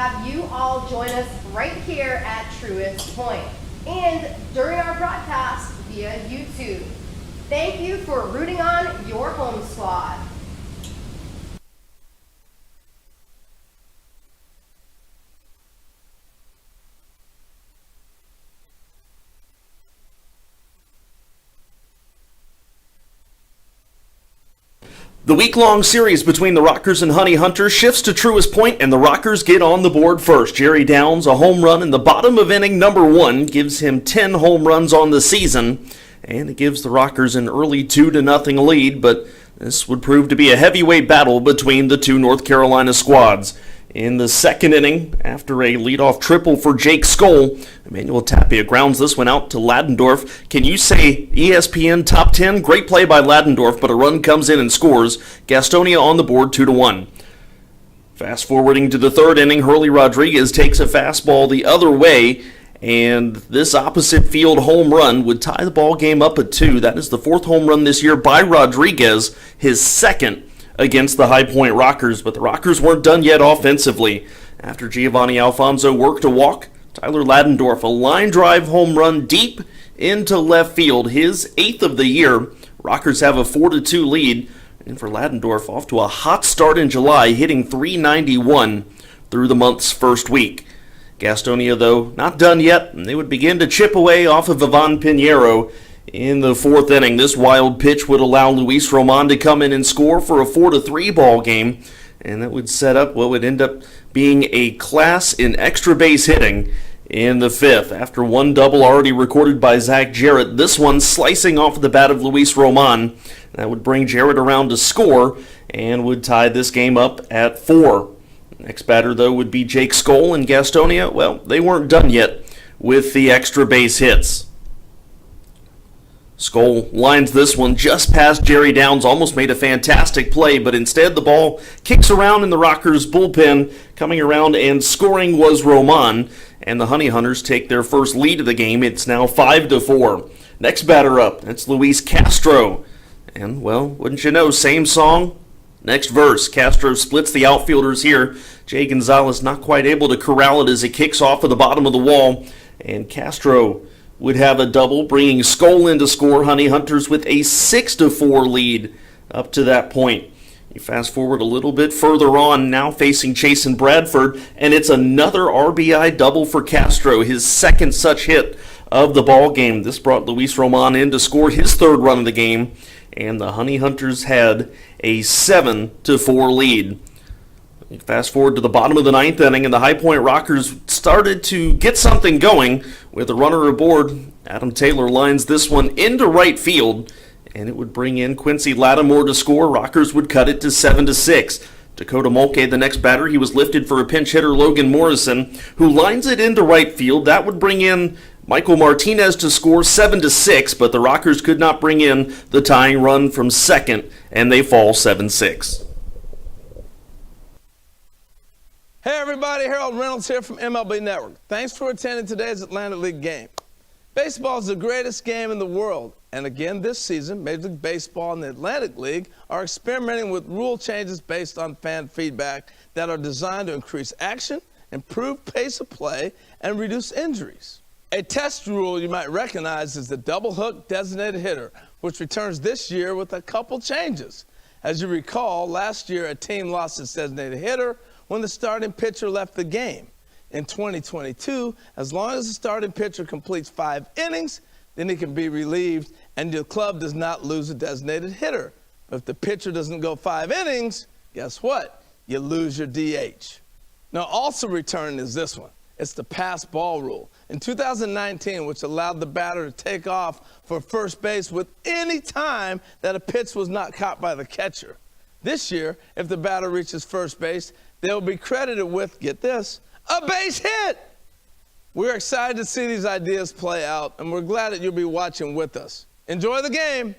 have you all join us right here at Truist Point and during our broadcast via YouTube. Thank you for rooting on your home squad. The week-long series between the Rockers and Honey Hunters shifts to Truist Point, and the Rockers get on the board first. Jerry Downs, a home run in the bottom of inning number 1, gives him 10 home runs on the season, and it gives the Rockers an early 2-0 lead, but this would prove to be a heavyweight battle between the two North Carolina squads. In the second inning, after a leadoff triple for Jake Skoll, Emmanuel Tapia grounds this one out to Ladendorf. Can you say ESPN top 10? Great play by Ladendorf, but a run comes in and scores. Gastonia on the board 2-1. Fast forwarding to the third inning, Hurley Rodriguez takes a fastball the other way, and this opposite field home run would tie the ball game up at 2. That is the 4th home run this year by Rodriguez, his 2nd against the High Point Rockers, but the Rockers weren't done yet offensively. After Giovanni Alfonso worked a walk, Tyler Ladendorf, a line drive home run deep into left field, his 8th of the year. Rockers have a 4-2 lead, and for Ladendorf, off to a hot start in July, hitting .391 through the month's first week. Gastonia, though, not done yet, and they would begin to chip away off of Ivan Pinheiro. In the 4th inning, this wild pitch would allow Luis Roman to come in and score for a 4-3 ball game, and that would set up what would end up being a class in extra base hitting in the 5th. After one double already recorded by Zach Jarrett, this one slicing off the bat of Luis Roman. That would bring Jarrett around to score and would tie this game up at 4. Next batter, though, would be Jake Skoll, and Gastonia, well, they weren't done yet with the extra base hits. Skoll lines this one just past Jerry Downs, almost made a fantastic play, but instead the ball kicks around in the Rockers' bullpen. Coming around and scoring was Roman, and the Honey Hunters take their first lead of the game. It's now 5-4. Next batter up, that's Luis Castro. And, well, wouldn't you know, same song, next verse. Castro splits the outfielders here. Jay Gonzalez not quite able to corral it as it kicks off of the bottom of the wall, and Castro would have a double, bringing Skoll in to score. Honey Hunters with a 6-4 lead up to that point. You fast forward a little bit further on, now facing Chasen Bradford, and it's another RBI double for Castro, his 2nd such hit of the ball game. This brought Luis Roman in to score his 3rd run of the game, and the Honey Hunters had a 7-4 lead. You fast forward to the bottom of the 9th inning, and the High Point Rockers started to get something going with a runner aboard. Adam Taylor lines this one into right field, and it would bring in Quincy Lattimore to score. Rockers would cut it to 7-6. Dakota Mulcahy, the next batter, he was lifted for a pinch hitter, Logan Morrison, who lines it into right field. That would bring in Michael Martinez to score 7-6, but the Rockers could not bring in the tying run from second, and they fall 7-6. Hey everybody, Harold Reynolds here from MLB Network. Thanks for attending today's Atlantic League game. Baseball is the greatest game in the world, and again this season, Major League Baseball and the Atlantic League are experimenting with rule changes based on fan feedback that are designed to increase action, improve pace of play, and reduce injuries. A test rule you might recognize is the double hook designated hitter, which returns this year with a couple changes. As you recall, last year a team lost its designated hitter when the starting pitcher left the game. In 2022, as long as the starting pitcher completes 5 innings, then he can be relieved and the club does not lose a designated hitter. But if the pitcher doesn't go 5 innings, guess what? You lose your DH. Now also returning is this one. It's the pass ball rule. In 2019, which allowed the batter to take off for first base with any time that a pitch was not caught by the catcher. This year, if the batter reaches first base, they'll be credited with, get this, a base hit. We're excited to see these ideas play out, and we're glad that you'll be watching with us. Enjoy the game.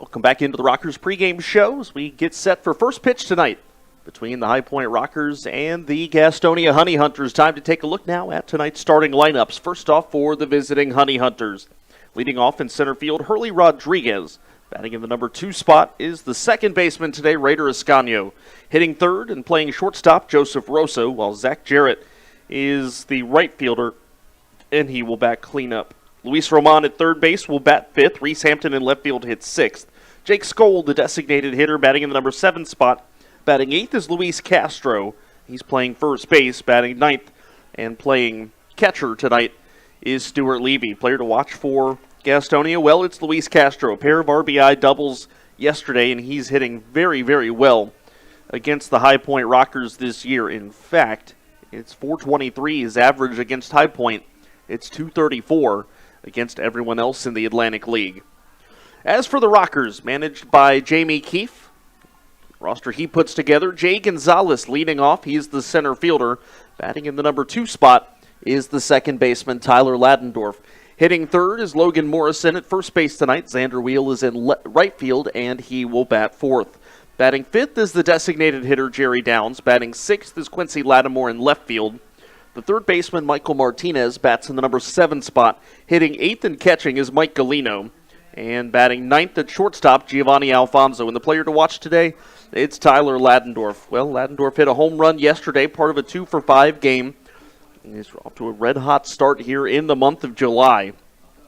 Welcome back into the Rockers pregame show as we get set for first pitch tonight between the High Point Rockers and the Gastonia Honey Hunters. Time to take a look now at tonight's starting lineups. First off for the visiting Honey Hunters. Leading off in center field, Hurley Rodriguez. Batting in the number 2 spot is the second baseman today, Raider Ascanio. Hitting third and playing shortstop, Joseph Rosso, while Zach Jarrett is the right fielder, and he will bat cleanup. Luis Roman at third base will bat fifth. Reese Hampton in left field hits sixth. Jake Skoll, the designated hitter, batting in the number 7 spot. Batting eighth is Luis Castro. He's playing first base, batting ninth, and playing catcher tonight is Stuart Levy. Player to watch for Gastonia, well, it's Luis Castro. A pair of RBI doubles yesterday, and he's hitting very, very well against the High Point Rockers this year. In fact, it's .423 his average against High Point. It's .234 against everyone else in the Atlantic League. As for the Rockers, managed by Jamie Keefe, roster he puts together, Jay Gonzalez leading off. He's the center fielder. Batting in the number 2 spot is the second baseman, Tyler Ladendorf. Hitting third is Logan Morrison at first base tonight. Xander Wheel is in right field, and he will bat fourth. Batting fifth is the designated hitter, Jerry Downs. Batting sixth is Quincy Lattimore in left field. The third baseman, Michael Martinez, bats in the number 7 spot. Hitting eighth and catching is Mike Galino. And batting ninth at shortstop, Giovanni Alfonso. And the player to watch today, it's Tyler Ladendorf. Well, Ladendorf hit a home run yesterday, part of a 2-for-5 game. He's off to a red-hot start here in the month of July.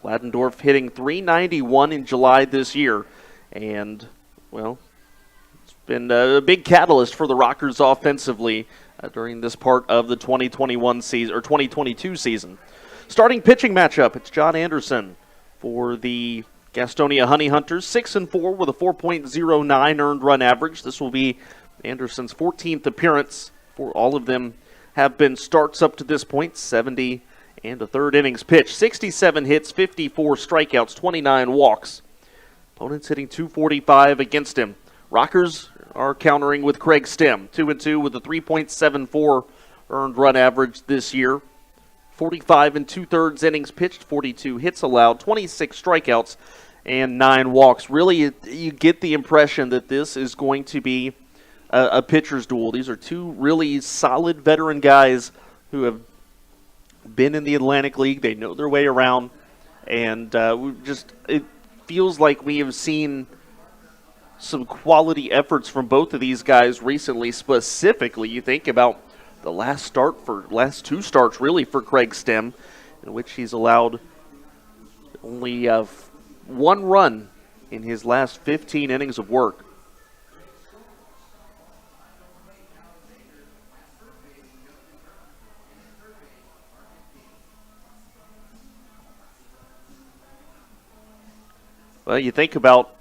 Ladendorf hitting .391 in July this year. And, well, it's been a big catalyst for the Rockers offensively during this part of the 2021 season, or 2022 season. Starting pitching matchup, it's John Anderson for the Gastonia Honey Hunters, 6-4 with a 4.09 earned run average. This will be Anderson's 14th appearance. For all of them have been starts up to this point, 70 and a third innings pitched. 67 hits, 54 strikeouts, 29 walks. Opponents hitting .245 against him. Rockers are countering with Craig Stem, 2-2 with a 3.74 earned run average this year. 45 and 2/3 innings pitched, 42 hits allowed, 26 strikeouts, and 9 walks. Really, you get the impression that this is going to be a pitcher's duel. These are two really solid veteran guys who have been in the Atlantic League. They know their way around, and it feels like we have seen some quality efforts from both of these guys recently. Specifically, you think about the last 2 starts really for Craig Stem, in which he's allowed only 1 run in his last 15 innings of work. Well, you think about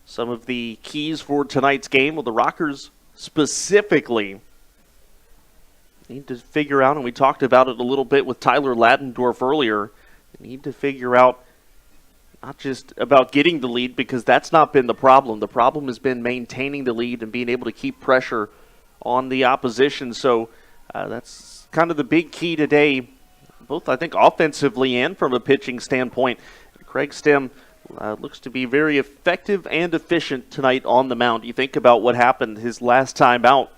some of the keys for tonight's game. Well, the Rockers specifically need to figure out, and we talked about it a little bit with Tyler Ladendorf earlier, they need to figure out not just about getting the lead, because that's not been the problem. The problem has been maintaining the lead and being able to keep pressure on the opposition. So that's kind of the big key today, both I think offensively and from a pitching standpoint. Craig Stem looks to be very effective and efficient tonight on the mound. You think about what happened his last time out.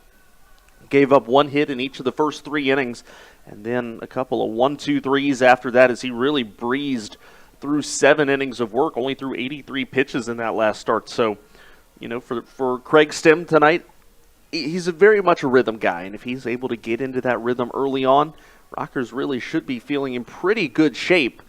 Gave up 1 hit in each of the first 3 innings, and then a couple of 1-2-3s after that as he really breezed through 7 innings of work, only threw 83 pitches in that last start. So, you know, for Craig Stem tonight, he's very much a rhythm guy, and if he's able to get into that rhythm early on, Rockers really should be feeling in pretty good shape,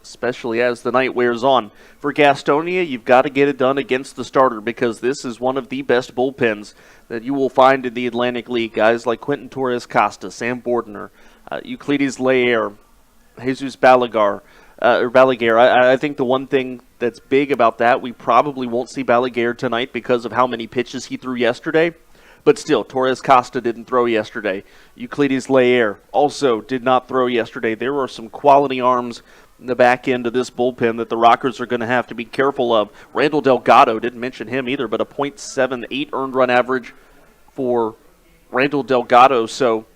especially as the night wears on. For Gastonia, you've got to get it done against the starter, because this is one of the best bullpens that you will find in the Atlantic League. Guys like Quentin Torres-Costa, Sam Bordner, Euclides Laer, Jesus Balaguer. I think the one thing that's big about that, we probably won't see Balaguer tonight because of how many pitches he threw yesterday. But still, Torres-Costa didn't throw yesterday. Euclides Laer also did not throw yesterday. There are some quality arms in the back end of this bullpen that the Rockers are going to have to be careful of. Randall Delgado, didn't mention him either, but a .78 earned run average for Randall Delgado. So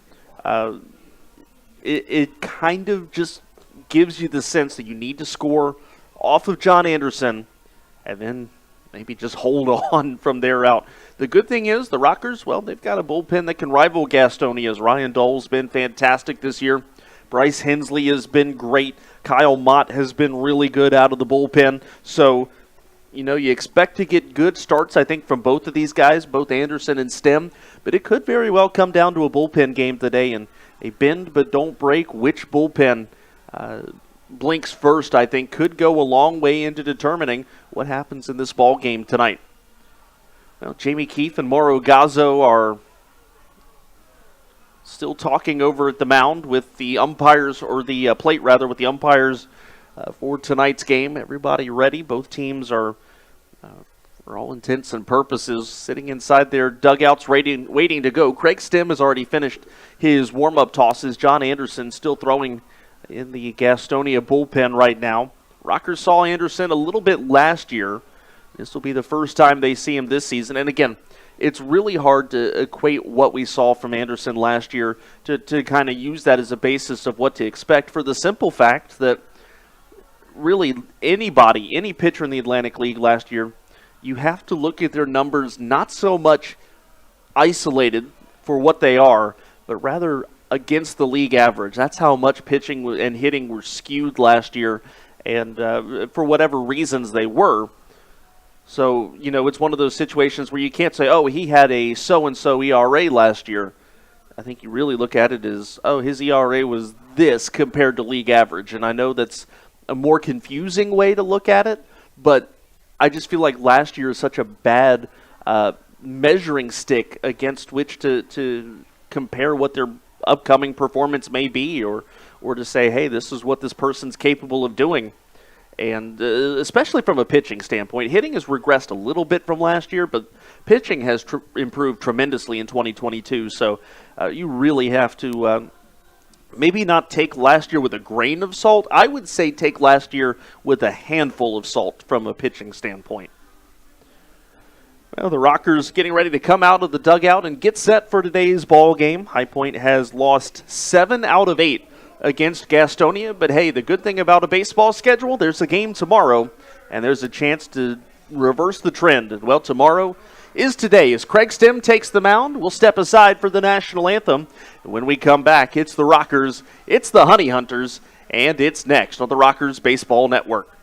it kind of just gives you the sense that you need to score off of John Anderson, and then maybe just hold on from there out. The good thing is the Rockers, well, they've got a bullpen that can rival Gastonia's. Ryan Dole's been fantastic this year. Bryce Hensley has been great. Kyle Mott has been really good out of the bullpen. So, you expect to get good starts, I think, from both of these guys, both Anderson and Stem. But it could very well come down to a bullpen game today. And a bend but don't break, which bullpen blinks first, I think, could go a long way into determining what happens in this ball game tonight. Well, Jamie Keefe and Mauro Gazzo are still talking over at the mound with the umpires, or the plate rather, with the umpires for tonight's game. Everybody ready. Both teams are, for all intents and purposes, sitting inside their dugouts waiting to go. Craig Stem has already finished his warm-up tosses. John Anderson still throwing in the Gastonia bullpen right now. Rockers saw Anderson a little bit last year. This will be the first time they see him this season. And again, it's really hard to equate what we saw from Anderson last year to kind of use that as a basis of what to expect, for the simple fact that really any pitcher in the Atlantic League last year, you have to look at their numbers not so much isolated for what they are, but rather against the league average. That's how much pitching and hitting were skewed last year, and for whatever reasons they were. So, it's one of those situations where you can't say, oh, he had a so-and-so ERA last year. I think you really look at it as, oh, his ERA was this compared to league average. And I know that's a more confusing way to look at it, but I just feel like last year is such a bad measuring stick against which to compare what their upcoming performance may be, or to say, hey, this is what this person's capable of doing. And especially from a pitching standpoint, hitting has regressed a little bit from last year, but pitching has improved tremendously in 2022. So you really have to maybe not take last year with a grain of salt. I would say take last year with a handful of salt from a pitching standpoint. Well, the Rockers getting ready to come out of the dugout and get set for today's ball game. High Point has lost 7 out of 8 against Gastonia, but hey, the good thing about a baseball schedule, there's a game tomorrow, and there's a chance to reverse the trend. And well, tomorrow is today. As Craig Stem takes the mound, we'll step aside for the national anthem. And when we come back, it's the Rockers, it's the Honey Hunters, and it's next on the Rockers Baseball Network.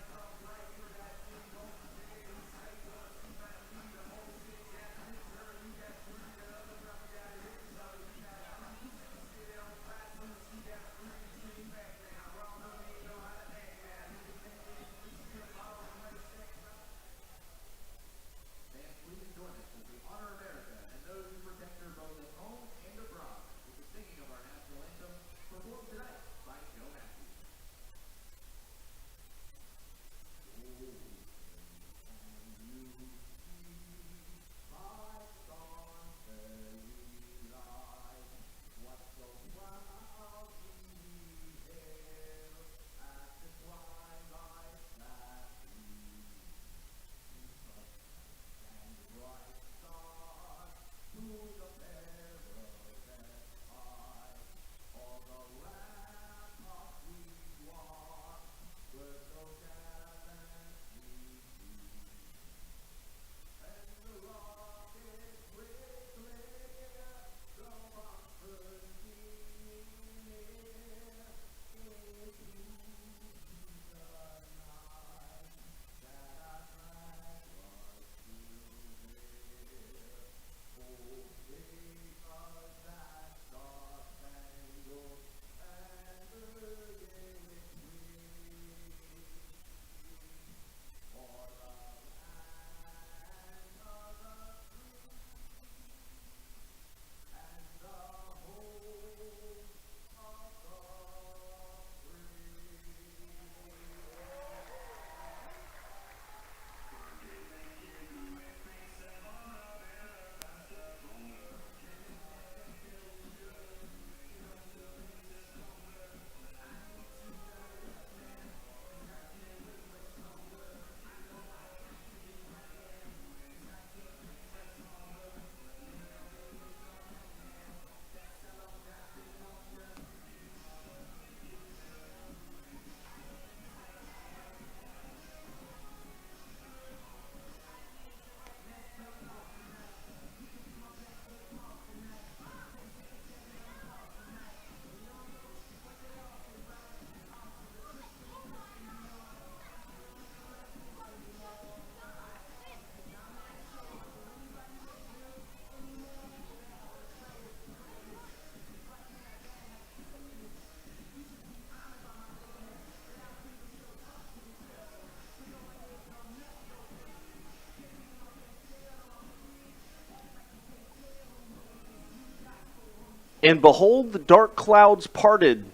And behold, the dark clouds parted,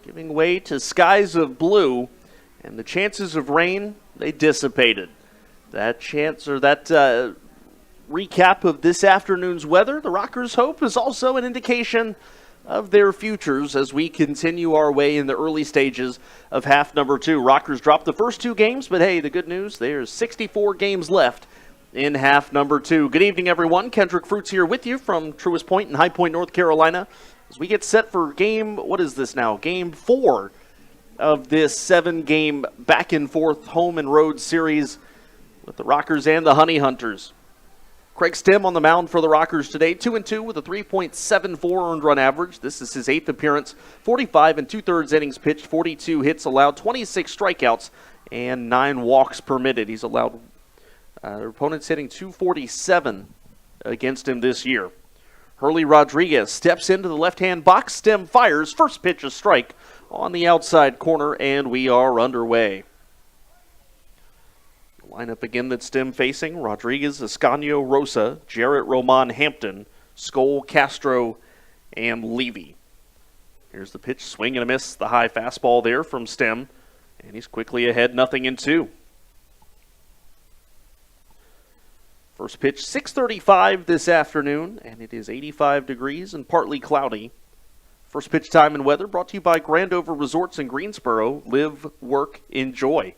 giving way to skies of blue, and the chances of rain, they dissipated. That recap of this afternoon's weather, the Rockers' hope, is also an indication of their futures as we continue our way in the early stages of half number 2. Rockers dropped the first 2 games, but hey, the good news, there's 64 games left in half number 2. Good evening, everyone. Kendrick Fruits here with you from Truist Point in High Point, North Carolina, as we get set for game 4 of this 7-game back-and-forth home and road series with the Rockers and the Honey Hunters. Craig Stem on the mound for the Rockers today, 2-2 with a 3.74 earned run average. This is his 8th appearance, 45 2/3 innings pitched, 42 hits allowed, 26 strikeouts, and 9 walks permitted. He's allowed their opponents hitting .247 against him this year. Hurley Rodriguez steps into the left-hand box. Stem fires. First pitch a strike on the outside corner, and we are underway. Lineup again that Stem facing: Rodriguez, Ascanio, Rosa, Jarrett, Roman, Hampton, Skoll, Castro, and Levy. Here's the pitch, swing and a miss. The high fastball there from Stem, and he's quickly ahead, 0-2. First pitch, 6:35 this afternoon, and it is 85 degrees and partly cloudy. First pitch time and weather brought to you by Grandover Resorts in Greensboro. Live, work, enjoy.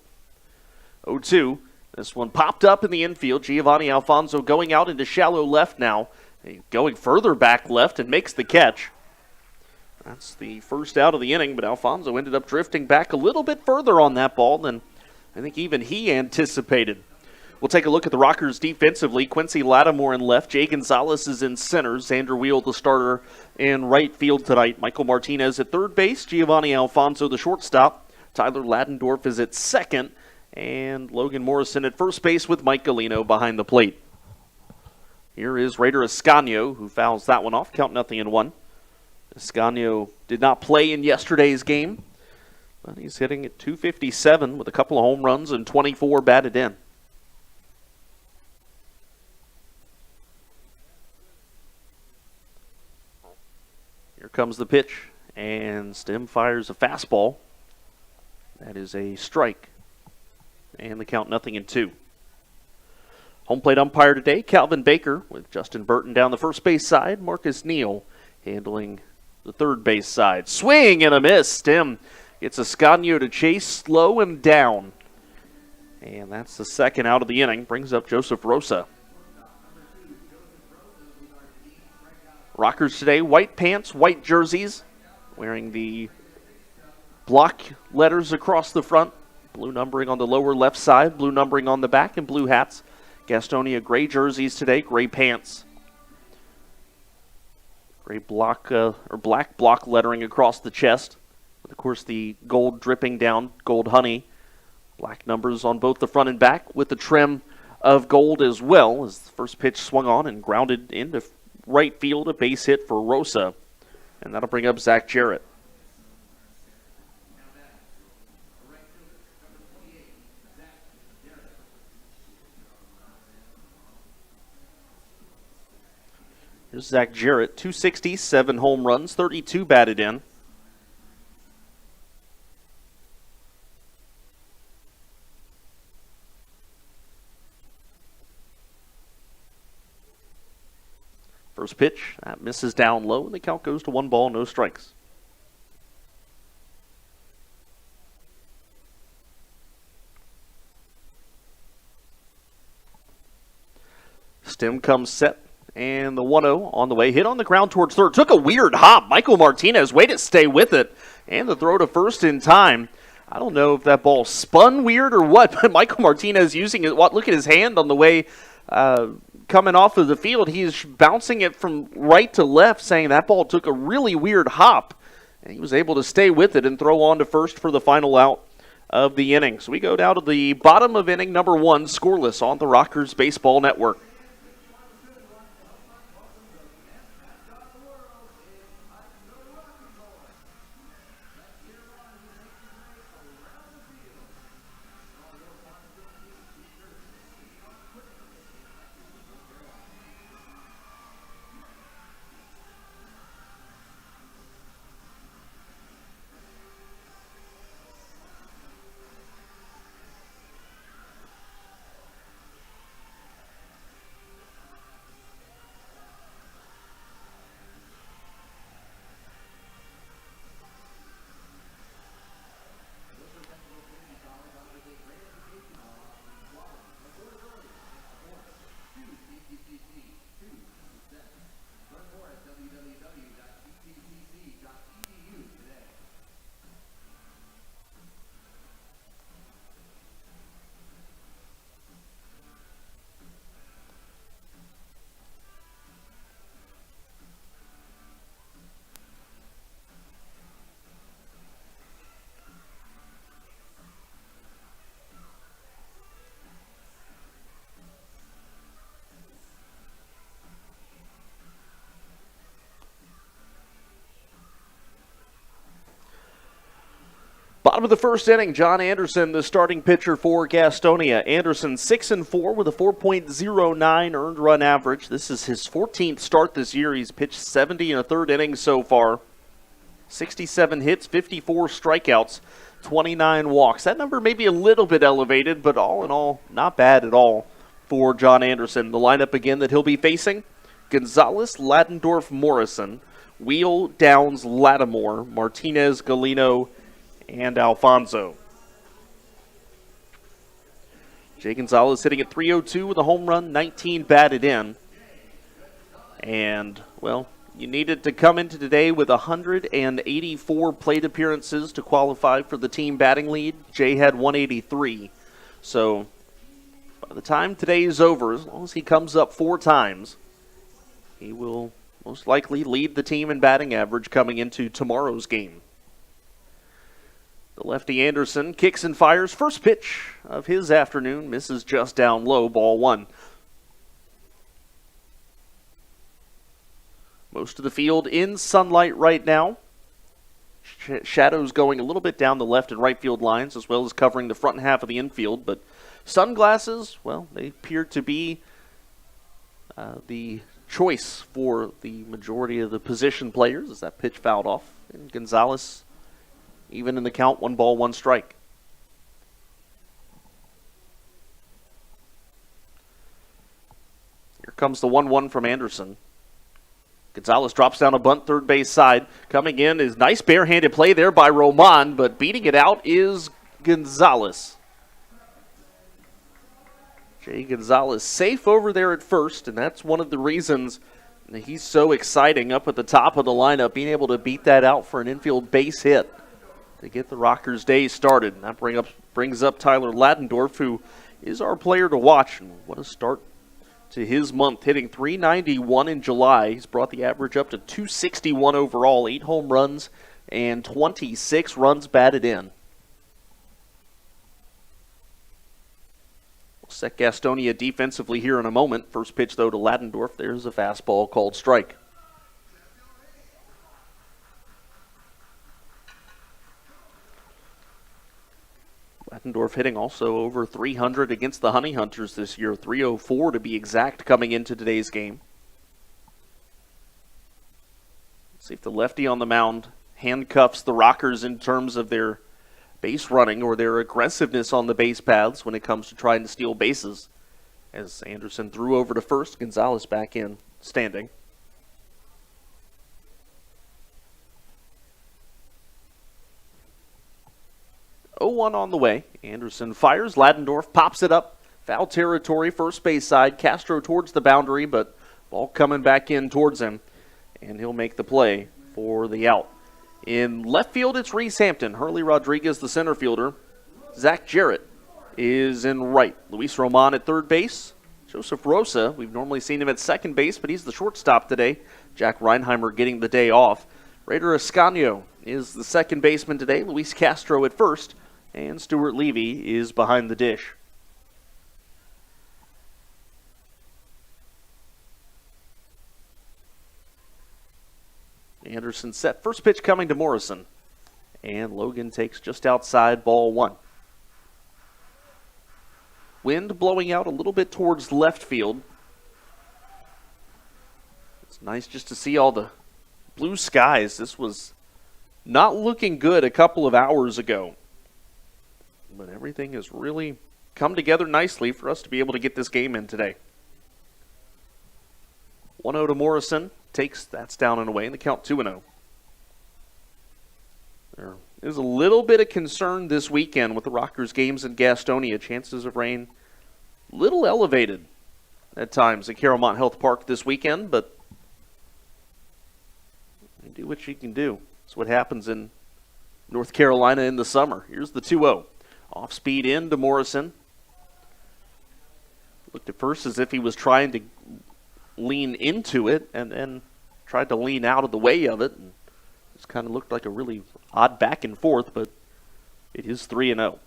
0-2. This one popped up in the infield. Giovanni Alfonso going out into shallow left now. Going further back left and makes the catch. That's the first out of the inning, but Alfonso ended up drifting back a little bit further on that ball than I think even he anticipated. We'll take a look at the Rockers defensively. Quincy Lattimore in left. Jay Gonzalez is in center. Xander Wheel, the starter, in right field tonight. Michael Martinez at third base. Giovanni Alfonso, the shortstop. Tyler Ladendorf is at second. And Logan Morrison at first base with Mike Galino behind the plate. Here is Raider Ascanio, who fouls that one off. Count 0-1. Ascanio did not play in yesterday's game, but he's hitting at .257 with a couple of home runs and 24 batted in. Here comes the pitch, and Stem fires a fastball. That is a strike. And the count 0-2. Home plate umpire today, Calvin Baker, with Justin Burton down the first base side. Marcus Neal handling the third base side. Swing and a miss. Stem gets Ascanio to chase, slow him down. And that's the second out of the inning. Brings up Joseph Rosa. Rockers today, white pants, white jerseys, wearing the block letters across the front. Blue numbering on the lower left side, blue numbering on the back, and blue hats. Gastonia gray jerseys today, gray pants. Gray block or black block lettering across the chest. With, of course, the gold dripping down, gold honey. Black numbers on both the front and back with the trim of gold as well, as the first pitch swung on and grounded into right field, a base hit for Rosa. And that'll bring up Zach Jarrett. Here's Zach Jarrett, .260, 7 home runs, 32 batted in. First pitch, that misses down low, and the count goes to 1 ball, no strikes. Stem comes set. And the 1-0 on the way. Hit on the ground towards third. Took a weird hop. Michael Martinez, way to stay with it. And the throw to first in time. I don't know if that ball spun weird or what, but Michael Martinez using it. Look at his hand on the way coming off of the field. He's bouncing it from right to left, saying that ball took a really weird hop. And he was able to stay with it and throw on to first for the final out of the inning. So we go down to the bottom of inning number 1, scoreless on the Rockers Baseball Network. of the first inning, John Anderson, the starting pitcher for Gastonia. Anderson 6-4 with a 4.09 earned run average. This is his 14th start this year. He's pitched 70 and a third innings so far. 67 hits, 54 strikeouts, 29 walks. That number may be a little bit elevated, but all in all, not bad at all for John Anderson. The lineup again that he'll be facing: Gonzalez, Ladendorf, Morrison, Wheel, Downs, Lattimore, Martinez, Galino, and Alfonso. Jay Gonzalez hitting at .302 with a home run, 19 batted in. And, well, you needed to come into today with 184 plate appearances to qualify for the team batting lead. Jay had 183. So, by the time today is over, as long as he comes up 4 times, he will most likely lead the team in batting average coming into tomorrow's game. The lefty Anderson kicks and fires. First pitch of his afternoon misses just down low, ball 1. Most of the field in sunlight right now. Shadows going a little bit down the left and right field lines, as well as covering the front half of the infield. But sunglasses, well, they appear to be the choice for the majority of the position players as that pitch fouled off. And Gonzalez, even in the count, 1 ball, 1 strike. Here comes the 1-1 from Anderson. Gonzalez drops down a bunt third base side. Coming in is nice barehanded play there by Roman, but beating it out is Gonzalez. Jay Gonzalez safe over there at first, and that's one of the reasons that he's so exciting up at the top of the lineup, being able to beat that out for an infield base hit to get the Rockers' day started. And that brings up Tyler Ladendorf, who is our player to watch. And what a start to his month, hitting .391 in July. He's brought the average up to .261 overall, 8 home runs and 26 runs batted in. We'll set Gastonia defensively here in a moment. First pitch, though, to Ladendorf. There's a fastball called strike. Ladendorf hitting also over 300 against the Honey Hunters this year, 304 to be exact coming into today's game. Let's see if the lefty on the mound handcuffs the Rockers in terms of their base running or their aggressiveness on the base paths when it comes to trying to steal bases. As Anderson threw over to first, Gonzalez back in, standing. Oh, 1 on the way. Anderson fires. Ladendorf pops it up. Foul territory, first base side. Castro towards the boundary, but ball coming back in towards him. And he'll make the play for the out. In left field, it's Reese Hampton. Hurley Rodriguez, the center fielder. Zach Jarrett is in right. Luis Roman at third base. Joseph Rosa, we've normally seen him at second base, but he's the shortstop today. Jack Reinheimer getting the day off. Raider Ascanio is the second baseman today. Luis Castro at first. And Stuart Levy is behind the dish. Anderson set. First pitch coming to Morrison. And Logan takes just outside, ball 1. Wind blowing out a little bit towards left field. It's nice just to see all the blue skies. This was not looking good a couple of hours ago. But everything has really come together nicely for us to be able to get this game in today. 1-0 to Morrison. That's down and away in the count, 2-0. There is a little bit of concern this weekend with the Rockers games in Gastonia. Chances of rain a little elevated at times at Carolmont Health Park this weekend, but you do what you can do. That's what happens in North Carolina in the summer. Here's the 2-0. Off speed in to Morrison. Looked at first as if he was trying to lean into it and then tried to lean out of the way of it. And just kind of looked like a really odd back and forth, but it is 3-0.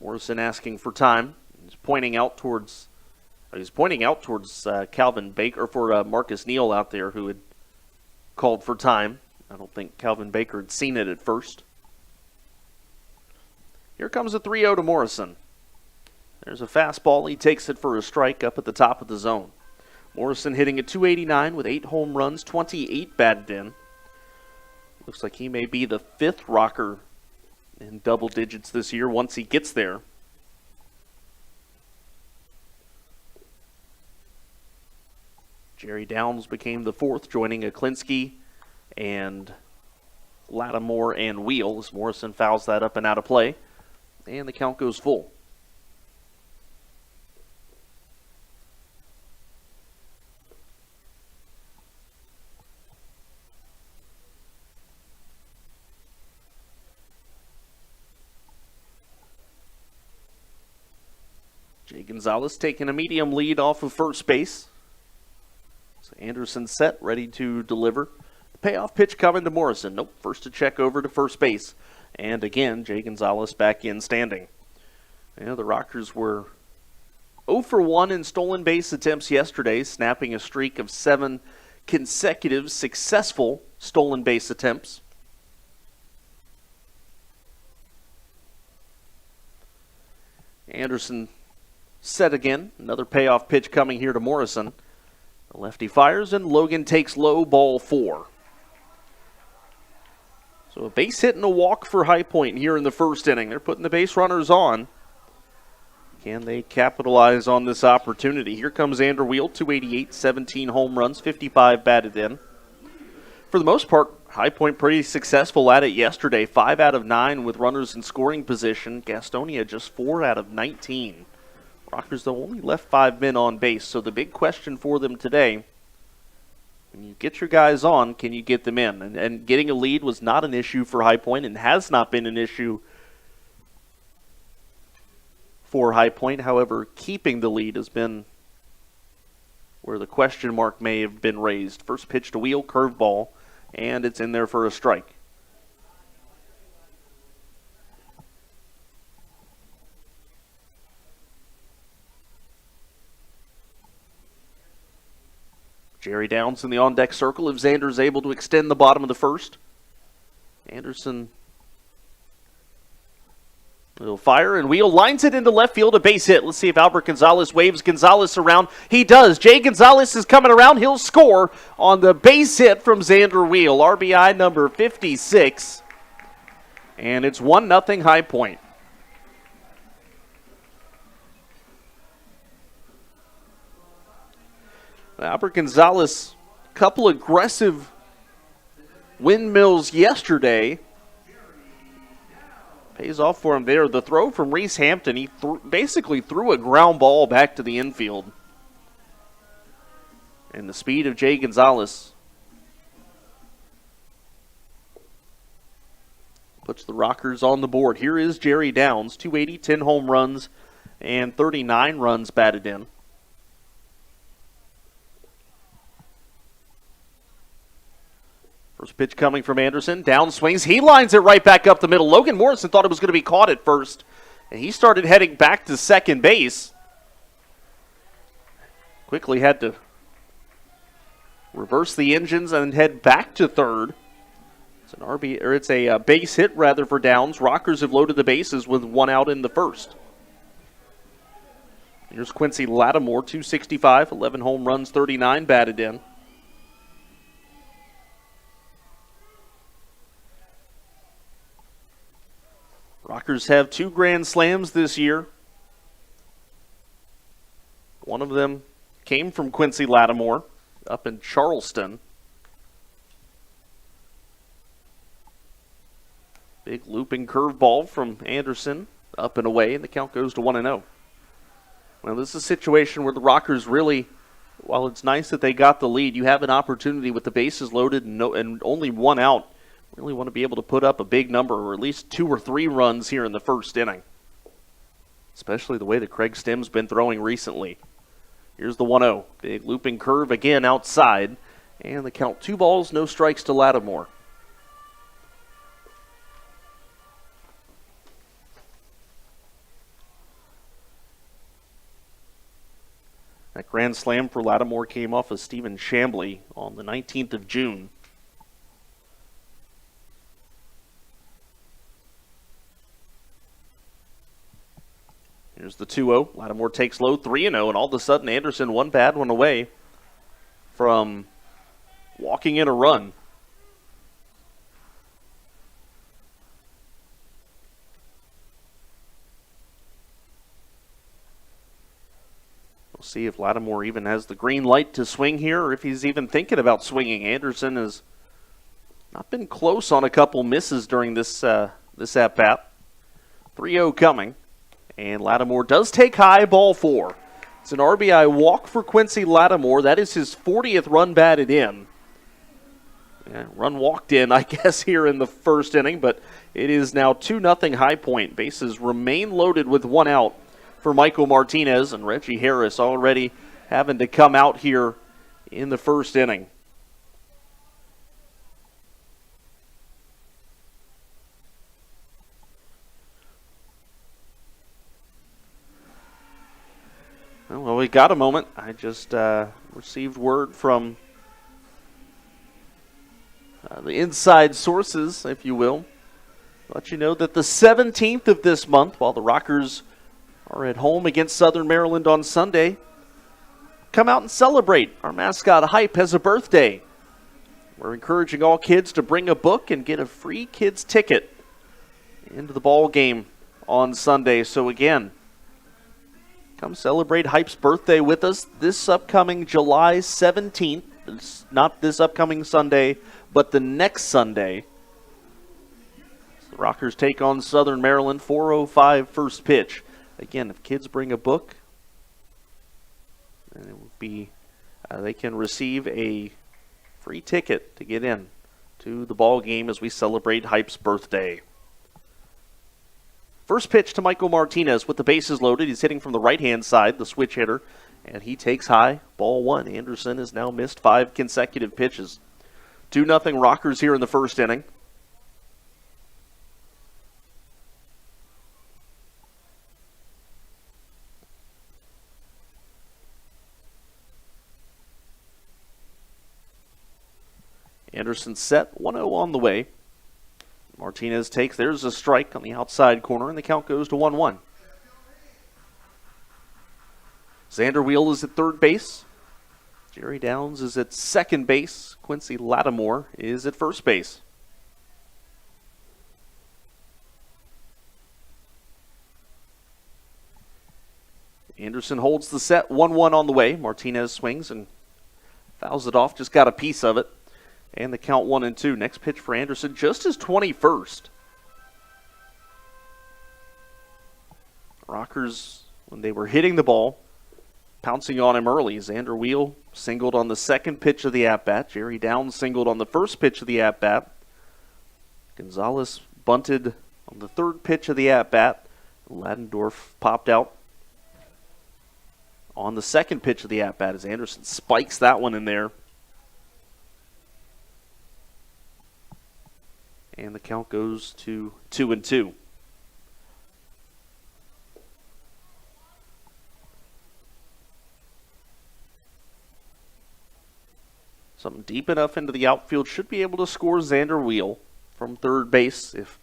Morrison asking for time. He's pointing out towards He was pointing out towards Calvin Baker, for Marcus Neal out there, who had called for time. I don't think Calvin Baker had seen it at first. Here comes a 3-0 to Morrison. There's a fastball. He takes it for a strike up at the top of the zone. Morrison hitting at .289 with 8 home runs, 28 batted in. Looks like he may be the 5th Rocker in double digits this year once he gets there. Jerry Downs became the 4th, joining Aklinski and Lattimore and Wheel as Morrison fouls that up and out of play. And the count goes full. Jay Gonzalez taking a medium lead off of first base. So Anderson set, ready to deliver. The payoff pitch coming to Morrison. Nope, first to check over to first base. And again, Jay Gonzalez back in standing. The Rockers were 0 for 1 in stolen base attempts yesterday, snapping a streak of 7 consecutive successful stolen base attempts. Anderson set again. Another payoff pitch coming here to Morrison. The lefty fires, and Logan takes low, ball 4. So a base hit and a walk for High Point here in the first inning. They're putting the base runners on. Can they capitalize on this opportunity? Here comes Andrew Wheel, 288, 17 home runs, 55 batted in. For the most part, High Point pretty successful at it yesterday. 5 out of 9 with runners in scoring position. Gastonia just 4 out of 19. Rockers, though, only left 5 men on base. So the big question for them today, when you get your guys on, can you get them in? And getting a lead was not an issue for High Point and has not been an issue for High Point. However, keeping the lead has been where the question mark may have been raised. First pitch to Wheel, curveball, and it's in there for a strike. Jerry Downs in the on-deck circle if Xander's able to extend the bottom of the first. Anderson will fire, and Wheel lines it into left field, a base hit. Let's see if Albert Gonzalez waves Gonzalez around. He does. Jay Gonzalez is coming around. He'll score on the base hit from Xander Wheel. RBI number 56. And it's 1-0 High Point. Albert Gonzalez, couple aggressive windmills yesterday. Pays off for him there. The throw from Reese Hampton, he basically threw a ground ball back to the infield. And the speed of Jay Gonzalez puts the Rockers on the board. Here is Jerry Downs, 280, 10 home runs, and 39 runs batted in. First pitch coming from Anderson. Down swings. He lines it right back up the middle. Logan Morrison thought it was going to be caught at first, and he started heading back to second base. Quickly had to reverse the engines and head back to third. It's a base hit rather for Downs. Rockers have loaded the bases with 1 out in the first. Here's Quincy Lattimore, 265, 11 home runs, 39 batted in. Rockers have 2 grand slams this year. One of them came from Quincy Lattimore up in Charleston. Big looping curveball from Anderson up and away, and the count goes to 1-0. Well, this is a situation where the Rockers really, while it's nice that they got the lead, you have an opportunity with the bases loaded and only 1 out. Really want to be able to put up a big number, or at least 2 or 3 runs here in the first inning. Especially the way that Craig Stim's been throwing recently. Here's the 1-0. Big looping curve again outside. And the count 2 balls, no strikes to Lattimore. That grand slam for Lattimore came off of Stephen Chambly on the 19th of June. Here's the 2-0. Lattimore takes low, 3-0, and all of a sudden Anderson one bad one away from walking in a run. We'll see if Lattimore even has the green light to swing here, or if he's even thinking about swinging. Anderson has not been close on a couple misses during this at-bat. 3-0 coming. And Lattimore does take high, ball 4. It's an RBI walk for Quincy Lattimore. That is his 40th run batted in. Yeah, run walked in, I guess, here in the first inning, but it is now 2-0 High Point. Bases remain loaded with one out for Michael Martinez, and Reggie Harris already having to come out here in the first inning. Well, we got a moment. I just received word from the inside sources, if you will. Let you know that the 17th of this month, while the Rockers are at home against Southern Maryland on Sunday, come out and celebrate. Our mascot Hype has a birthday. We're encouraging all kids to bring a book and get a free kids ticket into the ball game on Sunday. So again, come celebrate Hype's birthday with us this upcoming July 17th. It's not this upcoming Sunday, but the next Sunday. The Rockers take on Southern Maryland, 4:05 first pitch. Again, if kids bring a book, then it would be they can receive a free ticket to get in to the ball game as we celebrate Hype's birthday. First pitch to Michael Martinez with the bases loaded. He's hitting from the right-hand side, the switch hitter, and he takes high, ball 1. Anderson has now missed 5 consecutive pitches. 2-0 Rockers here in the first inning. Anderson set, 1-0 on the way. Martinez takes, there's a strike on the outside corner, and the count goes to 1-1. Xander Wheel is at third base. Jerry Downs is at second base. Quincy Lattimore is at first base. Anderson holds the set, 1-1 on the way. Martinez swings and fouls it off, just got a piece of it. And the count 1-2. Next pitch for Anderson, just his 21st. Rockers, when they were hitting the ball, pouncing on him early. Xander Wheel singled on the second pitch of the at-bat. Jerry Downs singled on the first pitch of the at-bat. Gonzalez bunted on the third pitch of the at-bat. Ladendorf popped out on the second pitch of the at-bat as Anderson spikes that one in there. And the count goes to 2-2. Something deep enough into the outfield should be able to score Xander Wheel from third base if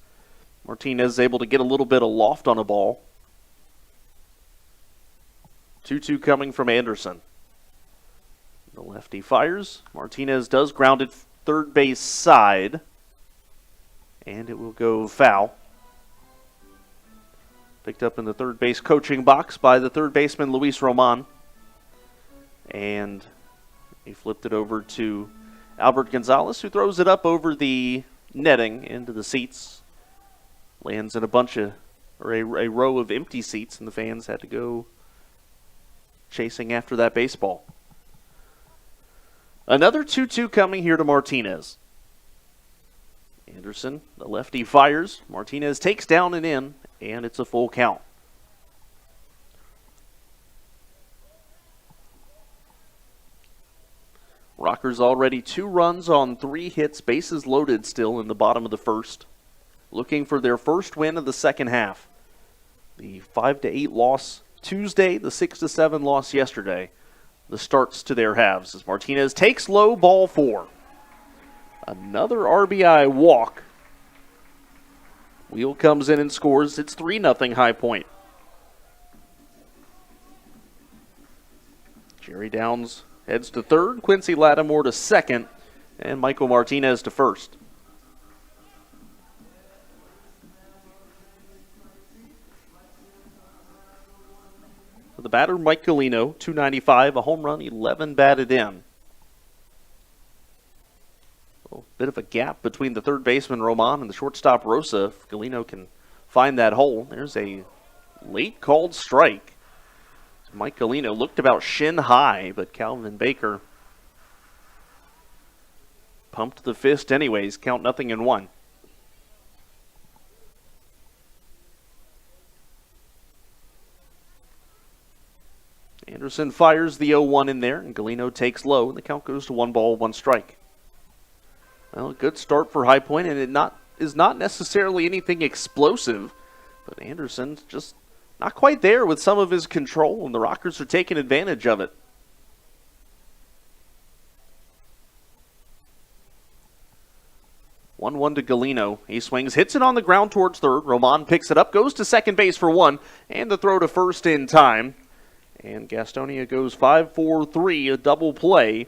Martinez is able to get a little bit of loft on a ball. 2-2 coming from Anderson. The lefty fires. Martinez does ground it third base side. And it will go foul. Picked up in the third base coaching box by the third baseman, Luis Roman. And he flipped it over to Albert Gonzalez, who throws it up over the netting into the seats. Lands in a row of empty seats, and the fans had to go chasing after that baseball. Another 2-2 coming here to Martinez. Anderson, the lefty, fires. Martinez takes down and in, and it's a full count. Rockers already 2 runs on 3 hits, bases loaded still in the bottom of the first. Looking for their first win of the second half. The 5-8 loss Tuesday, the 6-7 loss yesterday. the starts to their halves as Martinez takes low, ball 4. Another RBI walk. Wheel comes in and scores. It's 3-0 High Point. Jerry Downs heads to third, Quincy Lattimore to second, and Michael Martinez to first. The batter, Mike Galino, 295, a home run, 11 batted in. A bit of a gap between the third baseman, Roman, and the shortstop, Rosa. If Galino can find that hole, there's a late called strike. Mike Galino looked about shin high, but Calvin Baker pumped the fist anyways. Count 0-1. Anderson fires the 0-1 in there, and Galino takes low, and the count goes to 1-1 strike. Well, a good start for High Point, and it is not necessarily anything explosive, but Anderson's just not quite there with some of his control, and the Rockers are taking advantage of it. One to Galino. He swings, hits it on the ground towards third. Roman picks it up, goes to second base for 1, and the throw to first in time. And Gastonia goes 5-4-3, a double play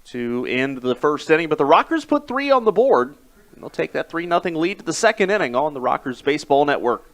to end the first inning. But the Rockers put 3 on the board. And they'll take that 3-0 lead to the second inning on the Rockers Baseball Network.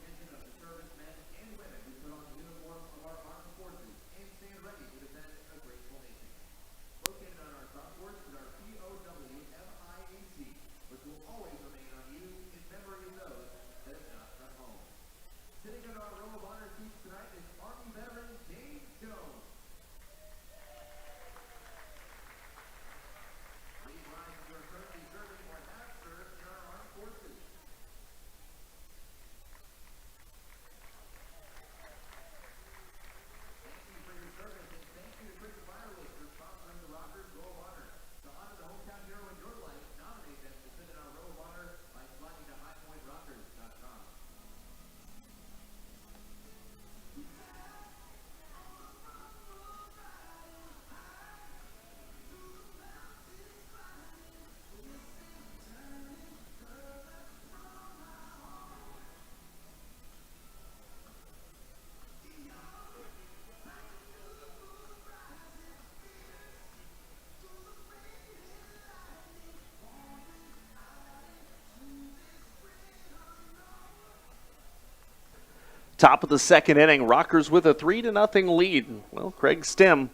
Top of the second inning, Rockers with a 3-0 lead. Well, Craig Stem,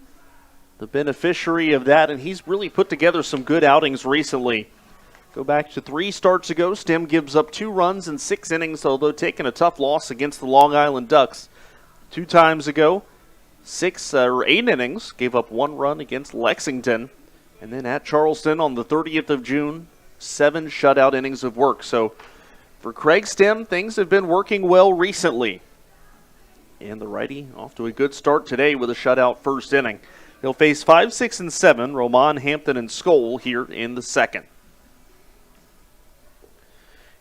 the beneficiary of that, and he's really put together some good outings recently. Go back to 3 starts ago, Stem gives up 2 runs in 6 innings, although taking a tough loss against the Long Island Ducks. 2 times ago, 8 innings, gave up 1 run against Lexington. And then at Charleston on the 30th of June, 7 shutout innings of work. So for Craig Stem, things have been working well recently. And the righty off to a good start today with a shutout first inning. He'll face 5, 6, and 7, Roman, Hampton, and Skoll here in the second.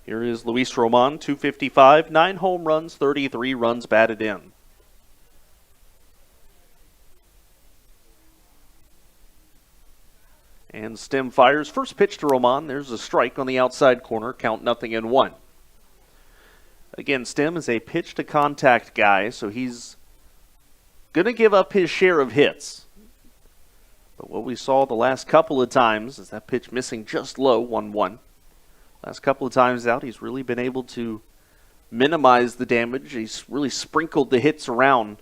Here is Luis Roman, 255, 9 home runs, 33 runs batted in. And Stem fires. First pitch to Roman. There's a strike on the outside corner. Count 0-1. Again, Stem is a pitch-to-contact guy, so he's going to give up his share of hits. But what we saw the last couple of times is that pitch missing just low, 1-1. Last couple of times out, he's really been able to minimize the damage. He's really sprinkled the hits around.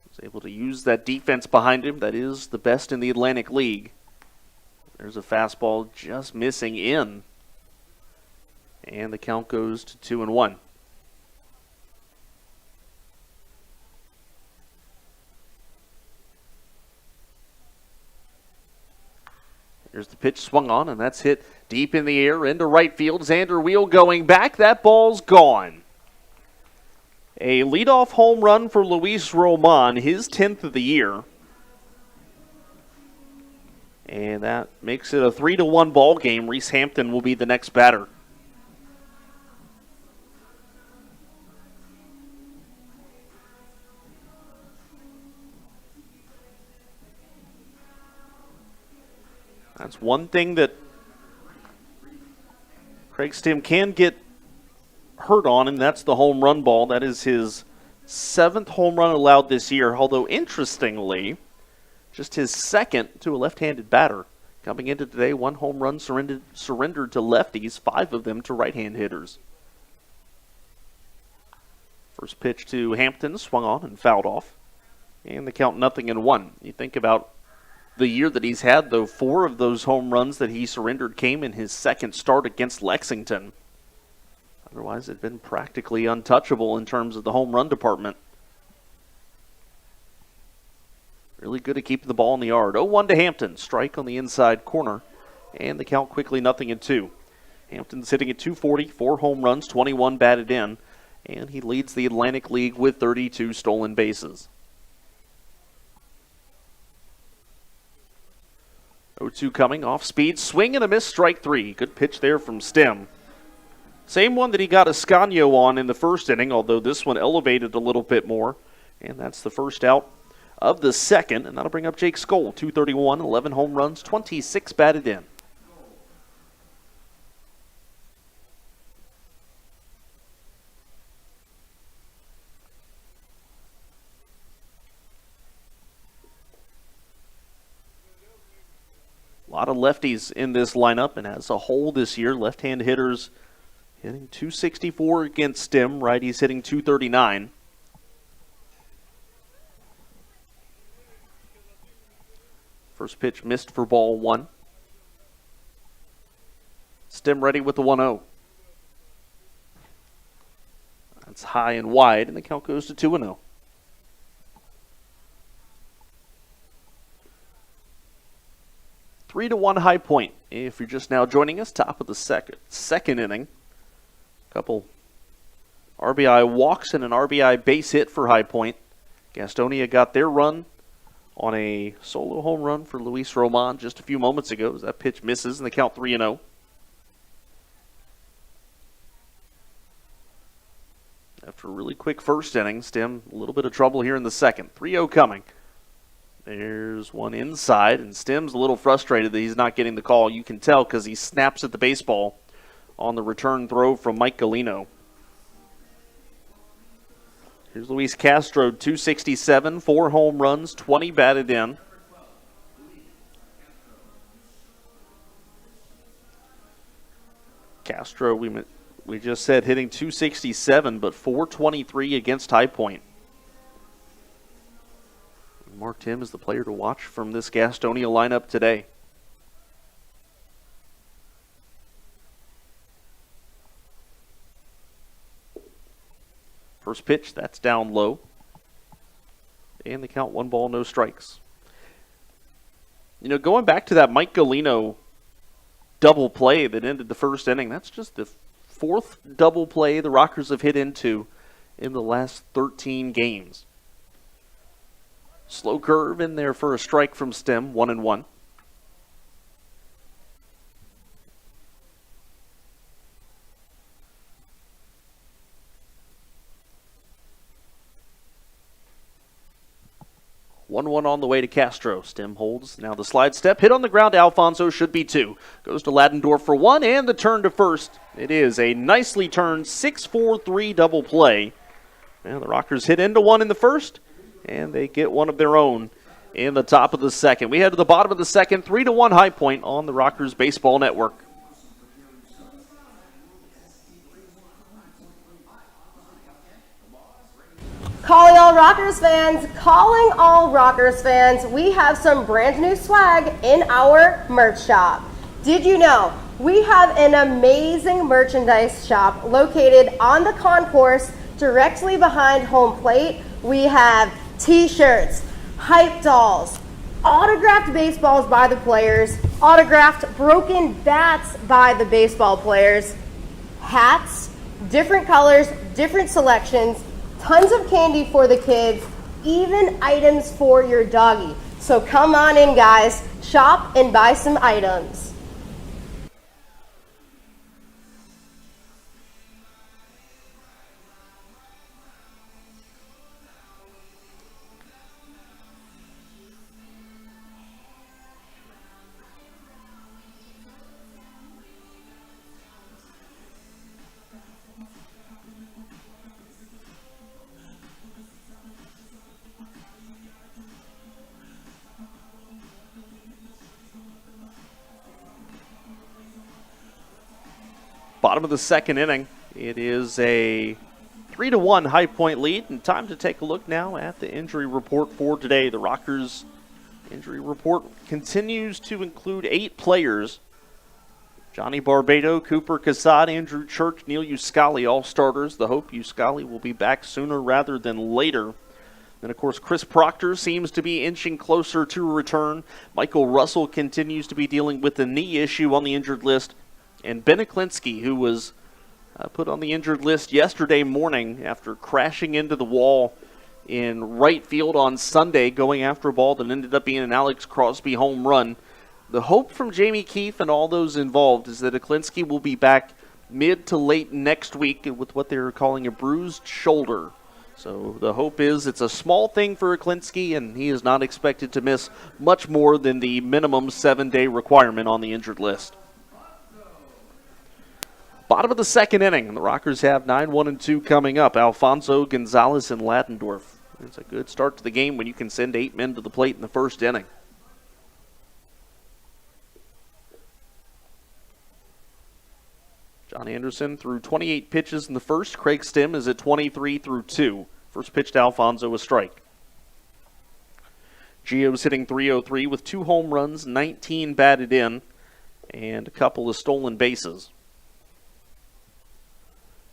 He's able to use that defense behind him that is the best in the Atlantic League. There's a fastball just missing in. And the count goes to 2-1. Here's the pitch swung on, and that's hit deep in the air into right field. Xander Wheel going back. That ball's gone. A leadoff home run for Luis Roman, his 10th of the year. And that makes it a 3-1 ball game. Reese Hampton will be the next batter. That's one thing that Craig Stim can get hurt on, and that's the home run ball. That is his 7th home run allowed this year, although interestingly, just his 2nd to a left-handed batter. Coming into today, 1 home run surrendered to lefties, 5 of them to right-hand hitters. First pitch to Hampton, swung on and fouled off. And the count 0-1. You think about the year that he's had, though, 4 of those home runs that he surrendered came in his 2nd start against Lexington. Otherwise, it'd been practically untouchable in terms of the home run department. Really good at keeping the ball in the yard. 0-1 to Hampton. Strike on the inside corner. And the count quickly 0-2. Hampton's hitting at .240, 4 home runs, 21 batted in. And he leads the Atlantic League with 32 stolen bases. 0-2 coming, off speed, swing and a miss, strike 3. Good pitch there from Stim. Same one that he got Ascanio on in the first inning, although this one elevated a little bit more. And that's the first out of the 2nd, and that'll bring up Jake Skoll. .231, 11 home runs, 26 batted in. A lot of lefties in this lineup, and as a whole this year, left-hand hitters hitting .264 against Stim. Righties hitting .239. First pitch missed for ball 1. Stim ready with the 1-0. That's high and wide, and the count goes to 2-0. Three to 1 High Point. If you're just now joining us, top of the second inning. Couple RBI walks and an RBI base hit for High Point. Gastonia got their run on a solo home run for Luis Roman just a few moments ago as that pitch misses and the count 3-0. After a really quick first inning, Stim a little bit of trouble here in the second. 3-0 coming. There's one inside, and Stim's a little frustrated that he's not getting the call. You can tell because he snaps at the baseball on the return throw from Mike Galino. Here's Luis Castro, .267, 4 home runs, 20 batted in. Castro, we just said hitting .267, but .423 against High Point. Marked him as the player to watch from this Gastonia lineup today. First pitch, that's down low. And the count 1 ball, no strikes. You know, going back to that Mike Galino double play that ended the first inning, that's just the 4th double play the Rockers have hit into in the last 13 games. Slow curve in there for a strike from Stim, 1-1. One on the way to Castro. Stim holds. Now the slide step. Hit on the ground. Alfonso should be 2. Goes to Ladendorf for 1 and the turn to first. It is a nicely turned 6-4-3 double play. And the Rockers hit into 1 in the first. And they get one of their own in the top of the second. We head to the bottom of the second, 3-1 High Point on the Rockers Baseball Network. Calling all Rockers fans, we have some brand new swag in our merch shop. Did you know we have an amazing merchandise shop located on the concourse directly behind home plate? We have t-shirts, hype dolls, autographed baseballs by the players, autographed broken bats by the baseball players, hats, different colors, different selections, tons of candy for the kids, even items for your doggy. So come on in, guys, shop and buy some items. Bottom of the second inning. It is a 3-1 High Point lead, and time to take a look now at the injury report for today. The Rockers injury report continues to include 8 players. Johnny Barbado, Cooper Casad, Andrew Church, Neil Uscali, all starters. The hope Uscali will be back sooner rather than later. Then, of course, Chris Proctor seems to be inching closer to a return. Michael Russell continues to be dealing with the knee issue on the injured list. And Ben Aklinski, who was put on the injured list yesterday morning after crashing into the wall in right field on Sunday, going after a ball that ended up being an Alex Crosby home run. The hope from Jamie Keefe and all those involved is that Aklinski will be back mid to late next week with what they're calling a bruised shoulder. So the hope is it's a small thing for Aklinski, and he is not expected to miss much more than the minimum 7-day requirement on the injured list. Bottom of the second inning, and the Rockers have 9-1-2 coming up. Alfonso, Gonzalez, and Ladendorf. It's a good start to the game when you can send 8 men to the plate in the first inning. John Anderson threw 28 pitches in the first. Craig Stim is at 23 through 2. First pitch to Alfonso, a strike. Gio's hitting .303 with 2 home runs, 19 batted in, and a couple of stolen bases.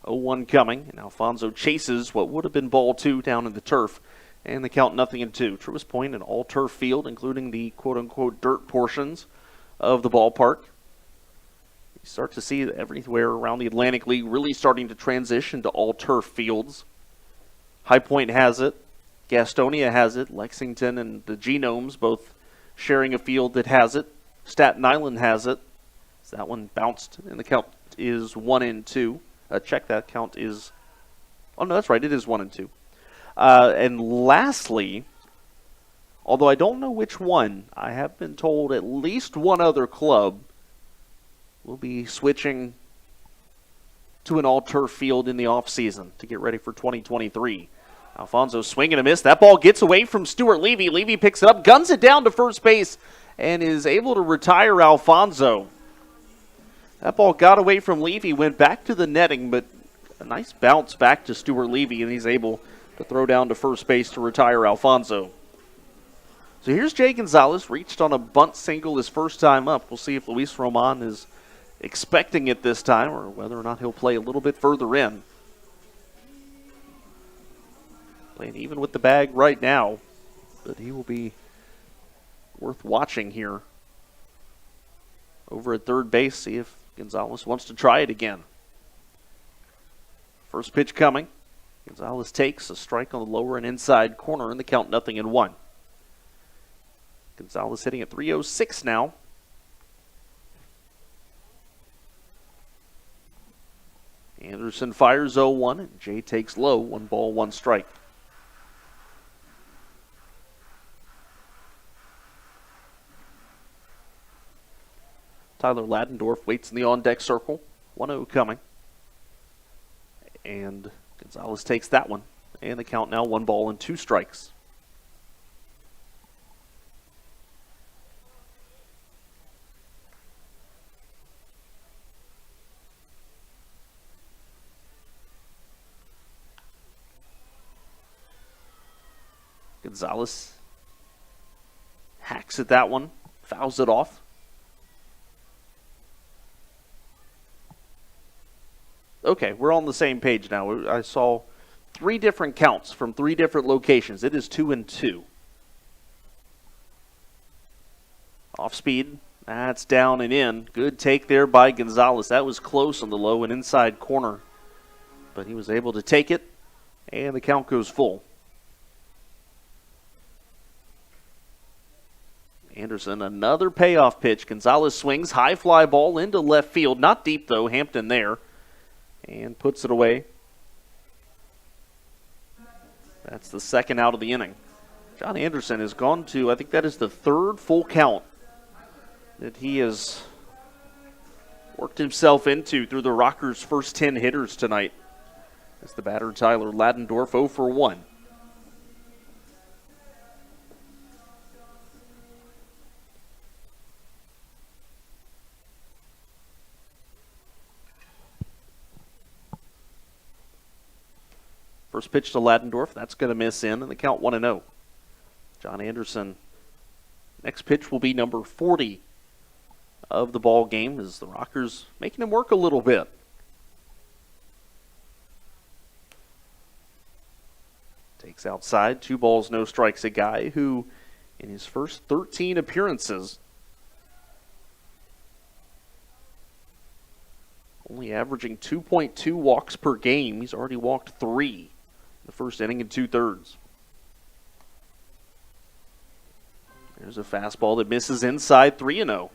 0-1 coming, and Alfonso chases what would have been ball 2 down in the turf, and the count 0-2. Truist Point, an all-turf field, including the quote-unquote dirt portions of the ballpark. You start to see everywhere around the Atlantic League really starting to transition to all-turf fields. High Point has it. Gastonia has it. Lexington and the Genomes both sharing a field that has it. Staten Island has it. So that one bounced, and the count is 1-2. Check that count is... Oh, no, that's right. It is 1-2. And lastly, although I don't know which one, I have been told at least one other club will be switching to an all-turf field in the offseason to get ready for 2023. Alfonso swing and a miss. That ball gets away from Stuart Levy. Levy picks it up, guns it down to first base, and is able to retire Alfonso. That ball got away from Levy, went back to the netting, but a nice bounce back to Stuart Levy, and he's able to throw down to first base to retire Alfonso. So here's Jay Gonzalez, reached on a bunt single his first time up. We'll see if Luis Roman is expecting it this time or whether or not he'll play a little bit further in. Playing even with the bag right now, but he will be worth watching here. Over at third base, see if Gonzalez wants to try it again. First pitch coming. Gonzalez takes a strike on the lower and inside corner, and the count 0-1. Gonzalez hitting at .306 now. Anderson fires 0-1, and Jay takes low, 1 ball, 1 strike. Tyler Ladendorf waits in the on-deck circle. 1-0 coming. And Gonzalez takes that one. And the count now 1 ball and 2 strikes. Gonzalez hacks at that one, fouls it off. Okay, we're on the same page now. I saw 3 different counts from 3 different locations. It is 2-2. Off speed. That's down and in. Good take there by Gonzalez. That was close on the low and inside corner. But he was able to take it, and the count goes full. Anderson, another payoff pitch. Gonzalez swings, high fly ball into left field. Not deep, though. Hampton there. And puts it away. That's the second out of the inning. John Anderson has gone to, I think that is the 3rd full count that he has worked himself into through the Rockers' first 10 hitters tonight. As the batter, Tyler Ladendorf, 0 for 1. First pitch to Ladendorf. That's going to miss in, and the count 1-0. John Anderson. Next pitch will be number 40 of the ball game as the Rockers making him work a little bit. Takes outside. 2 balls, no strikes. A guy who, in his first 13 appearances, only averaging 2.2 walks per game. He's already walked 3 in the first inning and 2/3. There's a fastball that misses inside, 3-0.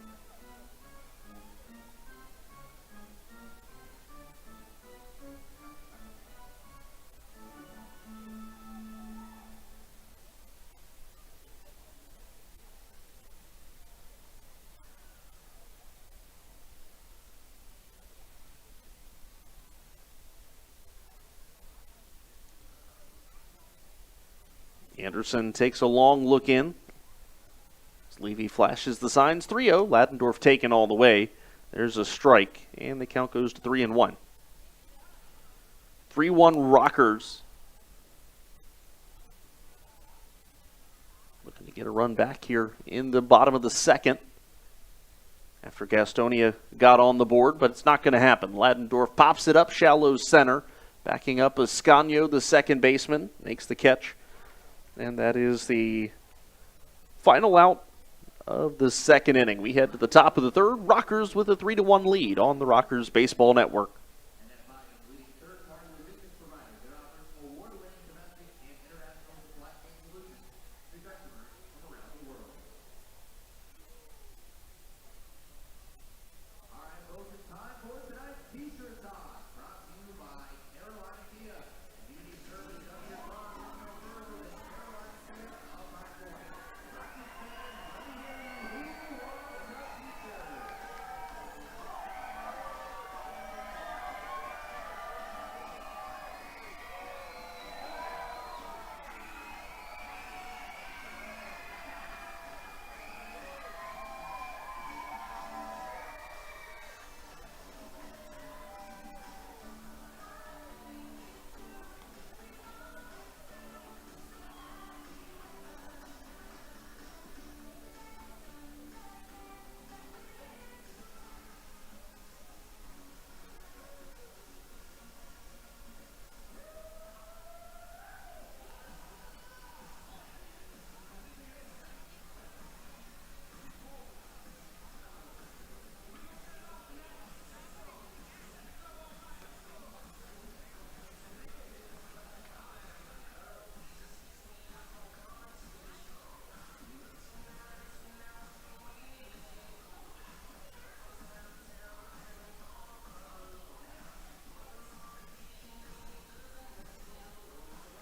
Anderson takes a long look in. Levy flashes the signs. 3-0. Ladendorf taken all the way. There's a strike, and the count goes to 3-1. 3-1 Rockers. Looking to get a run back here in the bottom of the second after Gastonia got on the board, but it's not going to happen. Ladendorf pops it up, shallow center. Backing up Ascanio, the second baseman, makes the catch. And that is the final out of the second inning. We head to the top of the third. Rockers with a 3-1 lead on the Rockers Baseball Network.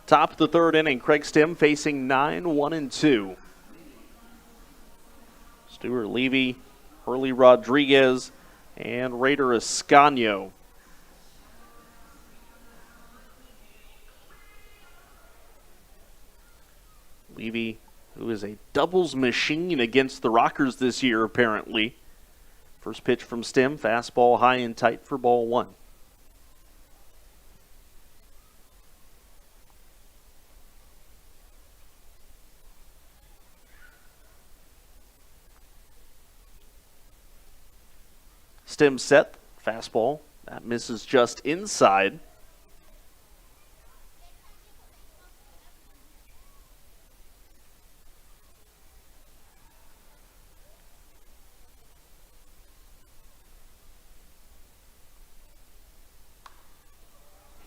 Top of the third inning, Craig Stem facing 9-1-2. Stuart Levy, Hurley Rodriguez, and Raider Ascanio. Levy, who is a doubles machine against the Rockers this year, apparently. First pitch from Stem, fastball high and tight for ball 1. Stem set, fastball, that misses just inside.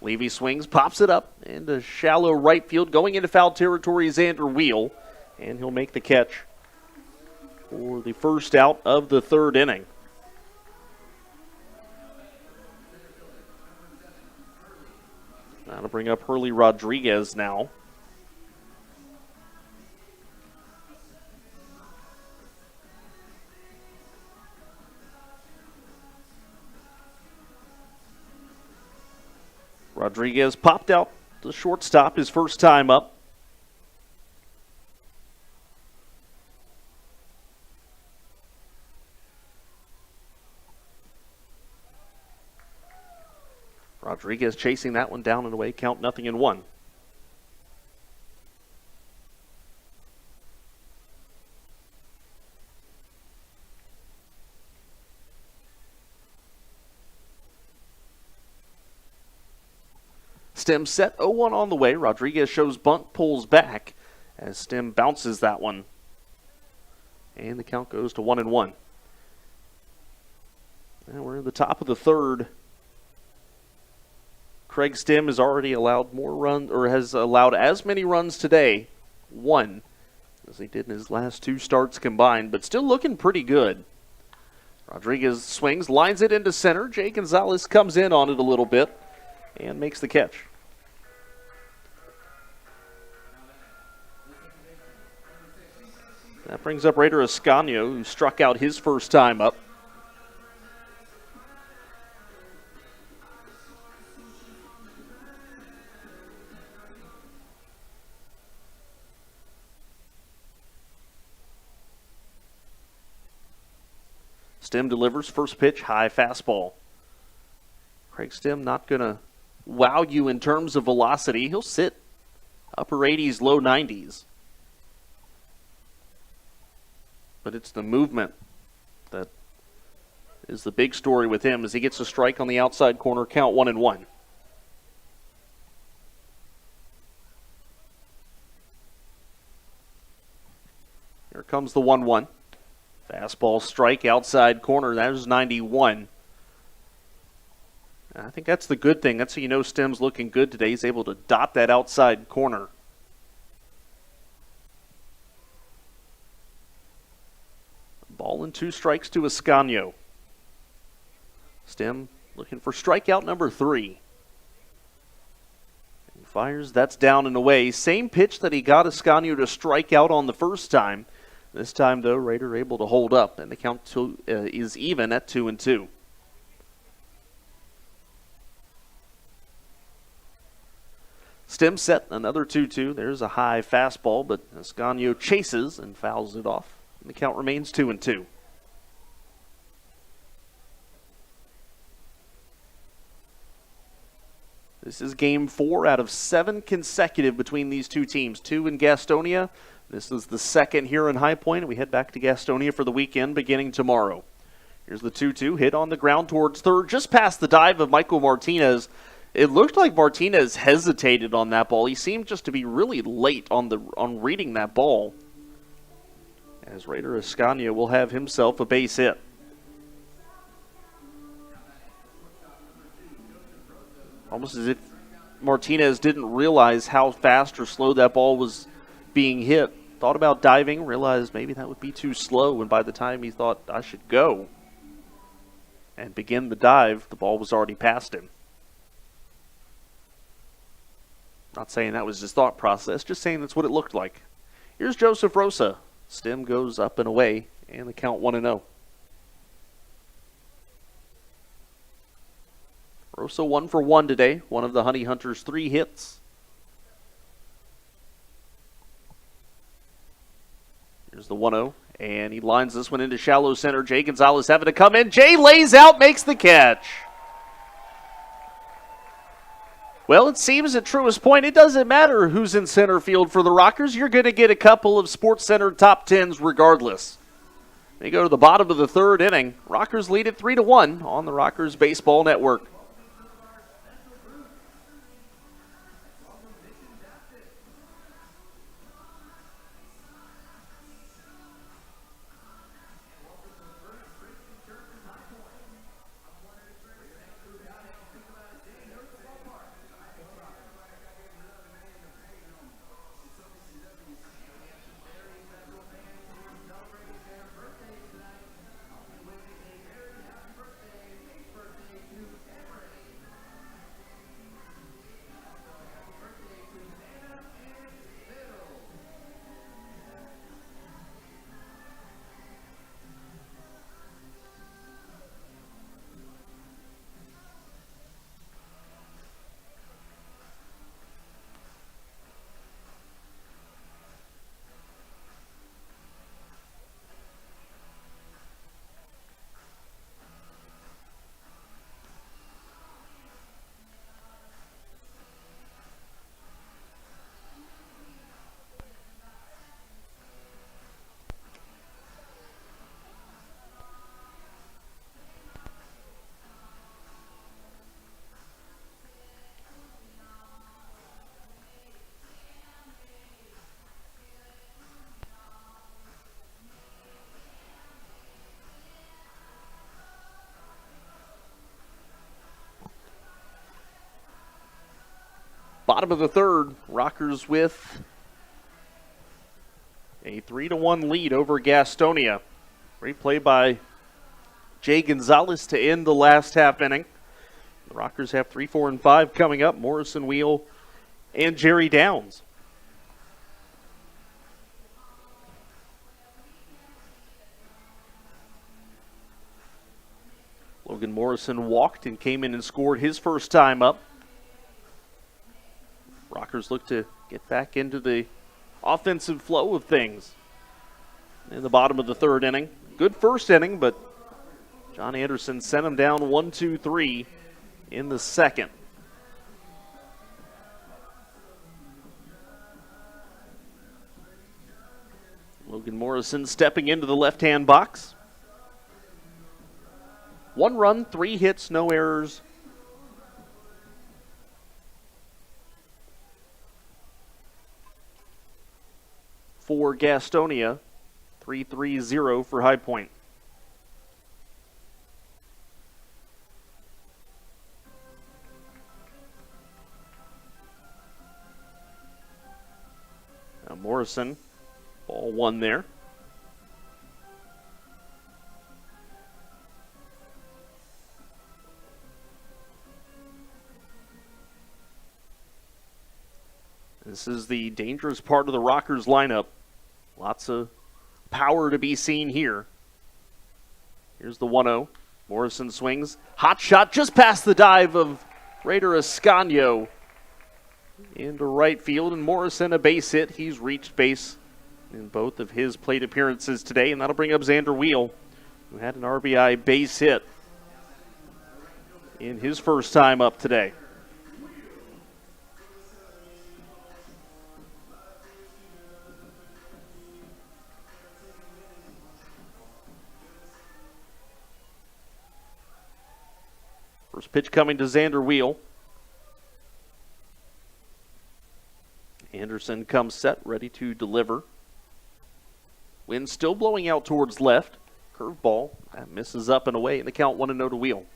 Levy swings, pops it up into shallow right field. Going into foul territory is Xander Wheel, and he'll make the catch for the first out of the third inning. That'll bring up Hurley Rodriguez now. Rodriguez popped out the shortstop his first time up. Rodriguez chasing that one down and away, count 0-1. Stem set 0-1 on the way. Rodriguez shows bunt, pulls back as Stem bounces that one. And the count goes to 1-1. And we're in the top of the third. Craig Stem has already allowed more runs, or has allowed as many runs today, 1, as he did in his last 2 starts combined, but still looking pretty good. Rodriguez swings, lines it into center. Jay Gonzalez comes in on it a little bit and makes the catch. That brings up Raider Ascanio, who struck out his first time up. Stem delivers, first pitch, high fastball. Craig Stem not going to wow you in terms of velocity. He'll sit upper 80s, low 90s. But it's the movement that is the big story with him as he gets a strike on the outside corner, count 1-1. Here comes the 1-1. Fastball strike outside corner. That is 91. I think that's the good thing. That's how you know Stem's looking good today. He's able to dot that outside corner. Ball and 2 strikes to Ascanio. Stem looking for strikeout number 3. And fires. That's down and away. Same pitch that he got Ascanio to strike out on the first time. This time, though, Raider able to hold up, and the count is even at 2-2. Stem set, another 2-2. There's a high fastball, but Ascanio chases and fouls it off. And the count remains 2-2. This is game 4 out of 7 consecutive between these two teams. 2 in Gastonia. This is the second here in High Point, and we head back to Gastonia for the weekend beginning tomorrow. Here's the 2-2, hit on the ground towards third, just past the dive of Michael Martinez. It looked like Martinez hesitated on that ball. He seemed just to be really late on reading that ball. As Raider Ascanio will have himself a base hit. Almost as if Martinez didn't realize how fast or slow that ball was being hit. Thought about diving, realized maybe that would be too slow, and by the time he thought I should go and begin the dive, the ball was already past him. Not saying that was his thought process, just saying that's what it looked like. Here's Joseph Rosa. Stem goes up and away, and the count 1-0. Rosa 1 for 1 today, one of the Honey Hunters' 3 hits. Here's the 1-0, and he lines this one into shallow center. Jay Gonzalez having to come in. Jay lays out, makes the catch. Well, it seems at Truist Point, it doesn't matter who's in center field for the Rockers. You're going to get a couple of Sports Center top 10s regardless. They go to the bottom of the third inning. Rockers lead it 3-1 on the Rockers Baseball Network. Bottom of the third, Rockers with a 3-1 lead over Gastonia. Great play by Jay Gonzalez to end the last half inning. The Rockers have 3, 4, and 5 coming up. Morrison, Wheel, and Jerry Downs. Logan Morrison walked and came in and scored his first time up. Rockers look to get back into the offensive flow of things in the bottom of the third inning. Good first inning, but John Anderson sent him down 1-2-3 in the second. Logan Morrison stepping into the left-hand box. 1 run, 3 hits, no errors. For Gastonia, 3-3-0 for High Point. Now Morrison, ball 1 there. This is the dangerous part of the Rockers lineup. Lots of power to be seen here. Here's the 1-0. Morrison swings. Hot shot just past the dive of Raider Ascanio into right field. And Morrison a base hit. He's reached base in both of his plate appearances today. And that'll bring up Xander Wheel, who had an RBI base hit in his first time up today. First pitch coming to Xander Wheel. Anderson comes set, ready to deliver. Wind still blowing out towards left. Curveball. That misses up and away, and the count 1-0 to Wheel.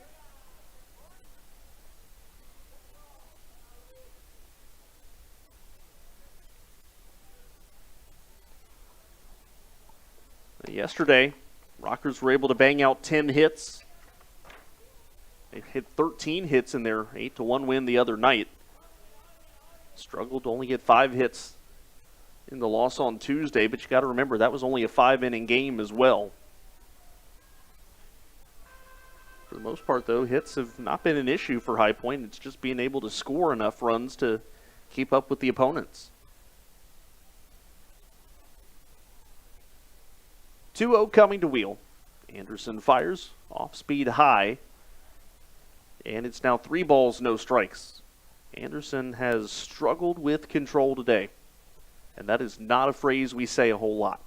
Yesterday, Rockers were able to bang out 10 hits. They hit 13 hits in their 8-1 win the other night. Struggled to only get 5 hits in the loss on Tuesday, but you got to remember that was only a 5-inning game as well. For the most part, though, hits have not been an issue for High Point. It's just being able to score enough runs to keep up with the opponents. 2-0 coming to Wheel. Anderson fires off speed high. And it's now 3 balls, no strikes. Anderson has struggled with control today. And that is not a phrase we say a whole lot.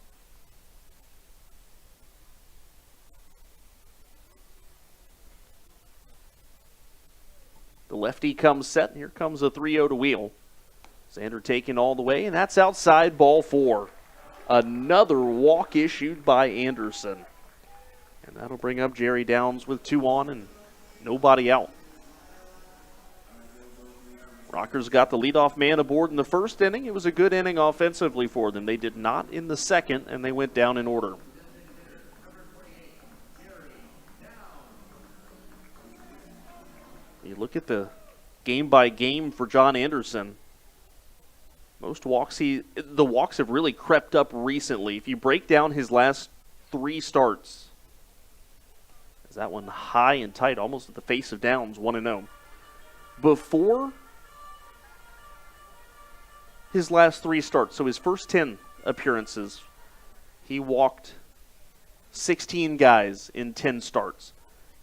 The lefty comes set, and here comes a 3-0 to Wheel. Xander taking all the way, and that's outside, ball 4. Another walk issued by Anderson. And that'll bring up Jerry Downs with 2 on and nobody out. Rockers got the leadoff man aboard in the first inning. It was a good inning offensively for them. They did not in the second, and they went down in order. You look at the game by game for John Anderson. Most walks, the walks have really crept up recently. If you break down his last 3 starts, that one high and tight, almost at the face of Downs, 1-0. Before his last 3 starts, so his first 10 appearances, he walked 16 guys in 10 starts.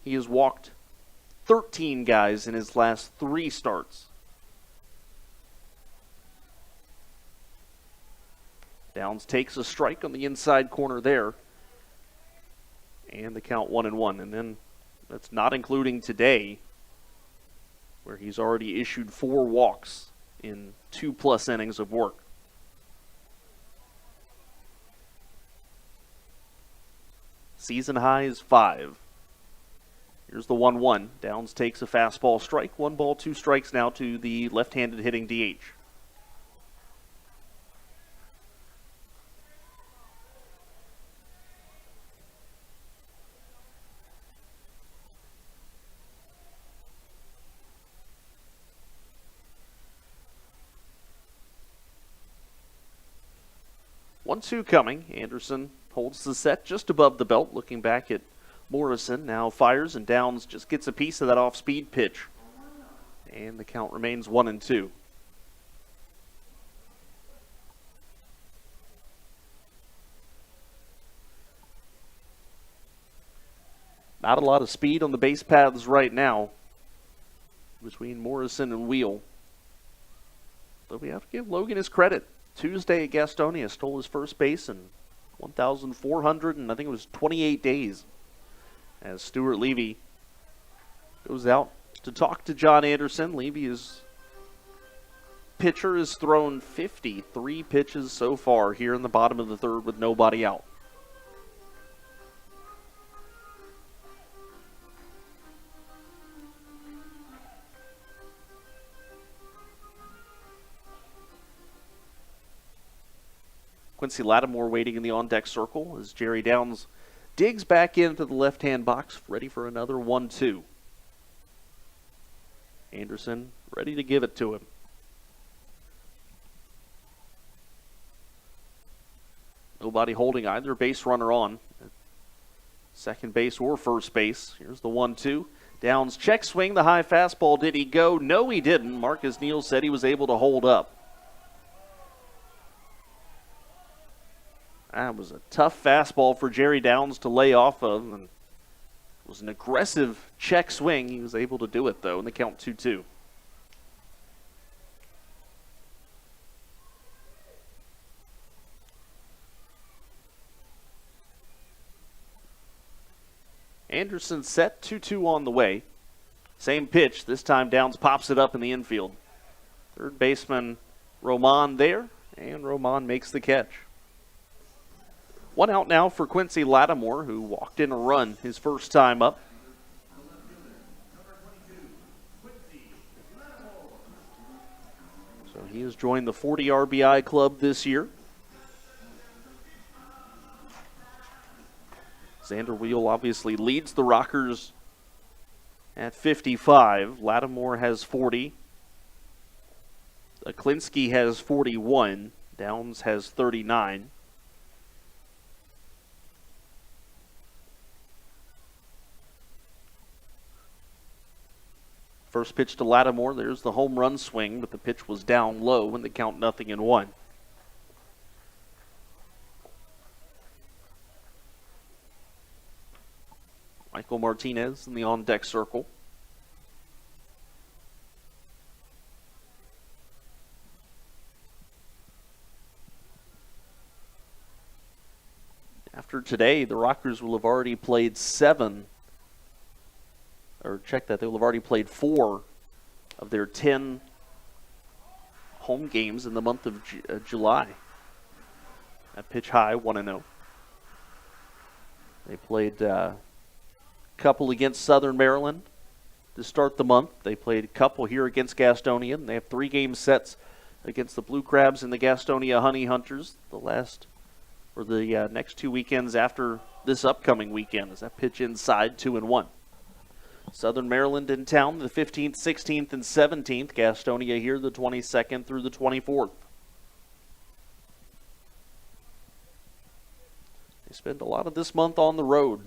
He has walked 13 guys in his last 3 starts. Downs takes a strike on the inside corner there. And the count 1-1. And then that's not including today, where he's already issued 4 walks in 2+ innings of work. Season high is 5. Here's the 1-1. Downs takes a fastball strike. 1 ball, 2 strikes now to the left-handed hitting DH. One-two coming. Anderson holds the set just above the belt, looking back at Morrison. Now fires, and Downs just gets a piece of that off-speed pitch. And the count remains 1-2. Not a lot of speed on the base paths right now between Morrison and Wheel. Though we have to give Logan his credit. Tuesday at Gastonia stole his first base in 1,400 and I think it was 28 days. As Stuart Levy goes out to talk to John Anderson. Levy's pitcher has thrown 53 pitches so far here in the bottom of the third with nobody out. Quincy Lattimore waiting in the on-deck circle as Jerry Downs digs back into the left-hand box, ready for another 1-2. Anderson ready to give it to him. Nobody holding either base runner on. Second base or first base. Here's the 1-2. Downs check swing, the high fastball. Did he go? No, he didn't. Marcus Neal said he was able to hold up. That was a tough fastball for Jerry Downs to lay off of, and it was an aggressive check swing. He was able to do it, though, in the count 2-2. Anderson set, 2-2 on the way. Same pitch. This time Downs pops it up in the infield. Third baseman Roman there, and Roman makes the catch. One out now for Quincy Lattimore, who walked in a run his first time up. So he has joined the 40 RBI club this year. Xander Wheel obviously leads the Rockers at 55. Lattimore has 40. Aklinski has 41. Downs has 39. First pitch to Lattimore, there's the home run swing, but the pitch was down low and the count 0-1. Michael Martinez in the on-deck circle. After today, the Rockers will have already played 7. Or check that, they will have already played 4 of their 10 home games in the month of July. At pitch high, 1-0. They played a couple against Southern Maryland to start the month. They played a couple here against Gastonia. And they have 3 game sets against the Blue Crabs and the Gastonia Honey Hunters. The next 2 weekends after this upcoming weekend. As that pitch inside, 2-1. Southern Maryland in town the 15th, 16th, and 17th. Gastonia here the 22nd through the 24th. They spend a lot of this month on the road.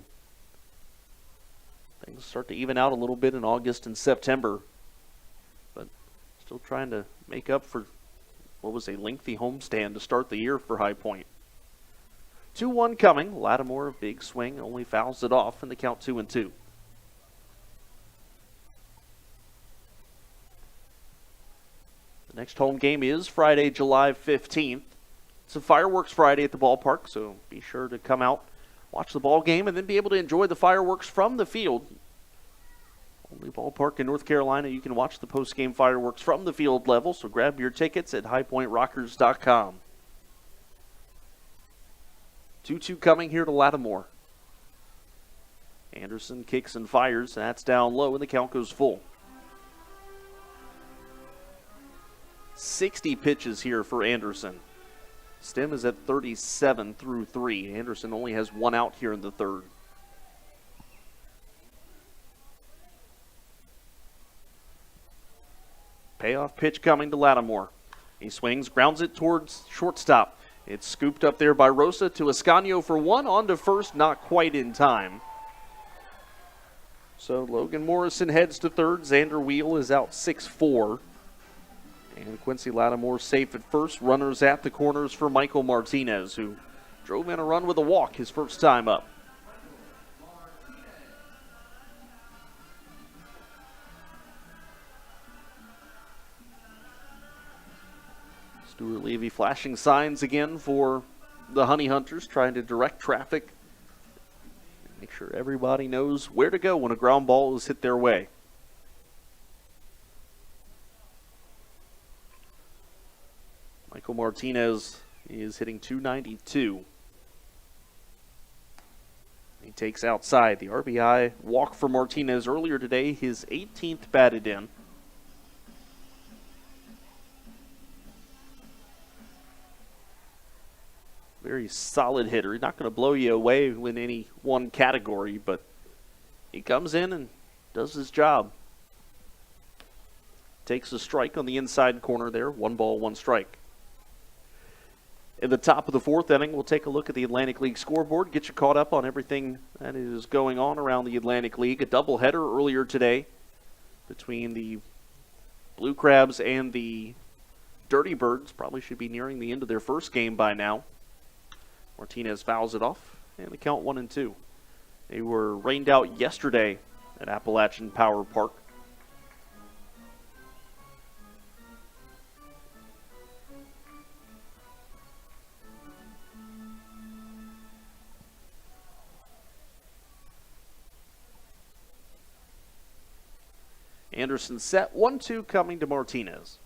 Things start to even out a little bit in August and September. But still trying to make up for what was a lengthy homestand to start the year for High Point. 2-1 coming. Lattimore, a big swing, only fouls it off in the count 2-2. Next home game is Friday, July 15th. It's a fireworks Friday at the ballpark, so be sure to come out, watch the ball game, and then be able to enjoy the fireworks from the field. Only ballpark in North Carolina you can watch the post-game fireworks from the field level, so grab your tickets at highpointrockers.com. 2-2 coming here to Lattimore. Anderson kicks and fires. That's down low, and the count goes full. 60 pitches here for Anderson. Stem is at 37 through 3. Anderson only has one out here in the third. Payoff pitch coming to Lattimore. He swings, grounds it towards shortstop. It's scooped up there by Rosa to Ascanio for one. On to first, not quite in time. So Logan Morrison heads to third. Xander Wheel is out 6-4. And Quincy Lattimore safe at first. Runners at the corners for Michael Martinez, who drove in a run with a walk his first time up. Stuart Levy flashing signs again for the Honey Hunters, trying to direct traffic. Make sure everybody knows where to go when a ground ball is hit their way. Michael Martinez is hitting .292. He takes outside. The RBI walk for Martinez earlier today, his 18th batted in. Very solid hitter. He's not going to blow you away in any one category, but he comes in and does his job. Takes a strike on the inside corner there. 1 ball, 1 strike. In the top of the fourth inning, we'll take a look at the Atlantic League scoreboard, get you caught up on everything that is going on around the Atlantic League. A doubleheader earlier today between the Blue Crabs and the Dirty Birds. Probably should be nearing the end of their first game by now. Martinez fouls it off, and the count 1-2. They were rained out yesterday at Appalachian Power Park. Anderson set, 1-2 coming to Martinez.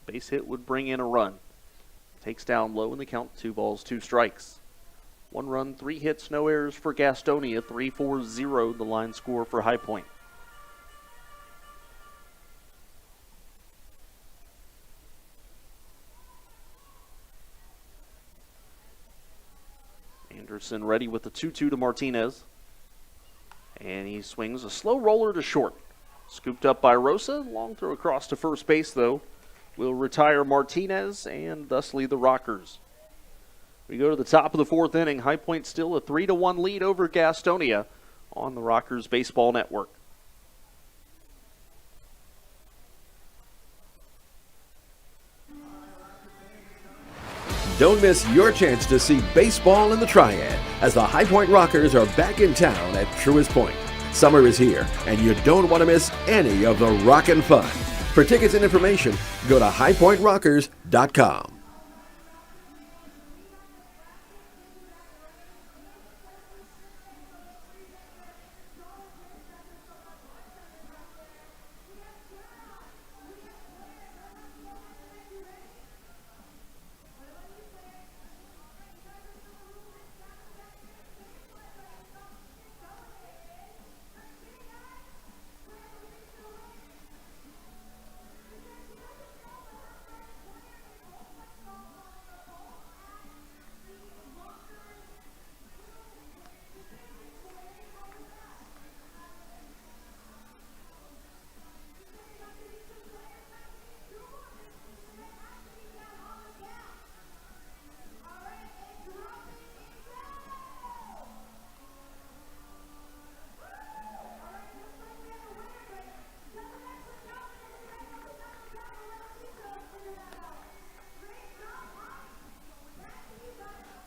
Base hit would bring in a run. Takes down low in the count, 2 balls, 2 strikes. 1 run, 3 hits, no errors for Gastonia, 3-4-0 the line score for High Point. Anderson ready with the 2-2 to Martinez. And he swings a slow roller to short. Scooped up by Rosa. Long throw across to first base, though, will retire Martinez and thusly the Rockers. We go to the top of the fourth inning. High Point still a 3-1 lead over Gastonia on the Rockers Baseball Network. Don't miss your chance to see baseball in the Triad as the High Point Rockers are back in town at Truist Point. Summer is here, and you don't want to miss any of the rockin' fun. For tickets and information, go to highpointrockers.com.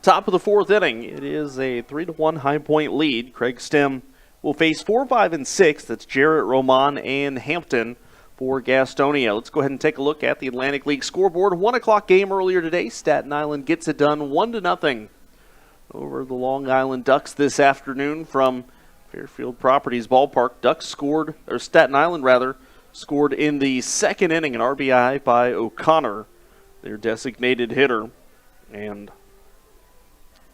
Top of the fourth inning, it is a 3-1 High Point lead. Craig Stem will face 4, 5, and 6. That's Jarrett, Roman, and Hampton for Gastonia. Let's go ahead and take a look at the Atlantic League scoreboard. 1 o'clock game earlier today. Staten Island gets it done 1-0 over the Long Island Ducks this afternoon from Fairfield Properties Ballpark. Staten Island scored in the second inning, an RBI by O'Connor, their designated hitter, and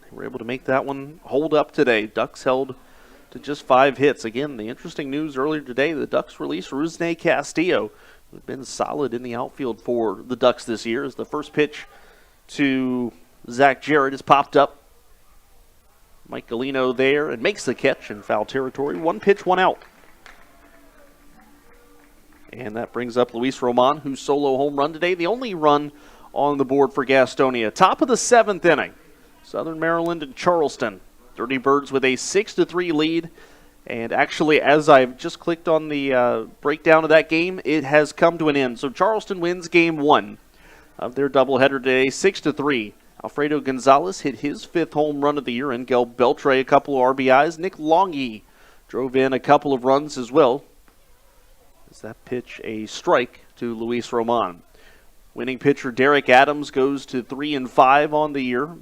they were able to make that one hold up today. Ducks held to just 5 hits. Again, the interesting news earlier today, the Ducks released Rusney Castillo, who's been solid in the outfield for the Ducks this year, as the first pitch to Zach Jarrett is popped up. Mike Galino there and makes the catch in foul territory. 1 pitch, 1 out. And that brings up Luis Roman, whose solo home run today, the only run on the board for Gastonia. Top of the 7th inning. Southern Maryland and Charleston. Dirty Birds with a 6-3 lead. And actually, as I've just clicked on the breakdown of that game, it has come to an end. So Charleston wins game 1 of their doubleheader today, 6-3. Alfredo Gonzalez hit his 5th home run of the year. Engel Beltre a couple of RBIs. Nick Longy drove in a couple of runs as well. Is that pitch a strike to Luis Roman? Winning pitcher Derek Adams goes to 3-5 on the year.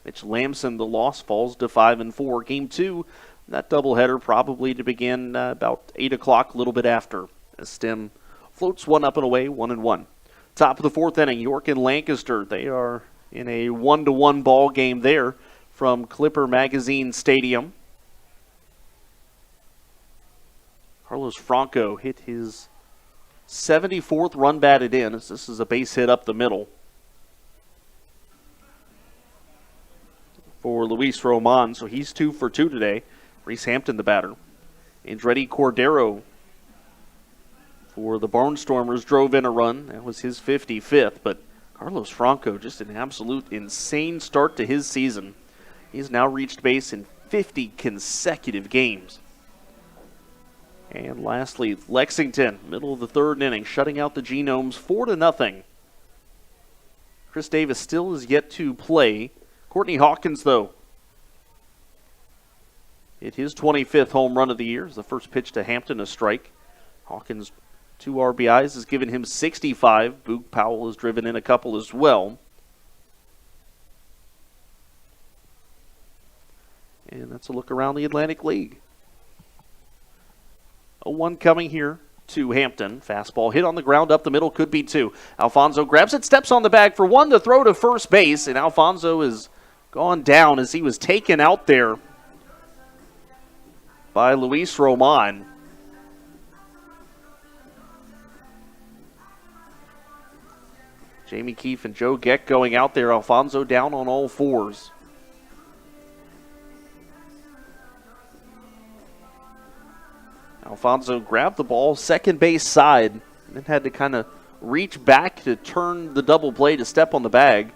Mitch Lamson, the loss, falls to 5-4. Game 2, that doubleheader probably to begin about 8 o'clock, a little bit after, as Stem floats one up and away, 1-1. Top of the 4th inning, York and Lancaster. They are in a 1-1 ball game there from Clipper Magazine Stadium. Carlos Franco hit his 74th run batted in, as this is a base hit up the middle for Luis Roman, so he's 2 for 2 today. Reese Hampton, the batter. Andretti Cordero for the Barnstormers drove in a run. That was his 55th, but Carlos Franco, just an absolute insane start to his season. He's now reached base in 50 consecutive games. And lastly, Lexington, middle of the 3rd inning, shutting out the Genomes 4-0. Chris Davis still is yet to play. Courtney Hawkins, though, hit his 25th home run of the year. As the first pitch to Hampton, a strike. Hawkins, 2 RBIs, has given him 65. Boog Powell has driven in a couple as well. And that's a look around the Atlantic League. 0-1 coming here to Hampton. Fastball hit on the ground up the middle, could be 2. Alfonso grabs it, steps on the bag for 1 to throw to first base, and Alfonso is gone down as he was taken out there by Luis Roman. Jamie Keefe and Joe Geck going out there. Alfonso down on all 4s. Alfonso grabbed the ball second base side and then had to kind of reach back to turn the double play to step on the bag.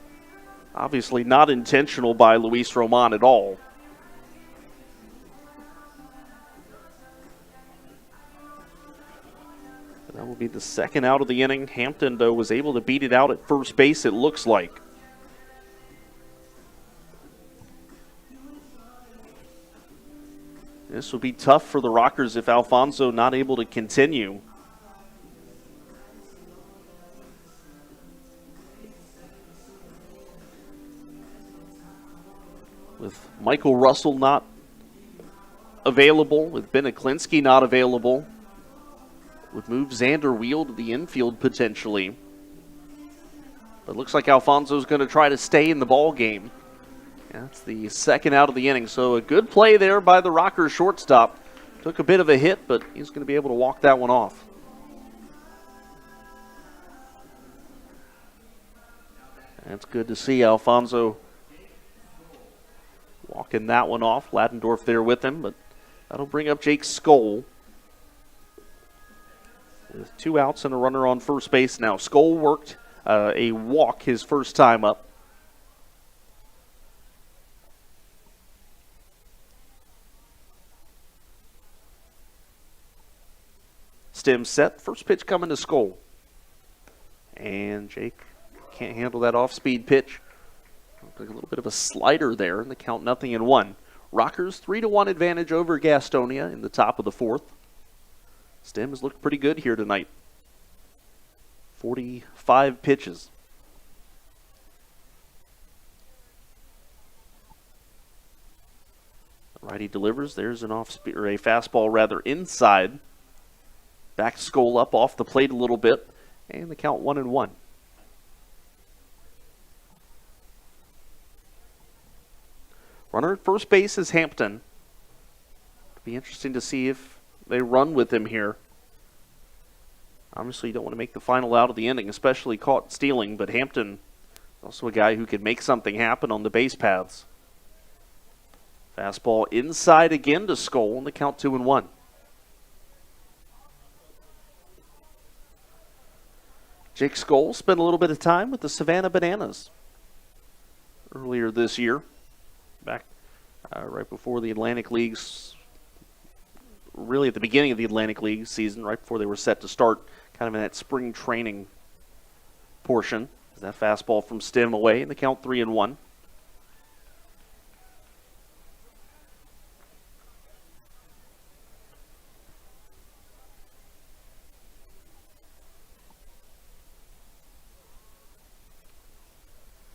Obviously not intentional by Luis Roman at all. That will be the 2nd out of the inning. Hampton, though, was able to beat it out at first base, it looks like. This will be tough for the Rockers if Alfonso not able to continue. With Michael Russell not available, with Ben Aklinski not available, would move Xander Wheel to the infield potentially. But it looks like Alfonso's going to try to stay in the ball game. That's the 2nd out of the inning. So a good play there by the Rockers shortstop. Took a bit of a hit, but he's going to be able to walk that one off. That's good to see Alfonso walking that one off. Ladendorf there with him, but that'll bring up Jake Skoll. With 2 outs and a runner on first base now. Skoll worked a walk his first time up. Stem set. First pitch coming to Skoll. And Jake can't handle that off-speed pitch. A little bit of a slider there, and the count 0-1. Rockers 3-1 advantage over Gastonia in the top of the 4th. Stem has looked pretty good here tonight. 45 pitches. Righty delivers. There's an off-speed, or a fastball rather, inside. Back Skoll up off the plate a little bit, and the count 1-1. Runner at first base is Hampton. Be interesting to see if they run with him here. Obviously, you don't want to make the final out of the inning, especially caught stealing, but Hampton is also a guy who can make something happen on the base paths. Fastball inside again to Skoll, and the count 2-1. Jake Skoll spent a little bit of time with the Savannah Bananas earlier this year, back right before the Atlantic League's, really at the beginning of the Atlantic League season, right before they were set to start, kind of in that spring training portion. That fastball from Stem away, and the count 3-1.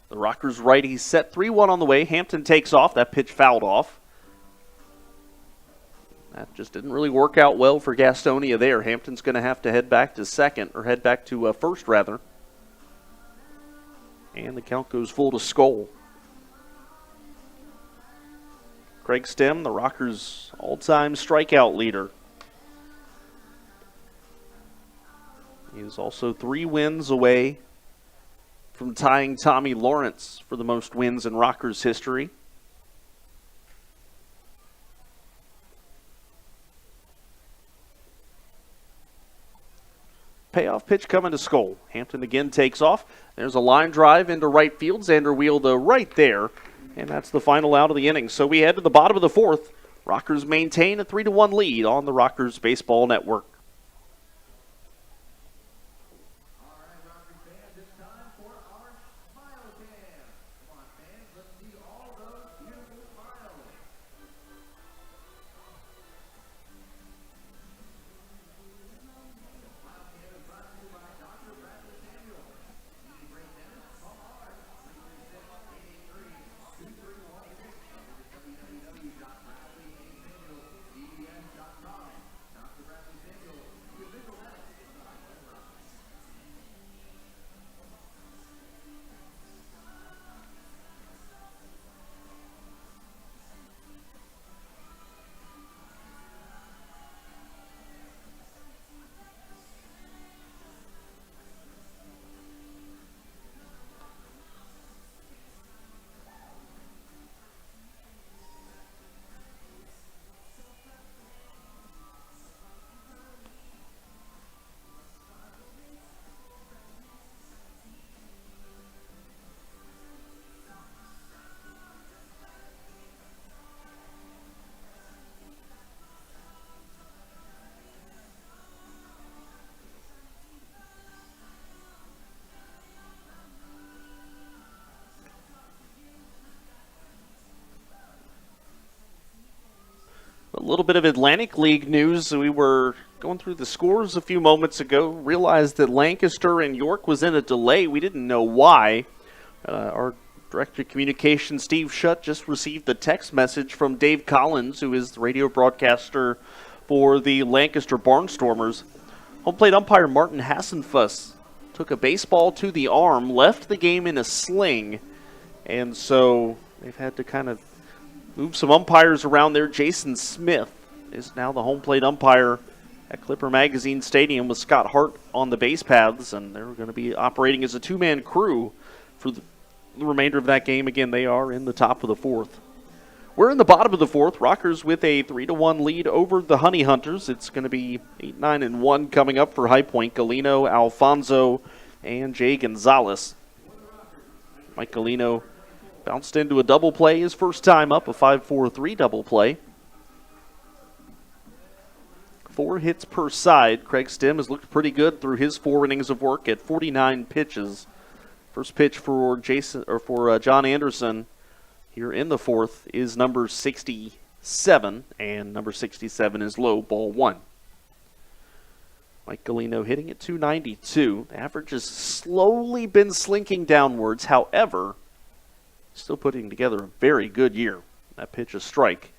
The Rockers righty set 3-1 on the way. Hampton takes off. That pitch fouled off. That just didn't really work out well for Gastonia there. Hampton's going to have to head back to second, or head back to first, rather. And the count goes full to Skoll. Craig Stem, the Rockers' all-time strikeout leader. He is also 3 wins away from tying Tommy Lawrence for the most wins in Rockers history. Payoff pitch coming to Skoll. Hampton again takes off. There's a line drive into right field. Xander Wielda right there. And that's the final out of the inning. So we head to the bottom of the 4th. Rockers maintain a 3-1 lead on the Rockers Baseball Network. A little bit of Atlantic League news. We were going through the scores a few moments ago, realized that Lancaster and York was in a delay. We didn't know why. Our Director of Communications, Steve Schutt, just received the text message from Dave Collins, who is the radio broadcaster for the Lancaster Barnstormers. Home plate umpire Martin Hassenfuss took a baseball to the arm, left the game in a sling, and so they've had to kind of move some umpires around there. Jason Smith is now the home plate umpire at Clipper Magazine Stadium with Scott Hart on the base paths, and they're going to be operating as a 2-man crew for the remainder of that game. Again, they are in the top of the 4th. We're in the bottom of the 4th. Rockers with a 3-1 lead over the Honey Hunters. It's going to be 8-9-1 coming up for High Point. Galino, Alfonso, and Jay Gonzalez. Mike Galino bounced into a double play his first time up, a 5-4-3 double play. 4 hits per side. Craig Stem has looked pretty good through his 4 innings of work at 49 pitches. First pitch for John Anderson here in the 4th is number 67, and number 67 is low, ball 1. Mike Galino hitting at 292. The average has slowly been slinking downwards. However, still putting together a very good year. That pitch a strike,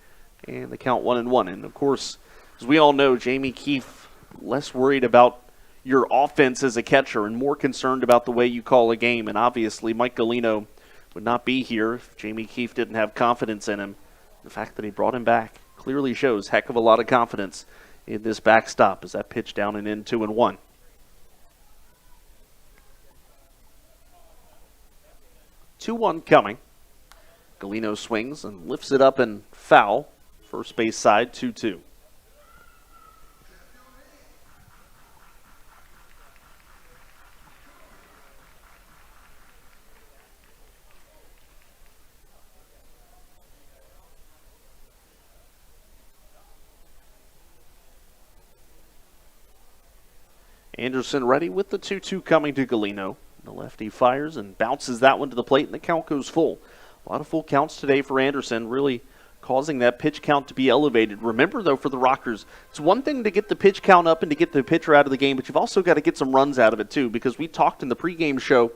and the count 1-1. And of course, as we all know, Jamie Keefe less worried about your offense as a catcher and more concerned about the way you call a game. And obviously, Mike Galino would not be here if Jamie Keefe didn't have confidence in him. The fact that he brought him back clearly shows heck of a lot of confidence in this backstop as that pitch down and in 2-1. 2-1 coming. Galino swings and lifts it up and foul. First base side, 2-2. Anderson ready with the 2-2 coming to Galino. The lefty fires and bounces that one to the plate, and the count goes full. A lot of full counts today for Anderson, really causing that pitch count to be elevated. Remember, though, for the Rockers, it's one thing to get the pitch count up and to get the pitcher out of the game, but you've also got to get some runs out of it, too, because we talked in the pregame show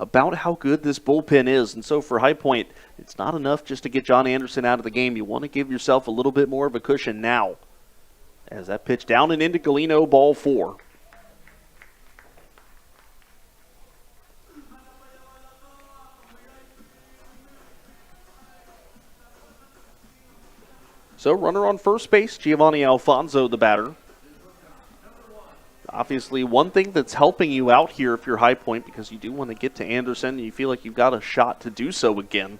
about how good this bullpen is. And so for High Point, it's not enough just to get John Anderson out of the game. You want to give yourself a little bit more of a cushion now. As that pitch down and into Galino, ball 4. So runner on first base, Giovanni Alfonso, the batter. Obviously, one thing that's helping you out here if you're High Point, because you do want to get to Anderson and you feel like you've got a shot to do so again.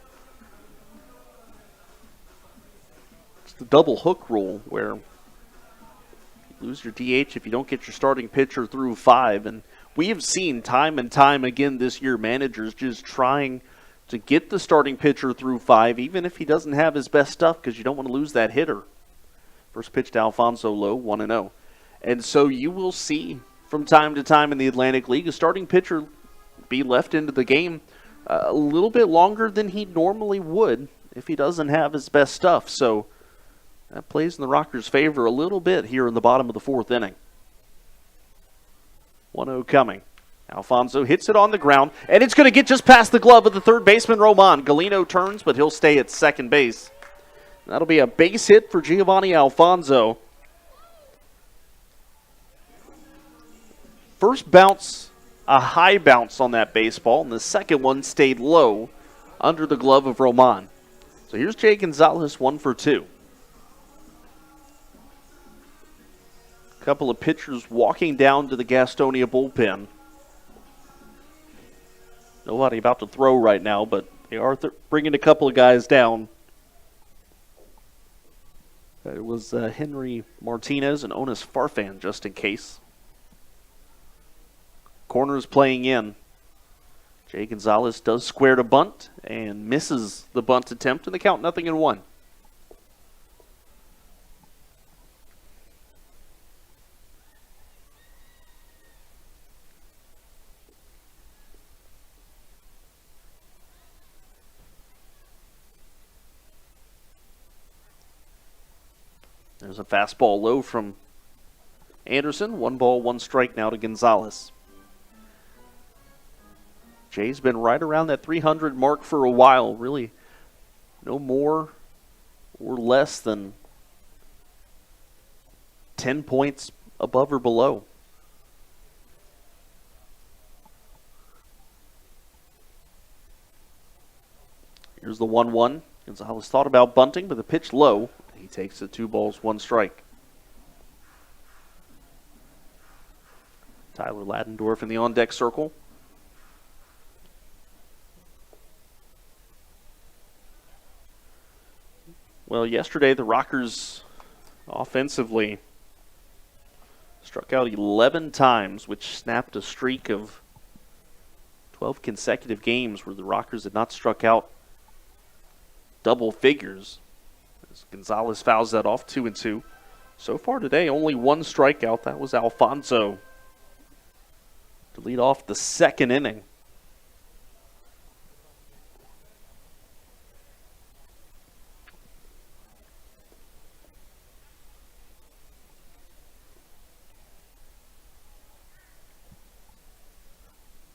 It's the double hook rule where you lose your DH if you don't get your starting pitcher through 5. And we have seen time and time again this year managers just trying to get the starting pitcher through 5, even if he doesn't have his best stuff, because you don't want to lose that hitter. First pitch to Alfonso, low, 1-0. And so you will see from time to time in the Atlantic League a starting pitcher be left into the game a little bit longer than he normally would if he doesn't have his best stuff. So that plays in the Rockers' favor a little bit here in the bottom of the 4th inning. 1-0 coming. Alfonso hits it on the ground, and it's going to get just past the glove of the third baseman, Roman. Galino turns, but he'll stay at second base. That'll be a base hit for Giovanni Alfonso. First bounce, a high bounce on that baseball, and the second one stayed low under the glove of Roman. So here's Jay Gonzalez, 1 for 2. A couple of pitchers walking down to the Gastonia bullpen. Nobody about to throw right now, but they are bringing a couple of guys down. It was Henry Martinez and Onis Farfan, just in case. Corners playing in. Jay Gonzalez does square to bunt and misses the bunt attempt, and the count 0-1. There's a fastball low from Anderson. 1 ball, 1 strike now to Gonzalez. Jay's been right around that 300 mark for a while. Really no more or less than 10 points above or below. Here's the 1-1. Gonzalez thought about bunting, but the pitch low. He takes it 2 balls, 1 strike. Tyler Ladendorf in the on-deck circle. Well, yesterday the Rockers offensively struck out 11 times, which snapped a streak of 12 consecutive games where the Rockers had not struck out double figures. As Gonzalez fouls that off, 2-2. So far today, only 1 strikeout. That was Alfonso to lead off the 2nd inning.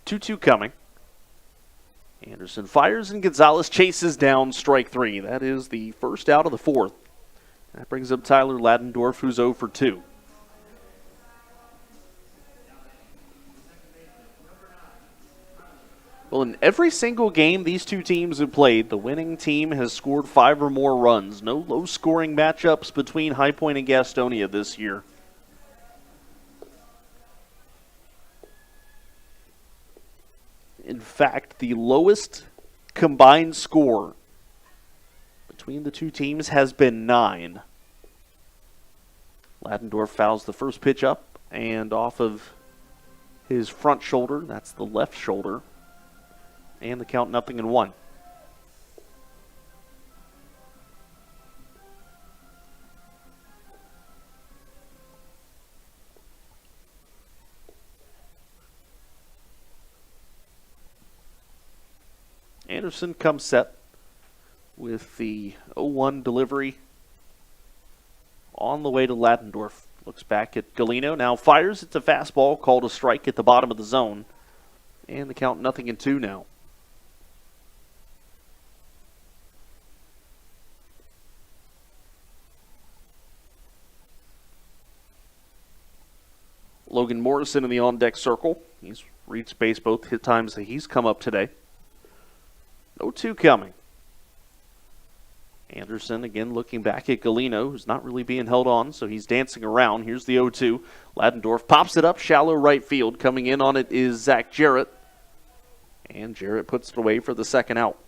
Two coming. Anderson fires and Gonzalez chases down strike 3. That is the first out of the 4th. That brings up Tyler Ladendorf, who's 0 for 2. Well, in every single game these two teams have played, the winning team has scored 5 or more runs. No low-scoring matchups between High Point and Gastonia this year. In fact, the lowest combined score between the two teams has been 9. Ladendorf fouls the first pitch up and off of his front shoulder. That's the left shoulder. And the count 0-1. Anderson comes set with the 0-1 delivery on the way to Ladendorf. Looks back at Galino, now fires. It's a fastball called a strike at the bottom of the zone. And the count 0-2 now. Logan Morrison in the on-deck circle. He's reached base both hit times that he's come up today. 0-2 coming. Anderson again looking back at Galino, who's not really being held on, so he's dancing around. Here's the 0-2. Ladendorf pops it up, shallow right field. Coming in on it is Zach Jarrett. And Jarrett puts it away for the second out.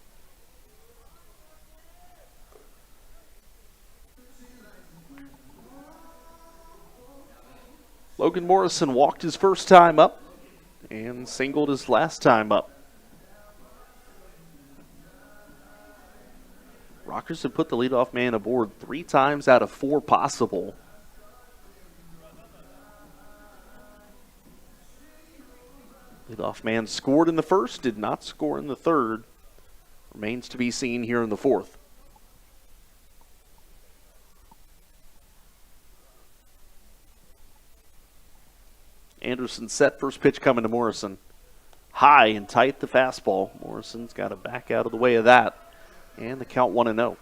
Logan Morrison walked his first time up and singled his last time up. Rockers have put the leadoff man aboard 3 times out of 4 possible. Leadoff man scored in the first, did not score in the third. Remains to be seen here in the fourth. Anderson set, first pitch coming to Morrison. High and tight the fastball. Morrison's got to back out of the way of that. And the count 1-0.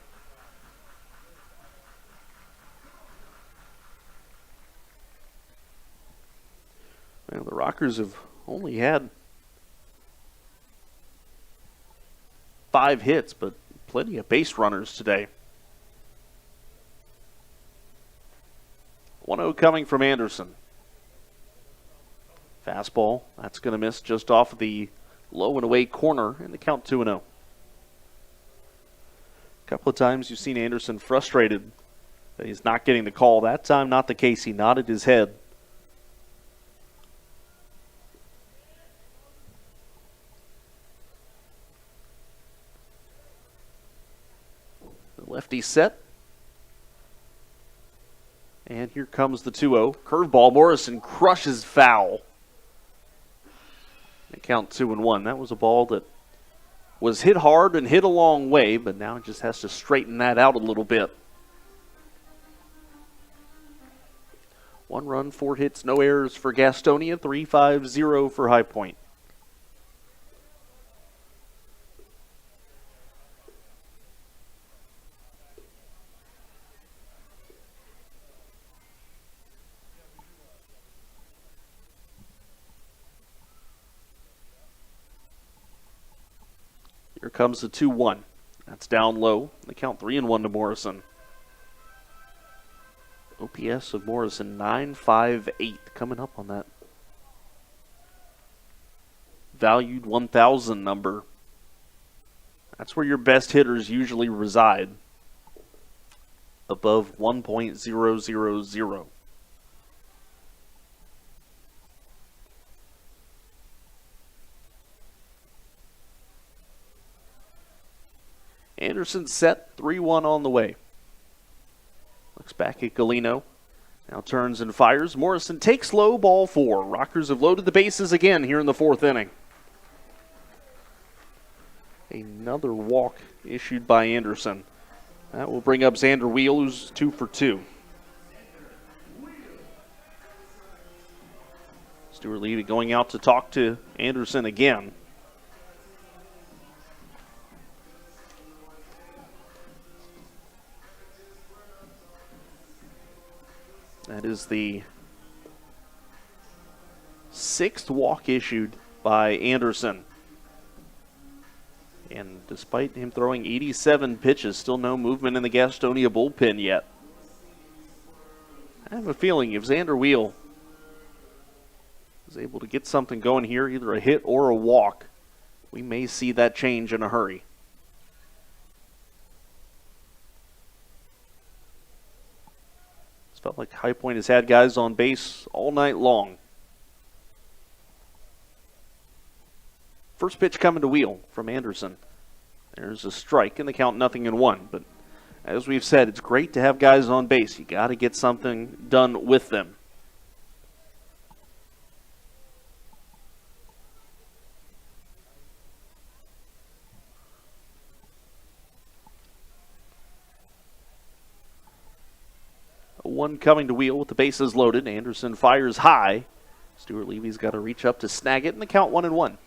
Well, the Rockers have only had 5 hits, but plenty of base runners today. 1-0 coming from Anderson. Fastball, that's going to miss just off of the low and away corner, and the count 2-0. A couple of times you've seen Anderson frustrated that he's not getting the call. That time, not the case. He nodded his head. The lefty set. And here comes the 2-0. Curveball, Morrison crushes foul. They count 2-1. That was a ball that was hit hard and hit a long way, but now it just has to straighten that out a little bit. 1 run, 4 hits, no errors for Gastonia, 3-5-0 for High Point. Here comes the 2-1. That's down low. They count 3-1 to Morrison. OPS of Morrison 958, coming up on that valued 1,000 number. That's where your best hitters usually reside. Above 1.000. Anderson set, 3-1 on the way. Looks back at Galino. Now turns and fires. Morrison takes low, ball 4. Rockers have loaded the bases again here in the 4th inning. Another walk issued by Anderson. That will bring up Xander Wheel, who's 2 for 2. Stuart Levy going out to talk to Anderson again. That is the 6th walk issued by Anderson. And despite him throwing 87 pitches, still no movement in the Gastonia bullpen yet. I have a feeling if Xander Wheel is able to get something going here, either a hit or a walk, we may see that change in a hurry. It's felt like High Point has had guys on base all night long. First pitch coming to Wheel from Anderson. There's a strike, and the count 0-1. But as we've said, it's great to have guys on base. You got to get something done with them. One coming to Wheel with the bases loaded. Anderson fires high. Stuart Levy's got to reach up to snag it, and the count 1-1.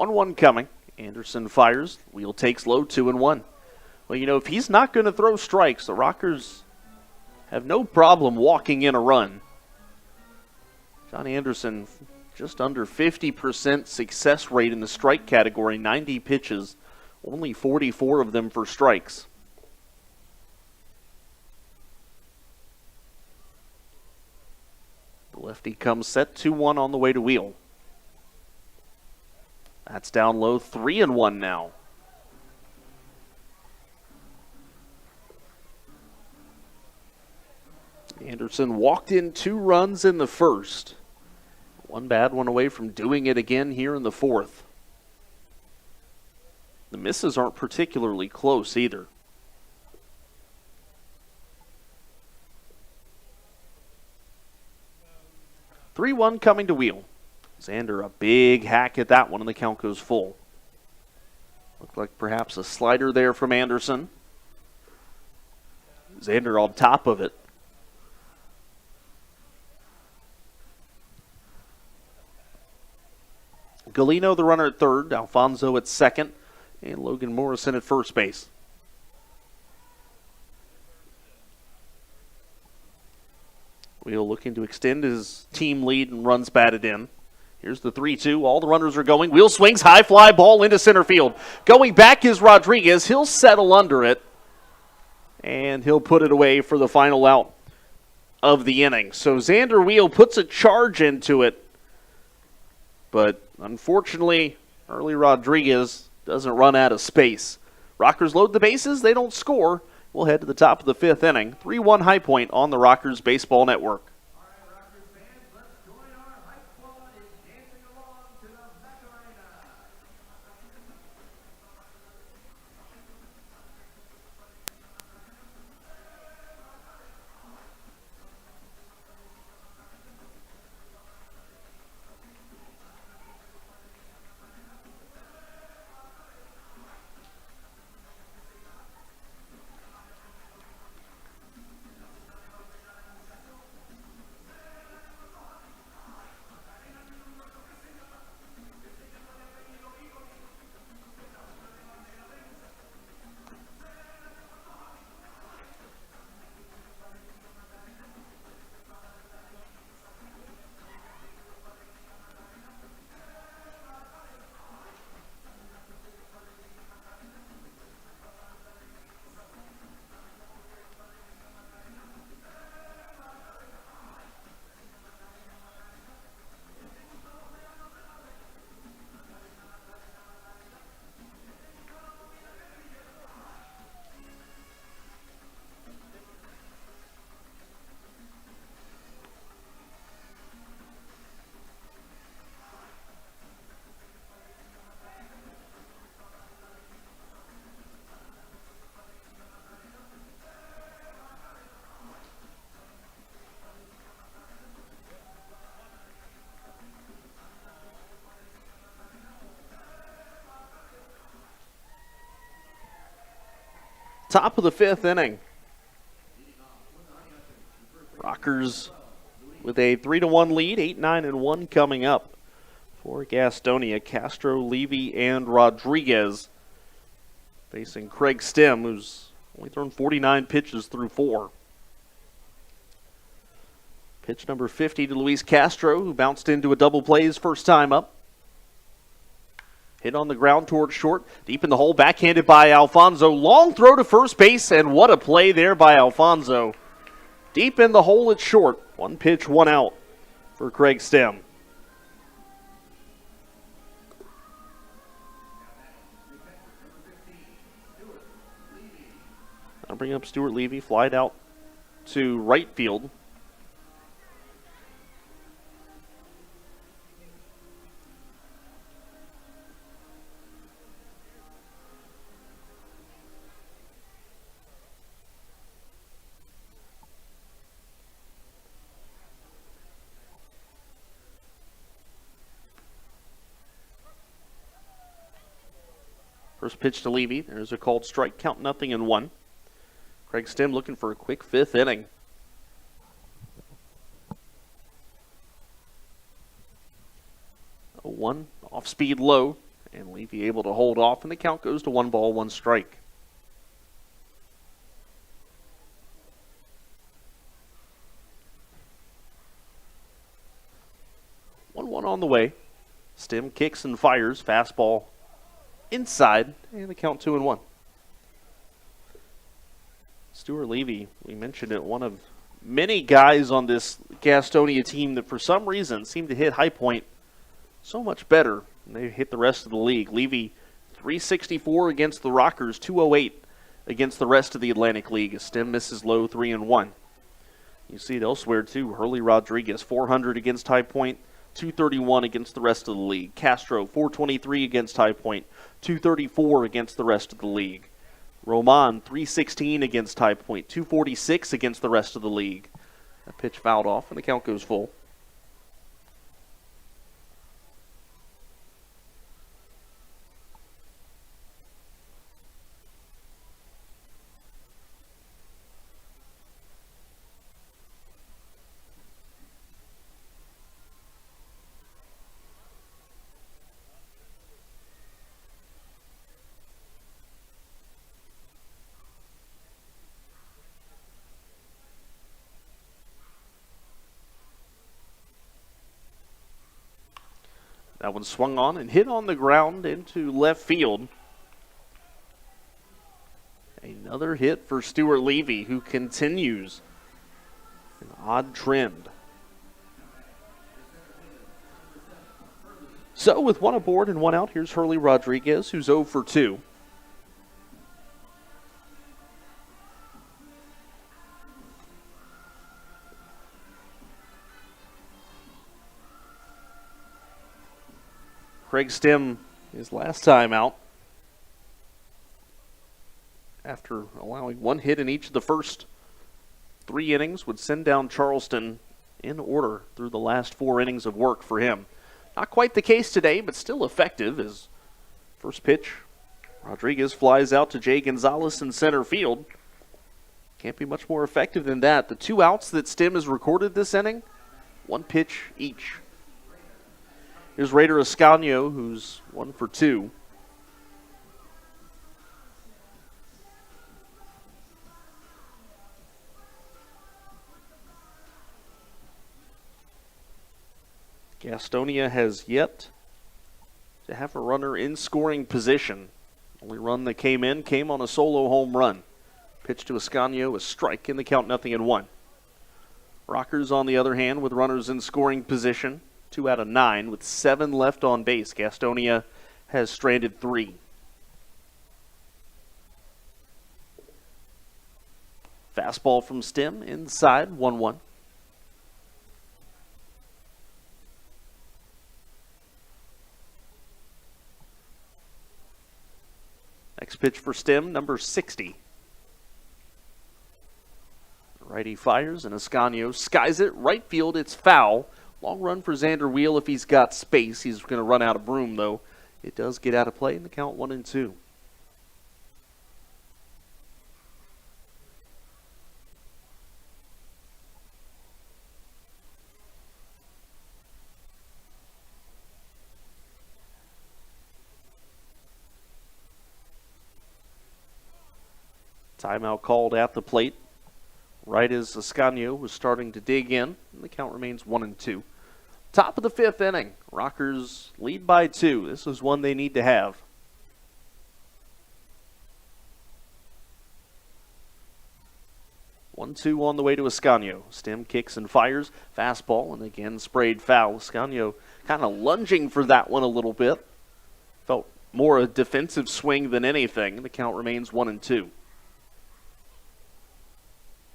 One coming. Anderson fires. Wheel takes low, 2-1. Well, you know, if he's not going to throw strikes, the Rockers have no problem walking in a run. John Anderson, just under 50% success rate in the strike category, 90 pitches, only 44 of them for strikes. The lefty comes set, 2-1 on the way to Wheel. That's down low, 3-1 now. Anderson walked in 2 runs in the first. One bad one away from doing it again here in the fourth. The misses aren't particularly close either. Three-1 coming to Wheel. Xander, a big hack at that one, and the count goes full. Looked like perhaps a slider there from Anderson. Xander on top of it. Galino, the runner at third, Alfonso at second, and Logan Morrison at first base. Wheel looking to extend his team lead and runs batted in. Here's the 3-2. All the runners are going. Wheel swings, high fly ball into center field. Going back is Rodriguez. He'll settle under it, and he'll put it away for the final out of the inning. So Xander Wheel puts a charge into it, but unfortunately, early Rodriguez doesn't run out of space. Rockers load the bases. They don't score. We'll head to the top of the 5th inning. 3-1 High Point on the Rockers Baseball Network. Top of the 5th inning. Rockers with a 3-1 lead, 8-9-1 coming up for Gastonia. Castro, Levy, and Rodriguez facing Craig Stem, who's only thrown 49 pitches through 4. Pitch number 50 to Luis Castro, who bounced into a double play his first time up. Hit on the ground towards short, deep in the hole, backhanded by Alfonso. Long throw to first base, and what a play there by Alfonso. Deep in the hole at short. 1 pitch, 1 out for Craig Stem. I'll bring up Stuart Levy, flied out to right field. First pitch to Levy. There's a called strike, count 0-1. Craig Stem looking for a quick 5th inning. 0-1, off speed low, and Levy able to hold off, and the count goes to 1 ball, 1 strike. One on the way. Stem kicks and fires, fastball inside, and the count 2-1. Stuart Levy, we mentioned it, one of many guys on this Gastonia team that for some reason seem to hit High Point so much better than they hit the rest of the league. Levy, 364 against the Rockers, 208 against the rest of the Atlantic League. As Stem misses low, 3-1. You see it elsewhere too. Hurley Rodriguez, 400 against High Point, 231 against the rest of the league. Castro, 423 against High Point, 234 against the rest of the league. Roman, 316 against High Point, 246 against the rest of the league. That pitch fouled off, and the count goes full. That one swung on and hit on the ground into left field. Another hit for Stuart Levy, who continues an odd trend. So with 1 aboard and 1 out, here's Hurley Rodriguez, who's 0 for 2. Craig Stem, his last time out, after allowing 1 hit in each of the first 3 innings, would send down Charleston in order through the last 4 innings of work for him. Not quite the case today, but still effective. As first pitch, Rodriguez flies out to Jay Gonzalez in center field. Can't be much more effective than that. The 2 outs that Stem has recorded this inning, 1 pitch each. Here's Raider Ascanio, who's 1 for 2. Gastonia has yet to have a runner in scoring position. Only run that came in came on a solo home run. Pitch to Ascanio, a strike in the count, 0-1. Rockers, on the other hand, with runners in scoring position. 2 out of 9 with 7 left on base. Gastonia has stranded 3. Fastball from Stem inside, 1-1. Next pitch for Stem, number 60. Righty fires and Ascanio skies it right field. It's foul. Long run for Xander Wheel if he's got space. He's going to run out of room, though. It does get out of play in the count, 1-2. Timeout called at the plate right as Ascanio was starting to dig in, and the count remains 1-2. Top of the 5th inning. Rockers lead by 2. This is one they need to have. One-two on the way to Ascanio. Stem kicks and fires. Fastball, and again sprayed foul. Ascanio kind of lunging for that one a little bit. Felt more a defensive swing than anything. The count remains 1-2.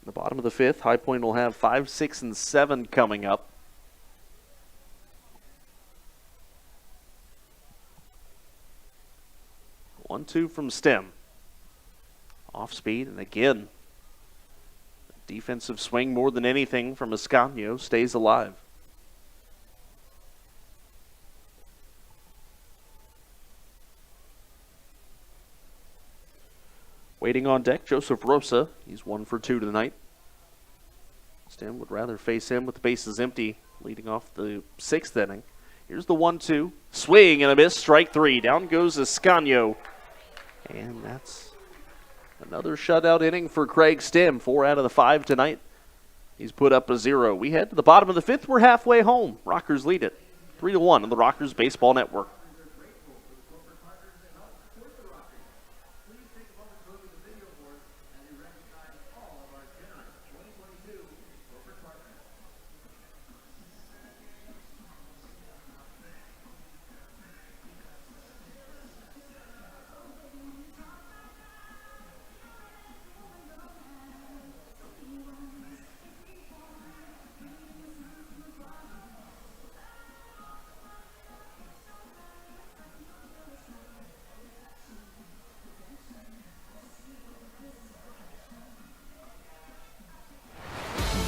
The bottom of the 5th, High Point will have 5, 6, and 7 coming up. 1-2 from Stem. Off speed, and again, defensive swing more than anything from Ascanio stays alive. Waiting on deck, Joseph Rosa. He's 1 for 2 tonight. Stem would rather face him with the bases empty, leading off the 6th inning. Here's the 1-2. Swing and a miss, strike 3. Down goes Ascanio. And that's another shutout inning for Craig Stem. 4 out of the 5 tonight. He's put up a 0. We head to the bottom of the 5th. We're halfway home. Rockers lead it 3-1 on the Rockers Baseball Network.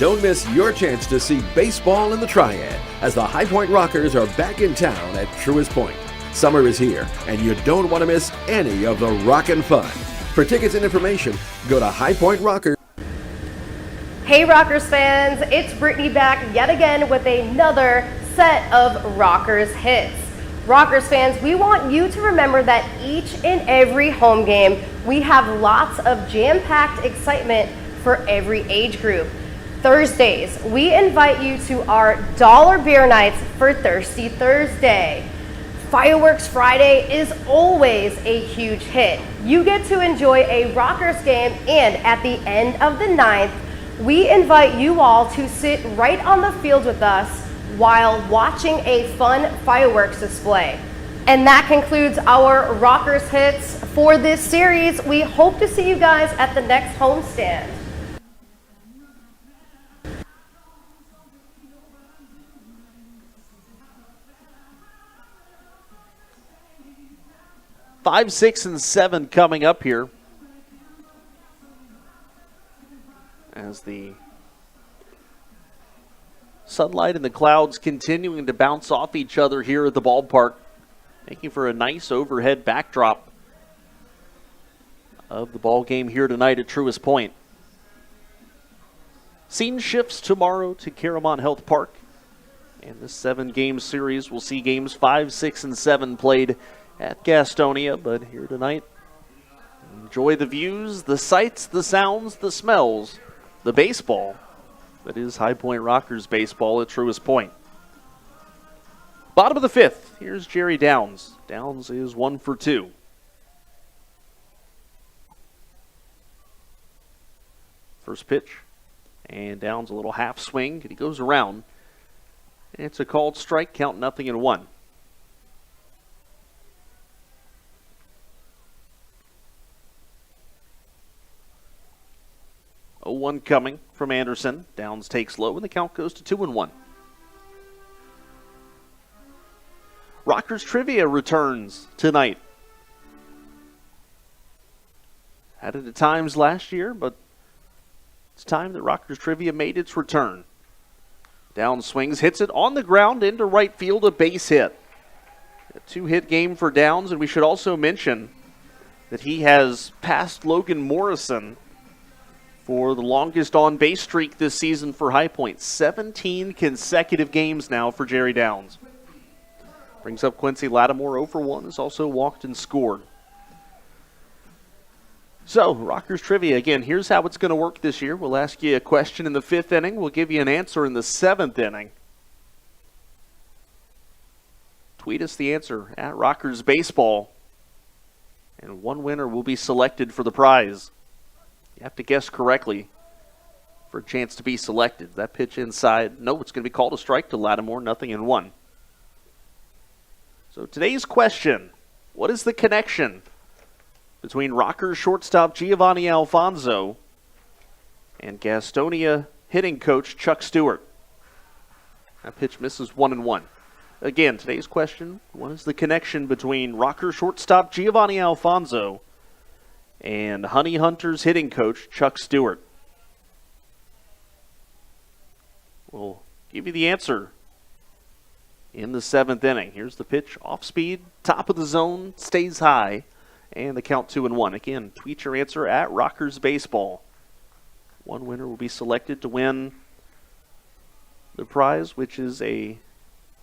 Don't miss your chance to see baseball in the Triad as the High Point Rockers are back in town at Truist Point. Summer is here, and you don't want to miss any of the rockin' fun. For tickets and information, go to High Point Rockers. Hey Rockers fans, it's Brittany back yet again with another set of Rockers hits. Rockers fans, we want you to remember that each and every home game, we have lots of jam-packed excitement for every age group. Thursdays, we invite you to our dollar beer nights for Thirsty Thursday. Fireworks Friday is always a huge hit. You get to enjoy a Rockers game, and at the end of the 9th, we invite you all to sit right on the field with us while watching a fun fireworks display. And that concludes our Rockers hits for this series. We hope to see you guys at the next homestand. Five, 6, and 7 coming up here as the sunlight and the clouds continuing to bounce off each other here at the ballpark, making for a nice overhead backdrop of the ball game here tonight at Truist Point. Scene shifts tomorrow to Caramont Health Park, and this 7-game series will see games 5, 6, and 7 played at Gastonia, but here tonight, enjoy the views, the sights, the sounds, the smells, the baseball that is High Point Rockers baseball at Truist Point. Bottom of the 5th, here's Jerry Downs. Downs is 1 for 2. First pitch, and Downs a little half swing, and he goes around. And it's a called strike, count 0-1. 0-1 coming from Anderson. Downs takes low, and the count goes to 2-1. Rockers Trivia returns tonight. Had it at times last year, but it's time that Rockers Trivia made its return. Downs swings, hits it on the ground into right field, a base hit. A 2-hit game for Downs, and we should also mention that he has passed Logan Morrison for the longest on-base streak this season for High Point. 17 consecutive games now for Jerry Downs. Brings up Quincy Lattimore, 0 for 1, has also walked and scored. So, Rockers Trivia, again, here's how it's going to work this year. We'll ask you a question in the 5th inning. We'll give you an answer in the 7th inning. Tweet us the answer at Rockers Baseball. And one winner will be selected for the prize. You have to guess correctly for a chance to be selected. That pitch inside. No, it's going to be called a strike to Lattimore. 0-1. So today's question, what is the connection between Rockers shortstop Giovanni Alfonso and Gastonia hitting coach Chuck Stewart? That pitch misses 1-1. Again, today's question, what is the connection between Rockers shortstop Giovanni Alfonso and Honey Hunters hitting coach Chuck Stewart? We'll give you the answer in the 7th inning. Here's the pitch, off speed, top of the zone, stays high, and the count 2-1. Again, tweet your answer at Rockers Baseball. One winner will be selected to win the prize, which is a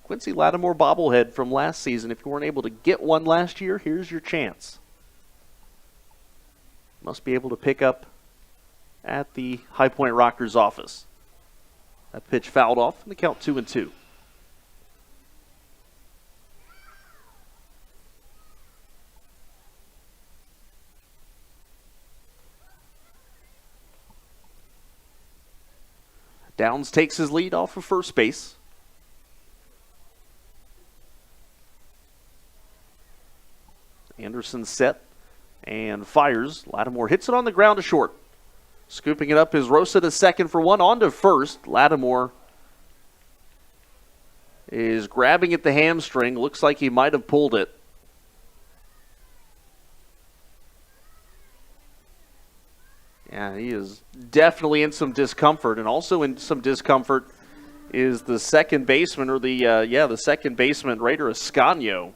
Quincy Lattimore bobblehead from last season. If you weren't able to get one last year, here's your chance. Must be able to pick up at the High Point Rockers office. That pitch fouled off, and the count 2-2. Downs takes his lead off of first base. Anderson set and fires. Lattimore hits it on the ground to short. Scooping it up is Rosa to second for one. On to first. Lattimore is grabbing at the hamstring. Looks like he might have pulled it. Yeah, he is definitely in some discomfort. And also in some discomfort is the second baseman, or the second baseman, Raider Ascanio.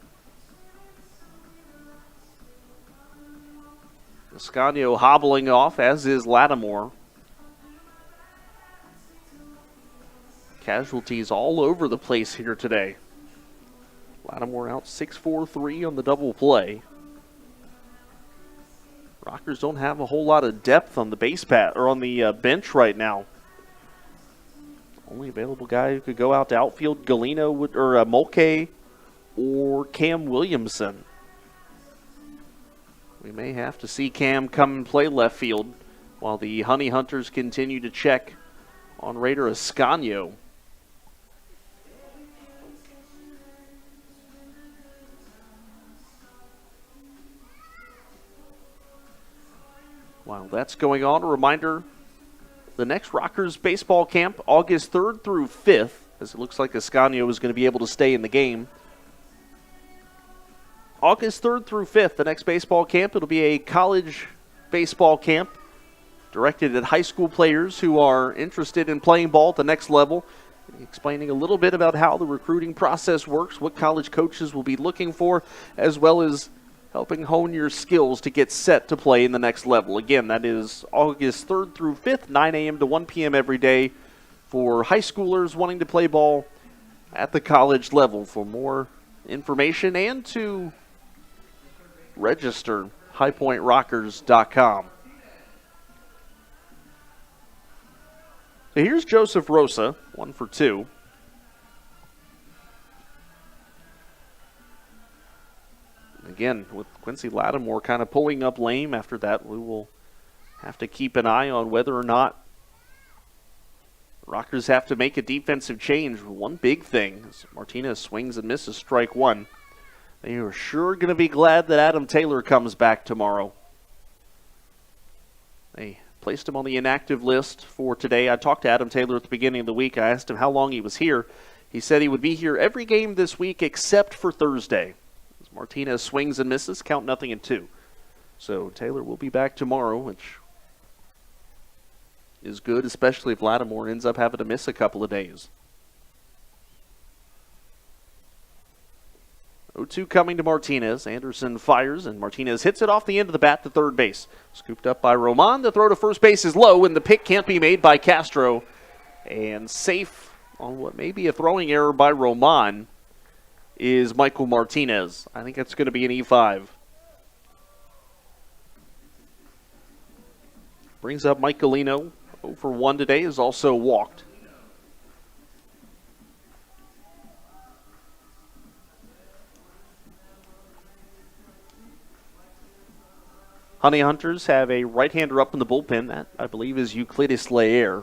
Ascanio hobbling off, as is Lattimore. Casualties all over the place here today. Lattimore out 6-4-3 on the double play. Rockers don't have a whole lot of depth on the base pad or on the bench right now. Only available guy who could go out to outfield, Galeno or Mulcahy or Cam Williamson. We may have to see Cam come and play left field while the Honey Hunters continue to check on Raider Ascanio. While that's going on, a reminder, the next Rockers baseball camp, August 3rd through 5th, as it looks like Ascanio is going to be able to stay in the game. August 3rd through 5th, the next baseball camp, it'll be a college baseball camp directed at high school players who are interested in playing ball at the next level, explaining a little bit about how the recruiting process works, what college coaches will be looking for, as well as helping hone your skills to get set to play in the next level. Again, that is August 3rd through 5th, 9 a.m. to 1 p.m. every day for high schoolers wanting to play ball at the college level. For more information and to register, highpointrockers.com. So here's Joseph Rosa, 1 for 2. Again, with Quincy Lattimore kind of pulling up lame after that, we will have to keep an eye on whether or not Rockers have to make a defensive change. One big thing is Martinez swings and misses strike one. They are sure going to be glad that Adam Taylor comes back tomorrow. They placed him on the inactive list for today. I talked to Adam Taylor at the beginning of the week. I asked him how long he was here. He said he would be here every game this week except for Thursday. As Martinez swings and misses, count 0-2. So Taylor will be back tomorrow, which is good, especially if Lattimore ends up having to miss a couple of days. 0-2 coming to Martinez. Anderson fires, and Martinez hits it off the end of the bat to third base. Scooped up by Roman. The throw to first base is low, and the pick can't be made by Castro. And safe on what may be a throwing error by Roman is Michael Martinez. I think that's going to be an E5. Brings up Mike Galino. 0 for 1 today, is also walked. Honey Hunters have a right-hander up in the bullpen. That, I believe, is Euclides Laer.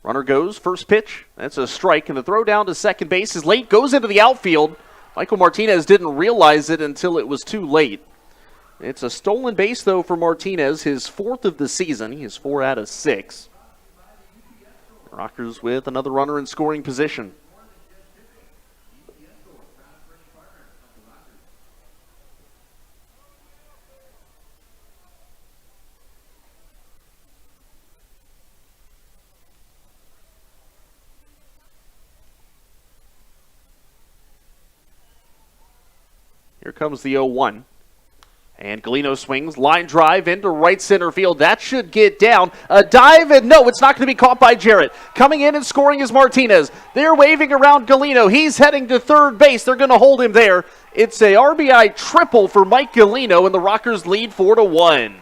Runner goes, first pitch. That's a strike, and the throw down to second base is late, goes into the outfield. Michael Martinez didn't realize it until it was too late. It's a stolen base, though, for Martinez, his 4th of the season. He is 4 out of 6. Rockers with another runner in scoring position. Here comes the 0-1. And Galino swings, line drive into right center field. That should get down. A dive, and no, it's not going to be caught by Jarrett. Coming in and scoring is Martinez. They're waving around Galino. He's heading to third base. They're going to hold him there. It's a RBI triple for Mike Galino, and the Rockers lead 4-1.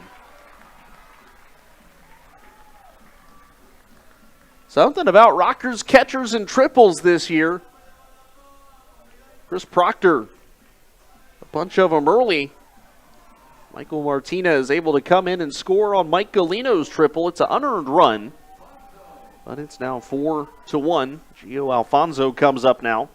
Something about Rockers catchers and triples this year. Chris Proctor, a bunch of them early. Michael Martinez able to come in and score on Mike Galino's triple. It's an unearned run, but it's now 4-1. Gio Alfonso comes up now.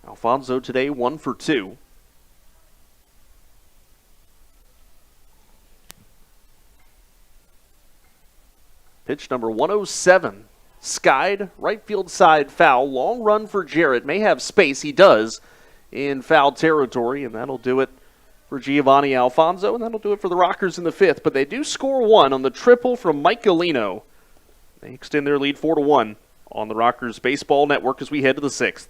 Alfonso today 1 for 2. Pitch number 107. Skied, right field side foul. Long run for Jarrett. May have space. He does in foul territory, and that'll do it for Giovanni Alfonso, and that'll do it for the Rockers in the 5th. But they do score 1 on the triple from Mike Galino. They extend their lead 4-1 on the Rockers Baseball Network as we head to the 6th.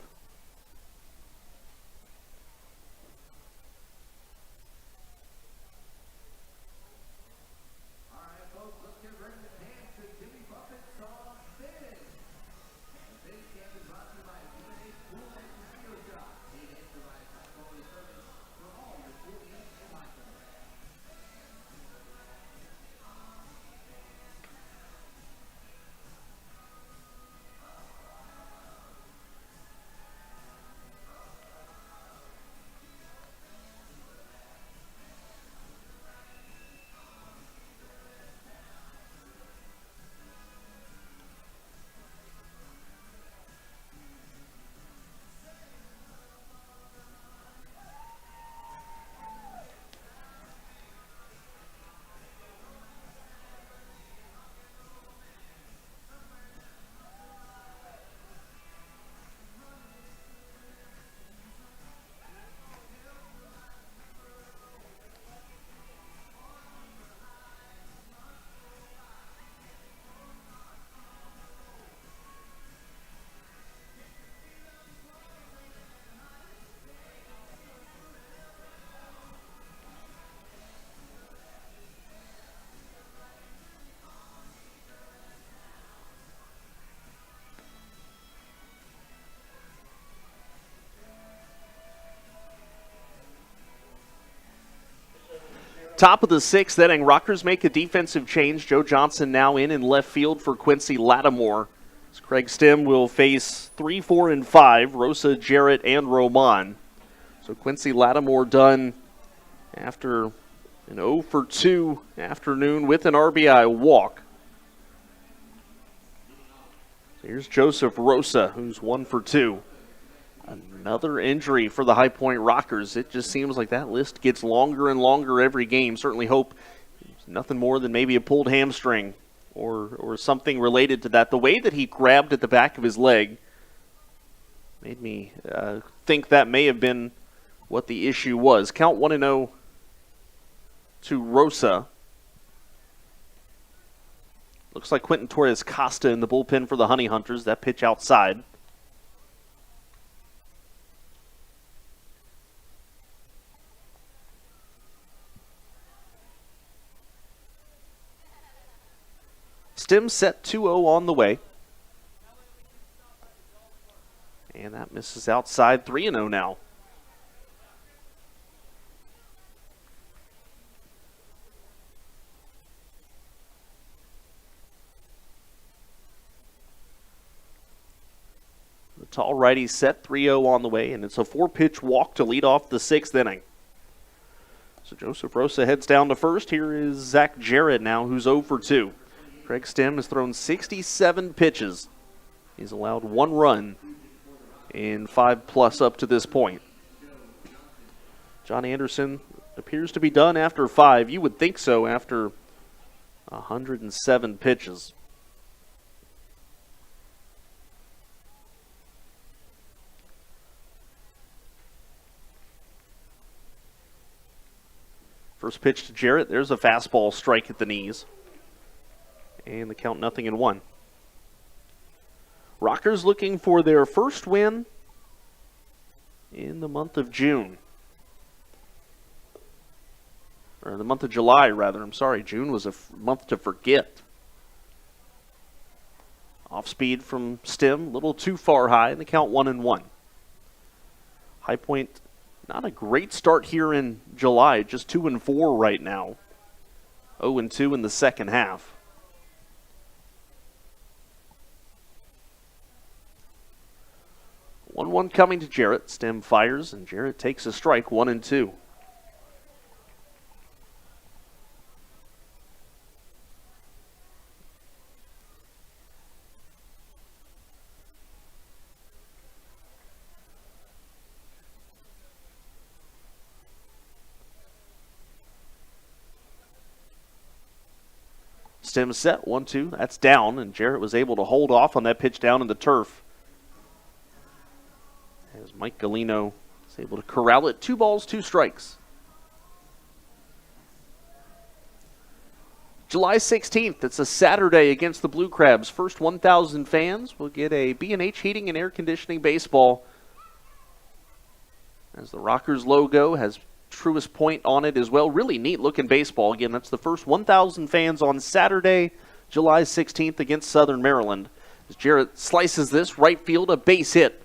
Top of the 6th inning, Rockers make a defensive change. Joe Johnson now in left field for Quincy Lattimore. As Craig Stem will face 3, 4, and 5, Rosa, Jarrett, and Roman. So Quincy Lattimore done after an 0 for 2 afternoon with an RBI walk. So here's Joseph Rosa, who's 1 for 2. Another injury for the High Point Rockers. It just seems like that list gets longer and longer every game. Certainly hope it's nothing more than maybe a pulled hamstring or something related to that. The way that he grabbed at the back of his leg made me think that may have been what the issue was. Count 1-0 to Rosa. Looks like Quentin Torres Costa in the bullpen for the Honey Hunters. That pitch outside. Stem set 2-0 on the way. And that misses outside, 3-0 now. The tall righty set 3-0 on the way, and it's a 4-pitch walk to lead off the 6th inning. So Joseph Rosa heads down to first. Here is Zach Jarrett now, who's 0 for 2. Craig Stem has thrown 67 pitches. He's allowed 1 run in 5+ up to this point. John Anderson appears to be done after 5. You would think so after 107 pitches. First pitch to Jarrett. There's a fastball strike at the knees. And the count 0-1. Rockers looking for their first win in the month of June. Or the month of July, rather. I'm sorry, June was a month to forget. Off speed from Stem, a little too far high, and the count 1-1. High Point, not a great start here in July, just 2-4 right now. 0-2 in the second half. 1-1 coming to Jarrett. Stem fires, and Jarrett takes a strike, 1-2. Stem set, 1-2. That's down, and Jarrett was able to hold off on that pitch down in the turf. As Mike Galino is able to corral it. 2 balls, 2 strikes. July 16th, it's a Saturday against the Blue Crabs. First 1,000 fans will get a B&H Heating and Air Conditioning baseball. As the Rockers logo has Truist Point on it as well. Really neat looking baseball. Again, that's the first 1,000 fans on Saturday, July 16th against Southern Maryland. As Jarrett slices this, right field, a base hit.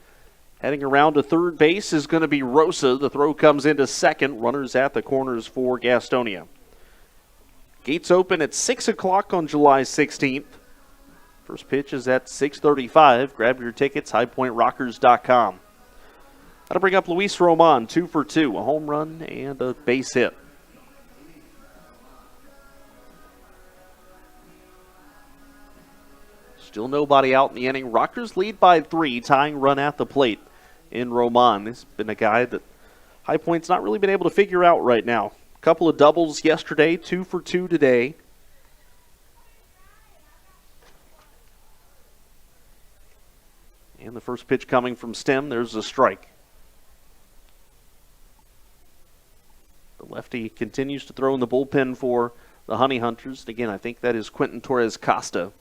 Heading around to third base is going to be Rosa. The throw comes into second. Runners at the corners for Gastonia. Gates open at 6 o'clock on July 16th. First pitch is at 6:35. Grab your tickets, highpointrockers.com. That'll bring up Luis Roman, 2 for 2, a home run and a base hit. Still nobody out in the inning. Rockers lead by 3, tying run at the plate in Roman. He's been a guy that High Point's not really been able to figure out right now. A couple of doubles yesterday, 2 for 2 today. And the first pitch coming from Stem, there's a strike. The lefty continues to throw in the bullpen for the Honey Hunters. Again, I think that is Quentin Torres Costa.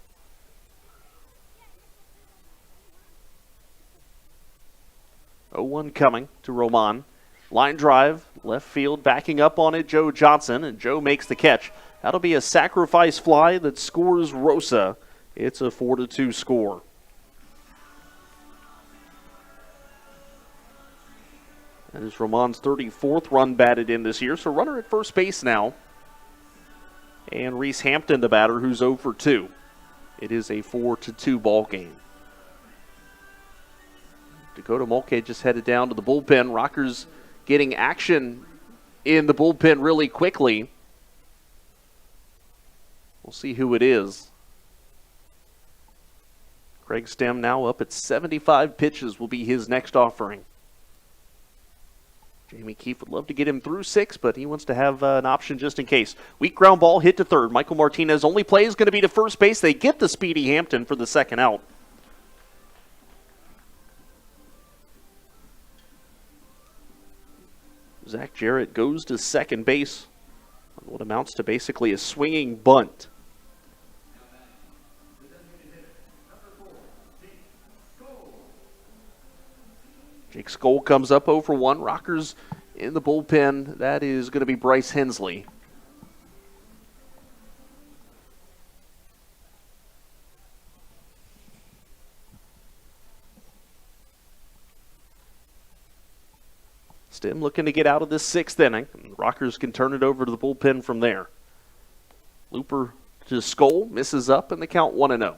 Oh, 1 coming to Roman. Line drive, left field, backing up on it, Joe Johnson, and Joe makes the catch. That'll be a sacrifice fly that scores Rosa. It's a 4-2 score. That is Roman's 34th run batted in this year, so runner at first base now. And Reese Hampton, the batter, who's 0 for 2. It is a 4-2 ball game. Dakota Mulcahy just headed down to the bullpen. Rockers getting action in the bullpen really quickly. We'll see who it is. Craig Stem now up at 75 pitches will be his next offering. Jamie Keefe would love to get him through 6, but he wants to have an option just in case. Weak ground ball hit to third. Michael Martinez only play is going to be to first base. They get the speedy Hampton for the second out. Zach Jarrett goes to second base on what amounts to basically a swinging bunt. Jake Skoll comes up 0 for 1. Rockers in the bullpen. That is going to be Bryce Hensley. Stem looking to get out of this 6th inning. The Rockers can turn it over to the bullpen from there. Looper to Skoll, misses up, and the count 1-0.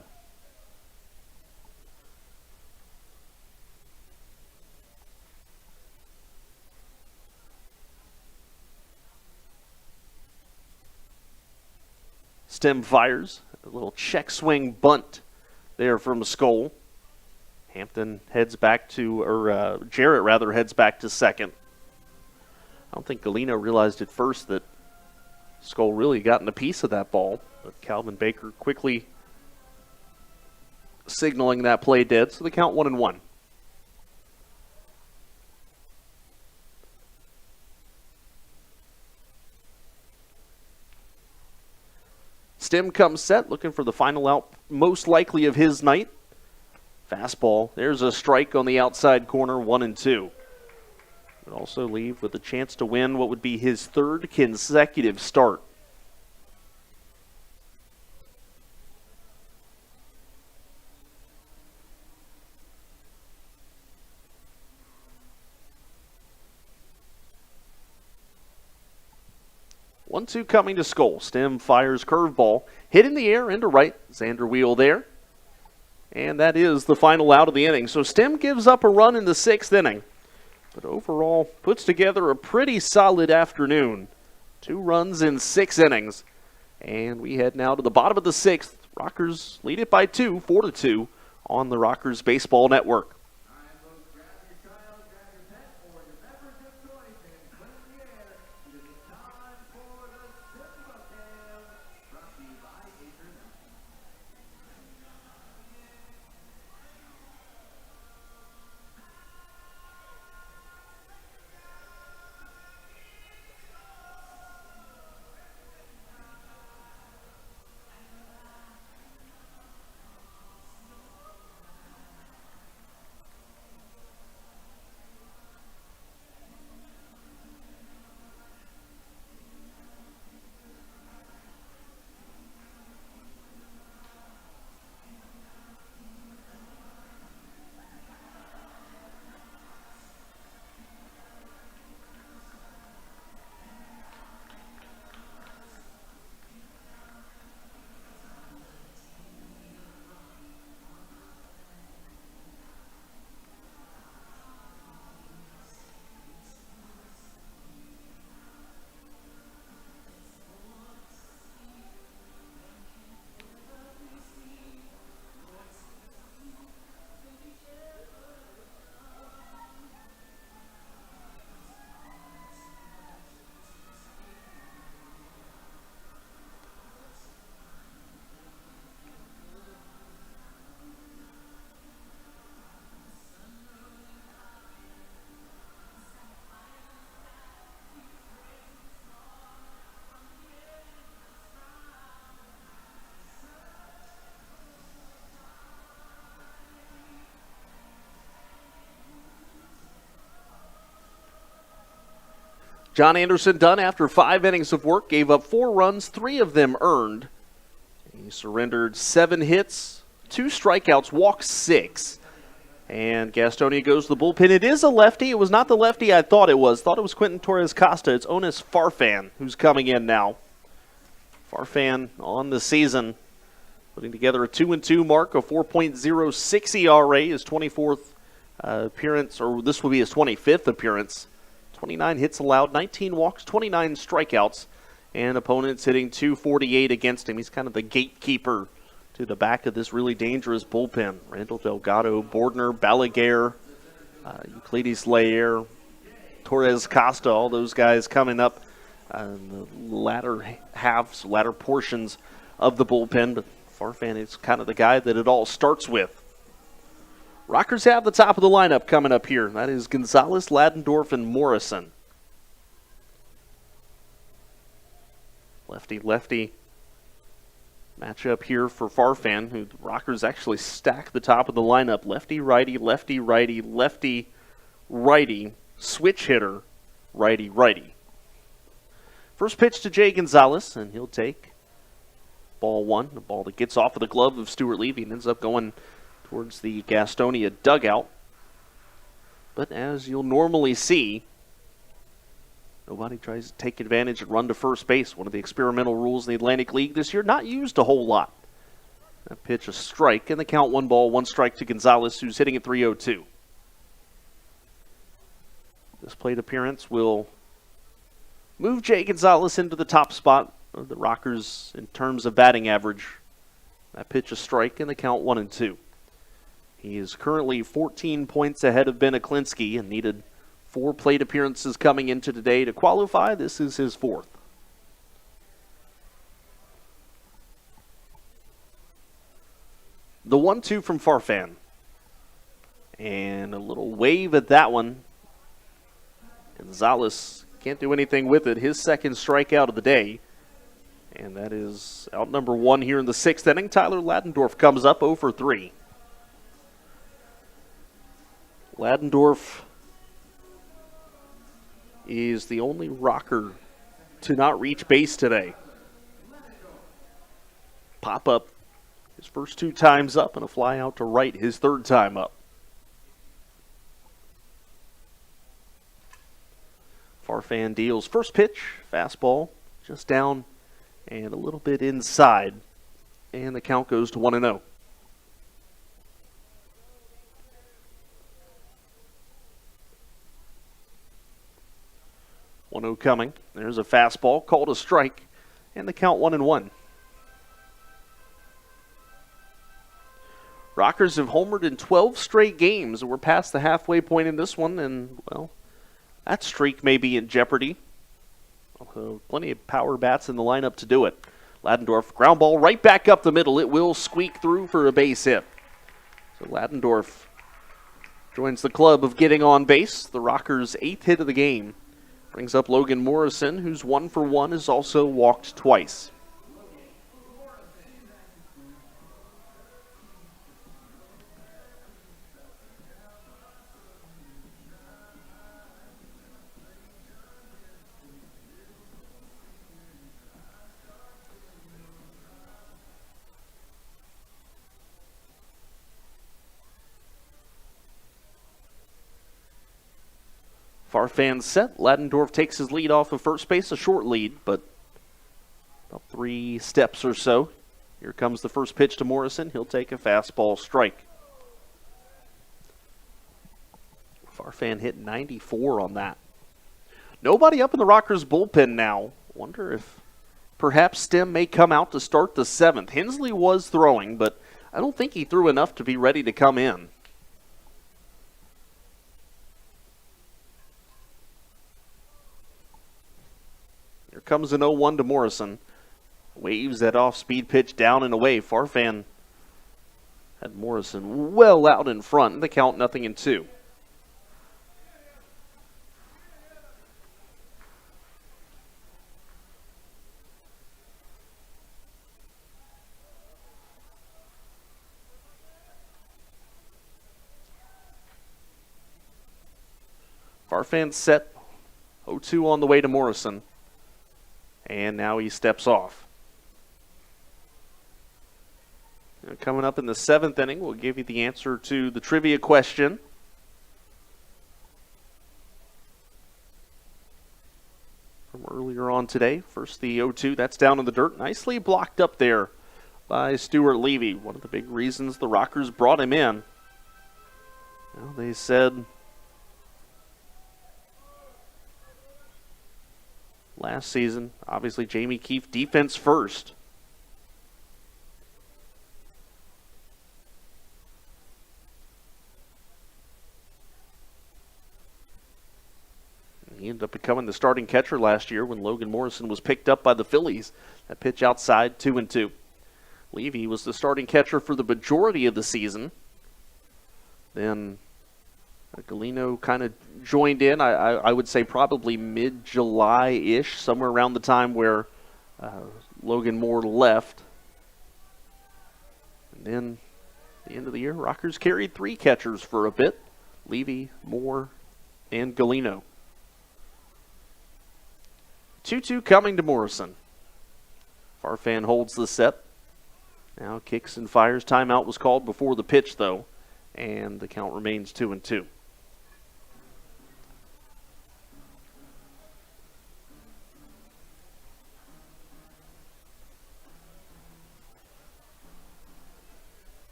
Stem fires. A little check swing bunt there from Skoll. Hampton heads back to, or Jarrett rather, heads back to second. I don't think Galeno realized at first that Skoll really gotten a piece of that ball, but Calvin Baker quickly signaling that play dead, so the count 1-1. Stem comes set, looking for the final out, most likely of his night. Fastball. There's a strike on the outside corner, 1-2. Would also leave with a chance to win what would be his 3rd consecutive start. One-two coming to Skoll. Stem fires curveball. Hit in the air into right. Xander Wheel there. And that is the final out of the inning. So Stem gives up a run in the 6th inning. But overall, puts together a pretty solid afternoon. 2 runs in 6 innings. And we head now to the bottom of the 6th. Rockers lead it by 2, 4-2 on the Rockers Baseball Network. John Anderson done after 5 innings of work, gave up 4 runs, 3 of them earned. He surrendered 7 hits, 2 strikeouts, walked 6. And Gastonia goes to the bullpen. It is a lefty. It was not the lefty I thought it was. Thought it was Quentin Torres-Costa. It's Onis Farfan who's coming in now. Farfan on the season, putting together a 2-2 mark, a 4.06 ERA, his 24th appearance, or this will be his 25th appearance. 29 hits allowed, 19 walks, 29 strikeouts, and opponents hitting .248 against him. He's kind of the gatekeeper to the back of this really dangerous bullpen. Randall Delgado, Bordner, Balaguer, Euclides Layer, Torres-Costa, all those guys coming up in the latter portions of the bullpen. But Farfan is kind of the guy that it all starts with. Rockers have the top of the lineup coming up here. That is Gonzalez, Ladendorf, and Morrison. Lefty-lefty matchup here for Farfan, who the Rockers actually stack the top of the lineup. Lefty-righty, lefty-righty, lefty-righty, switch hitter, righty-righty. First pitch to Jay Gonzalez, and he'll take ball 1, the ball that gets off of the glove of Stuart Levy and ends up going towards the Gastonia dugout. But as you'll normally see, Nobody tries to take advantage and run to first base. One of the experimental rules in the Atlantic League this year, not used a whole lot. That pitch a strike, and the count 1-1 to Gonzalez, who's hitting at 302. This plate appearance will move Jay Gonzalez into the top spot of the Rockers in terms of batting average. That pitch a strike, and the count 1-2. He is currently 14 points ahead of Ben Aklinski and needed 4 plate appearances coming into today to qualify. This is his 4th. The 1-2 from Farfan. And a little wave at that one. Gonzalez can't do anything with it. His second strikeout of the day. And that is out number 1 here in the 6th inning. Tyler Ladendorf comes up 0 for 3. Ladendorf is the only Rocker to not reach base today. Pop up his first 2 times up and a fly out to right his 3rd time up. Farfan deals first pitch, fastball, just down and a little bit inside. And the count goes to 1-0. 1-0 coming. There's a fastball called a strike, and the count 1-1. Rockers have homered in 12 straight games. We're past the halfway point in this one, and, well, that streak may be in jeopardy. Although plenty of power bats in the lineup to do it. Ladendorf, ground ball right back up the middle. It will squeak through for a base hit. So Ladendorf joins the club of getting on base. The Rockers' 8th hit of the game. Brings up Logan Morrison, who's 1 for 1, has also walked twice. Farfan set. Ladendorf takes his lead off of first base, a short lead, but about 3 steps or so. Here comes the first pitch to Morrison. He'll take a fastball strike. Farfan hit 94 on that. Nobody up in the Rockers bullpen now. Wonder if perhaps Stem may come out to start the 7th. Hensley was throwing, but I don't think he threw enough to be ready to come in. Here comes an 0-1 to Morrison. Waves that off-speed pitch down and away. Farfan had Morrison well out in front. The count 0-2. Farfan set. 0-2 on the way to Morrison. And now he steps off. Coming up in the 7th inning, we'll give you the answer to the trivia question. From earlier on today. First the 0-2, that's down in the dirt. Nicely blocked up there by Stuart Levy. One of the big reasons the Rockers brought him in. Well, they said last season, obviously Jamie Keefe defense first. He ended up becoming the starting catcher last year when Logan Morrison was picked up by the Phillies. That pitch outside, 2-2. Levy was the starting catcher for the majority of the season. Then Galino kind of joined in, I would say probably mid-July-ish, somewhere around the time where Logan Moore left. And then at the end of the year, Rockers carried 3 catchers for a bit. Levy, Moore, and Galino. 2-2 coming to Morrison. Farfan holds the set. Now kicks and fires. Timeout was called before the pitch, though. And the count remains 2-2.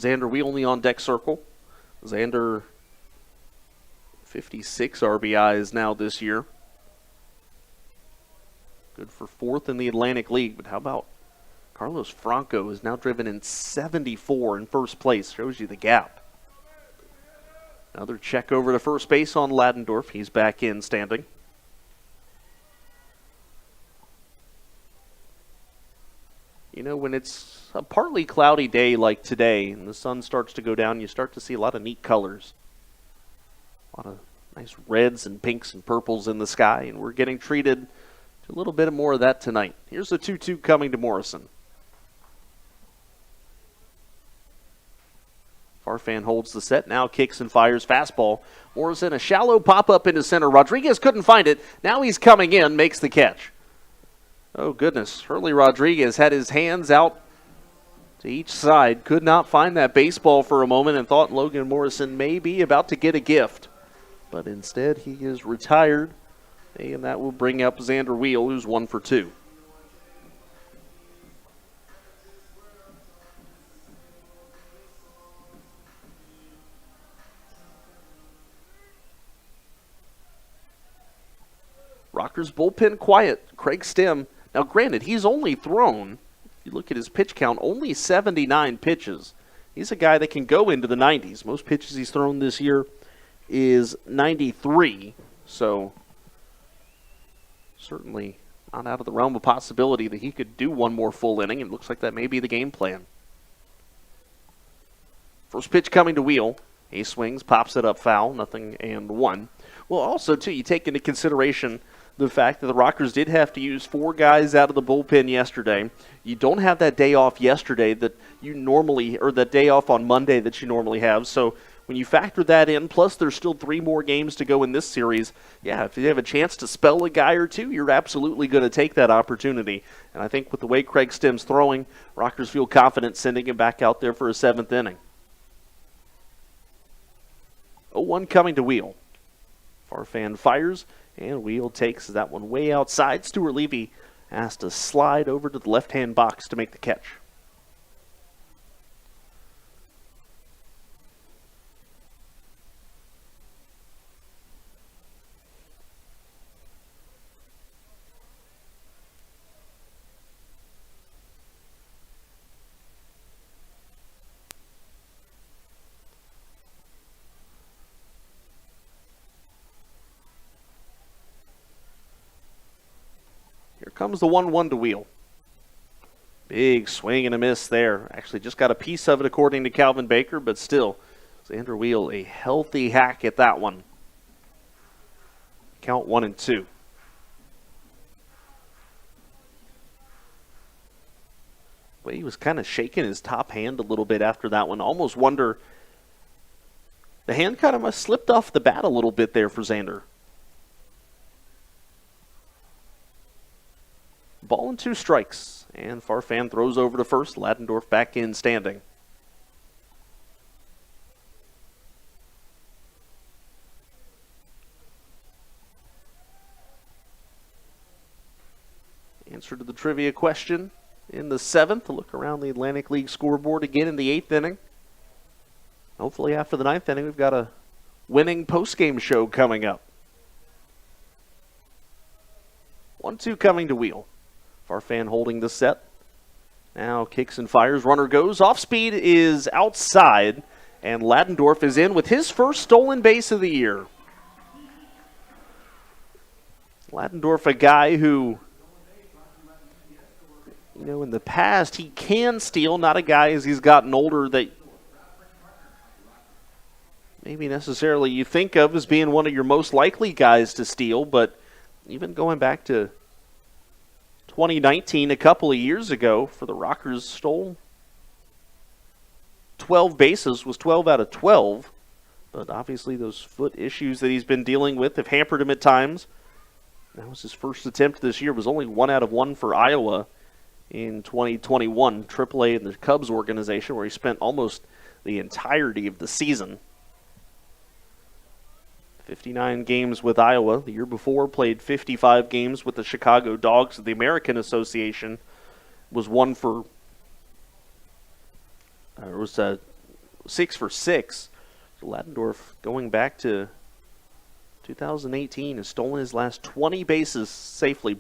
Xander Wheel in the on-deck circle. Xander, 56 RBIs now this year. Good for 4th in the Atlantic League, but how about Carlos Franco is now driven in 74 in first place. Shows you the gap. Another check over to first base on Ladendorf. He's back in standing. You know, when it's a partly cloudy day like today and the sun starts to go down, you start to see a lot of neat colors. A lot of nice reds and pinks and purples in the sky, and we're getting treated to a little bit more of that tonight. Here's the 2-2 coming to Morrison. Farfan holds the set, now kicks and fires fastball. Morrison, a shallow pop-up into center. Rodriguez couldn't find it. Now he's coming in, makes the catch. Oh, goodness. Hurley Rodriguez had his hands out to each side. Could not find that baseball for a moment and thought Logan Morrison may be about to get a gift. But instead, he is retired. And that will bring up Xander Wheel, who's 1 for 2. Rockers bullpen quiet. Craig Stem. Now, granted, he's only thrown, if you look at his pitch count, only 79 pitches. He's a guy that can go into the 90s. Most pitches he's thrown this year is 93. So, certainly not out of the realm of possibility that he could do one more full inning. It looks like that may be the game plan. First pitch coming to Wheel. He swings, pops it up foul, 0-1. Well, also, too, you take into consideration the fact that the Rockers did have to use 4 guys out of the bullpen yesterday. You don't have that day off yesterday that you normally, or that day off on Monday that you normally have. So when you factor that in, plus there's still 3 more games to go in this series, yeah, if you have a chance to spell a guy or two, you're absolutely going to take that opportunity. And I think with the way Craig Stem's throwing, Rockers feel confident sending him back out there for a 7th inning. 0-1 coming to Wheel. Farfan fires. And Wheel takes that one way outside. Stuart Levy has to slide over to the left-hand box to make the catch. Here comes the 1-1 to Wheel. Big swing and a miss there. Actually just got a piece of it according to Calvin Baker, but still, Xander Wheel a healthy hack at that one. Count 1-2. Well, he was kind of shaking his top hand a little bit after that one. Almost wonder, the hand kind of slipped off the bat a little bit there for Xander. Ball and 2 strikes. And Farfan throws over to first. Ladendorf back in standing. Answer to the trivia question in the 7th. A look around the Atlantic League scoreboard again in the 8th inning. Hopefully after the 9th inning we've got a winning postgame show coming up. 1-2 coming to Wheel. Farfan holding the set. Now kicks and fires. Runner goes. Off speed is outside. And Ladendorf is in with his first stolen base of the year. Ladendorf, a guy who, you know, in the past he can steal. Not a guy as he's gotten older that maybe necessarily you think of as being one of your most likely guys to steal. But even going back to 2019, a couple of years ago, for the Rockers, stole 12 bases, was 12 out of 12. But obviously those foot issues that he's been dealing with have hampered him at times. That was his first attempt this year. It was only 1 out of 1 for Iowa in 2021, AAA in the Cubs organization, where he spent almost the entirety of the season. 59 games with Iowa. The year before, played 55 games with the Chicago Dogs of the American Association. Was 6 for 6. Ladendorf, going back to 2018, has stolen his last 20 bases safely.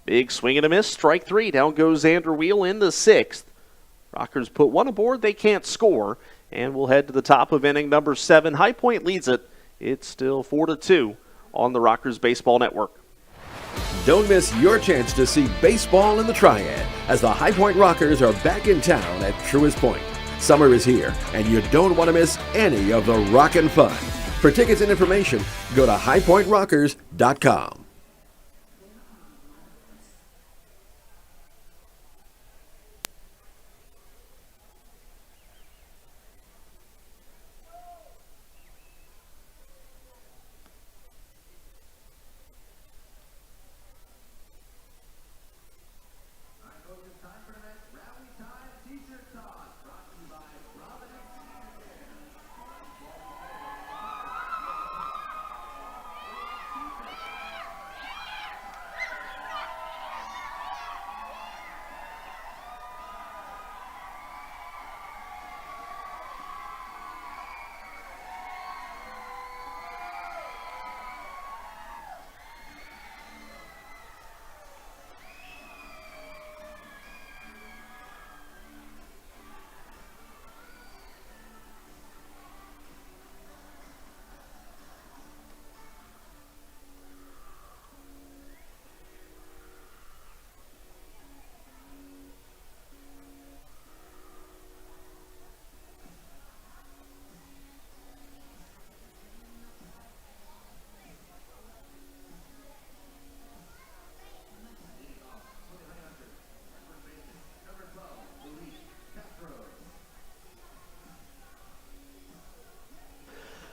Big swing and a miss, strike 3. Down goes Xander Wheel in the 6th. Rockers put one aboard, they can't score, and we'll head to the top of inning number 7. High Point leads it. It's still 4-2 on the Rockers Baseball Network. Don't miss your chance to see baseball in the Triad as the High Point Rockers are back in town at Truist Point. Summer is here, and you don't want to miss any of the rockin' fun. For tickets and information, go to highpointrockers.com.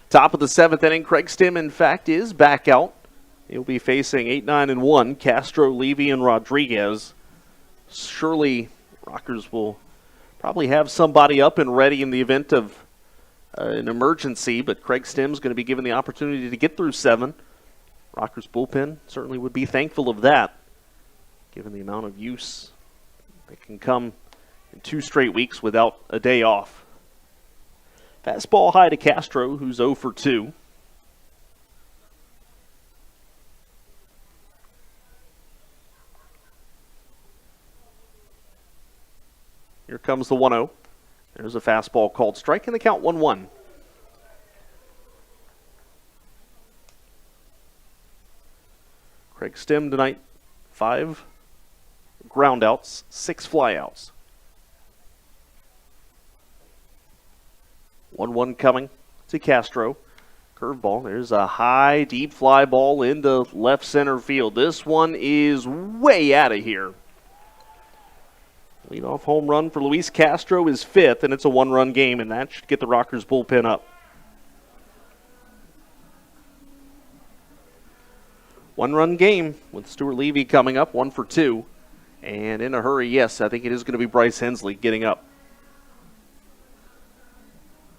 Top of the 7th inning, Craig Stim, in fact, is back out. He'll be facing 8-9-1, Castro, Levy, and Rodriguez. Surely Rockers will probably have somebody up and ready in the event of an emergency, but Craig Stim's going to be given the opportunity to get through 7. Rockers bullpen certainly would be thankful of that, given the amount of use that can come in 2 straight weeks without a day off. Fastball high to Castro, who's 0 for 2. Here comes the 1-0. There's a fastball called strike, and the count 1-1. Craig Stim tonight, 5 groundouts, 6 flyouts. 1-1 coming to Castro. Curveball. There's a high, deep fly ball into left center field. This one is way out of here. Leadoff home run for Luis Castro is 5th, and it's a 1-run game, and that should get the Rockers bullpen up. 1-run game with Stuart Levy coming up, 1 for 2. And in a hurry, yes, I think it is going to be Bryce Hensley getting up.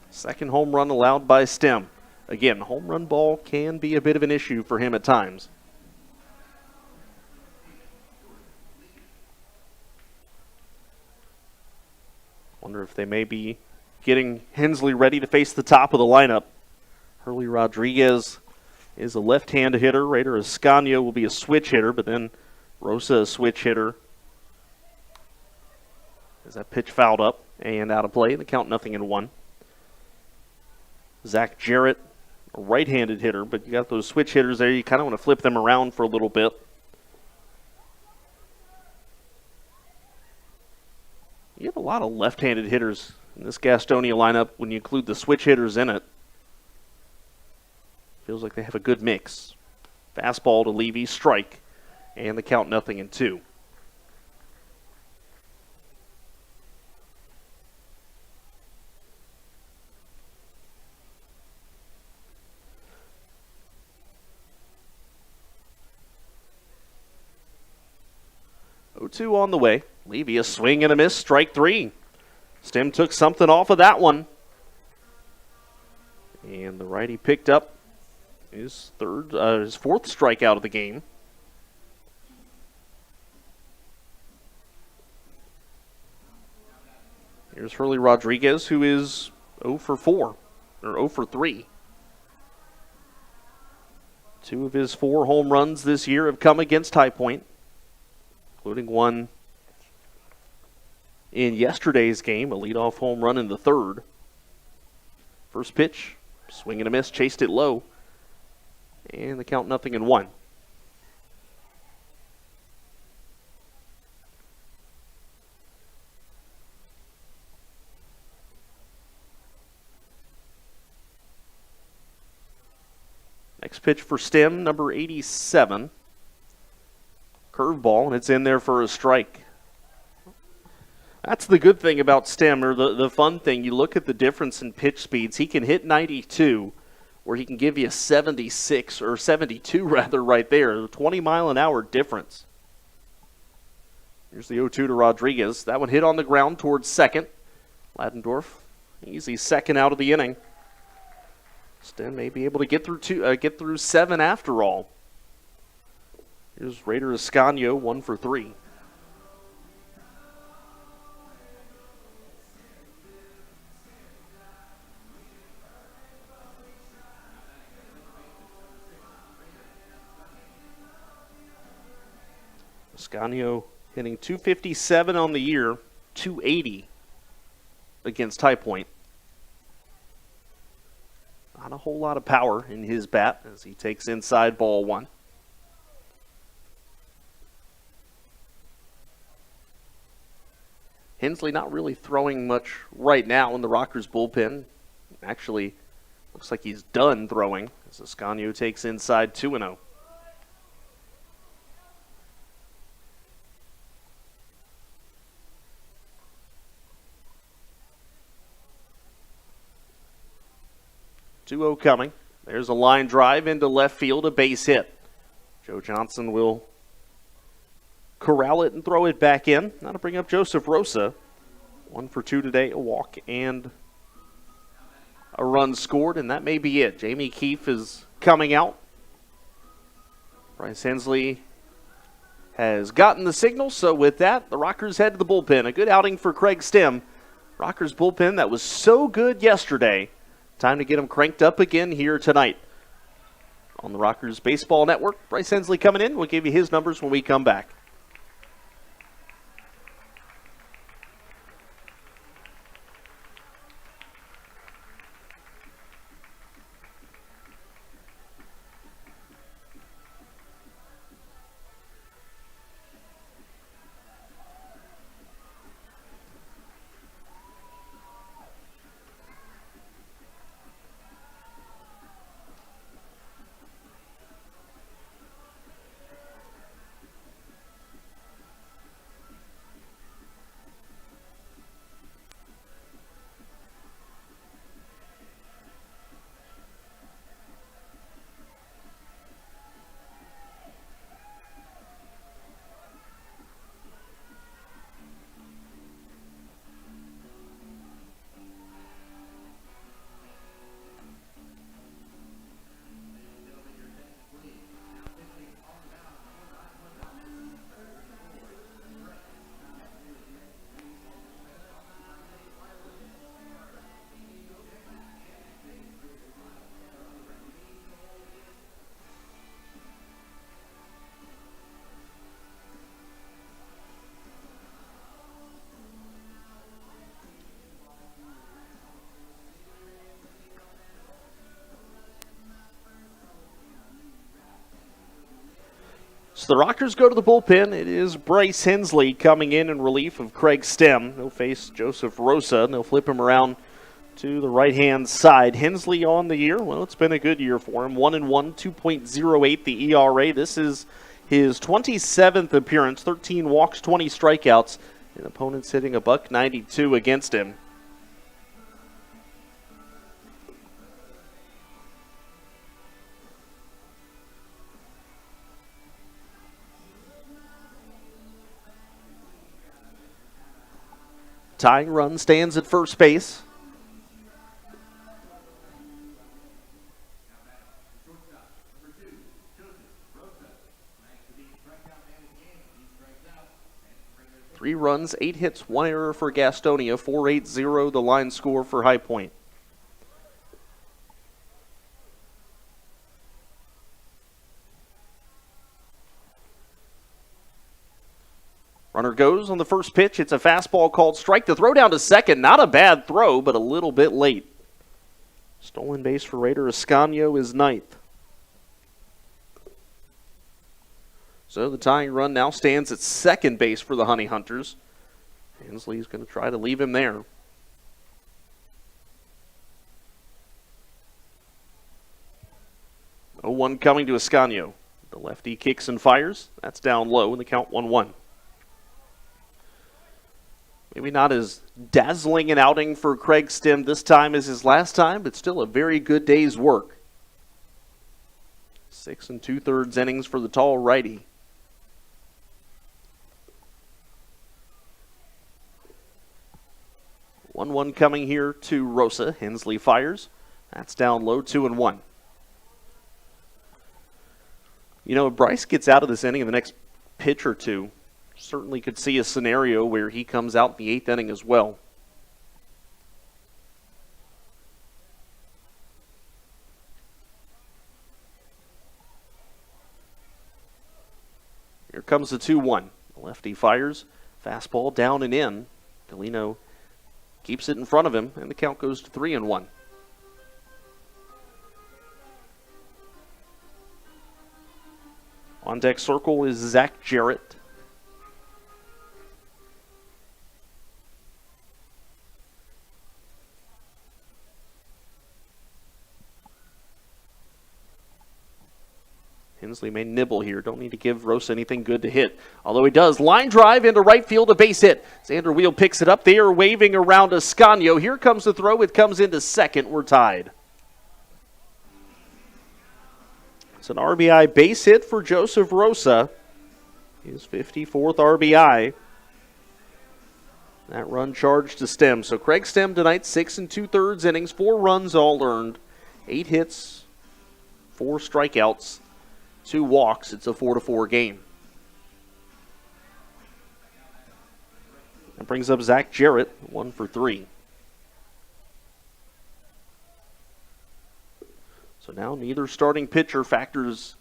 Second home run allowed by Stim. Again, home run ball can be a bit of an issue for him at times. Wonder if they may be getting Hensley ready to face the top of the lineup. Hurley Rodriguez is a left-handed hitter. Raider Ascanio will be a switch hitter, but then Rosa a switch hitter. As that pitch fouled up and out of play, the count 0-1. Zach Jarrett, a right-handed hitter, but you got those switch hitters there. You kind of want to flip them around for a little bit. You have a lot of left-handed hitters in this Gastonia lineup when you include the switch hitters in it. Feels like they have a good mix. Fastball to Levy, strike, and the count 0-2. Two on the way. Levy a swing and a miss, strike 3. Stim took something off of that one. And the righty picked up his 4th strikeout of the game. Here's Hurley Rodriguez, who is 0 for 4, or 0 for 3. 2 of his 4 home runs this year have come against High Point, including one in yesterday's game, a leadoff home run in the 3rd. First pitch, swing and a miss, chased it low, and the count 0-1. Next pitch for Stem, number 87. Curveball, and it's in there for a strike. That's the good thing about Stem, or the fun thing. You look at the difference in pitch speeds. He can hit 92, or he can give you a 76, or 72 rather, right there. A 20-mile-an-hour difference. Here's the 0-2 to Rodriguez. That one hit on the ground towards second. Ladendorf, easy second out of the inning. Stem may be able to get through 7 after all. Here's Raider Ascanio, 1 for 3. Ascanio hitting .257 on the year, .280 against High Point. Not a whole lot of power in his bat as he takes inside ball 1. Hensley not really throwing much right now in the Rockers bullpen. Actually, looks like he's done throwing as Ascanio takes inside 2-0. Coming. There's a line drive into left field, a base hit. Joe Johnson will corral it and throw it back in. Now to bring up Joseph Rosa. 1 for 2 today, a walk and a run scored, and that may be it. Jamie Keefe is coming out. Bryce Hensley has gotten the signal, so with that, the Rockers head to the bullpen. A good outing for Craig Stem. Rockers bullpen that was so good yesterday. Time to get them cranked up again here tonight. On the Rockers Baseball Network, Bryce Hensley coming in. We'll give you his numbers when we come back. So the Rockers go to the bullpen. It is Bryce Hensley coming in relief of Craig Stem. They'll face Joseph Rosa, and they'll flip him around to the right-hand side. Hensley on the year. Well, it's been a good year for him. 1-1, 2.08 the ERA. This is his 27th appearance, 13 walks, 20 strikeouts, and opponents hitting a .192 against him. Tying run stands at first base. runs, 8 hits, 1 error for Gastonia, 4-8-0 the line score for High Point. Runner goes on the first pitch. It's a fastball called strike. The throw down to second. Not a bad throw, but a little bit late. Stolen base for Raider Ascanio is 9th. So the tying run now stands at second base for the Honey Hunters. Hensley's going to try to leave him there. Oh, 1 coming to Ascanio. The lefty kicks and fires. That's down low in the count 1-1. Maybe not as dazzling an outing for Craig Stem this time as his last time, but still a very good day's work. 6 2/3 innings for the tall righty. One coming here to Rosa. Hensley fires. That's down low, 2-1. You know, if Bryce gets out of this inning in the next pitch or two, certainly could see a scenario where he comes out in the 8th inning as well. Here comes the 2-1. Lefty fires. Fastball down and in. Galino keeps it in front of him, and the count goes to 3-1. On deck circle is Zach Jarrett. Hensley may nibble here. Don't need to give Rosa anything good to hit. Although he does. Line drive into right field, a base hit. Xander Wheel picks it up. They are waving around Ascanio. Here comes the throw. It comes into second. We're tied. It's an RBI base hit for Joseph Rosa. His 54th RBI. That run charged to Stem. So Craig Stem tonight, 6 2/3 innings, 4 runs all earned, 8 hits, 4 strikeouts, 2 walks. It's a 4-4 game. That brings up Zach Jarrett, 1 for 3. So now neither starting pitcher factors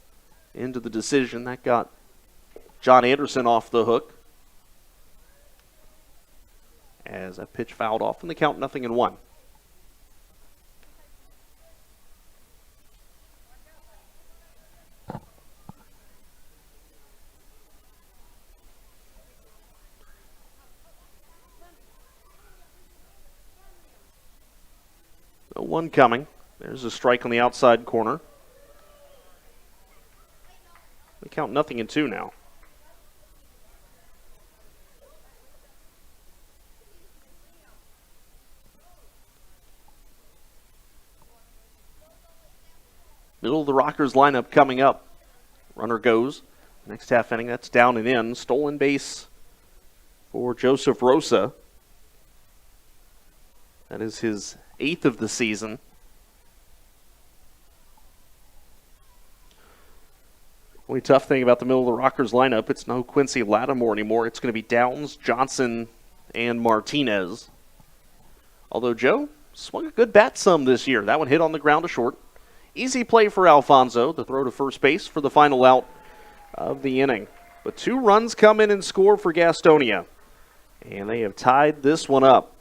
into the decision. That got John Anderson off the hook. As a pitch fouled off in the count, 0-1. No 1 coming. There's a strike on the outside corner. The count 0-2 now. Middle of the Rockers lineup coming up. Runner goes. Next half inning, that's down and in. Stolen base for Joseph Rosa. That is his 8th of the season. Only tough thing about the middle of the Rockers lineup, it's no Quincy Lattimore anymore. It's going to be Downs, Johnson, and Martinez. Although Joe swung a good bat some this year. That one hit on the ground to short. Easy play for Alfonso, the throw to first base for the final out of the inning. But 2 runs come in and score for Gastonia. And they have tied this one up.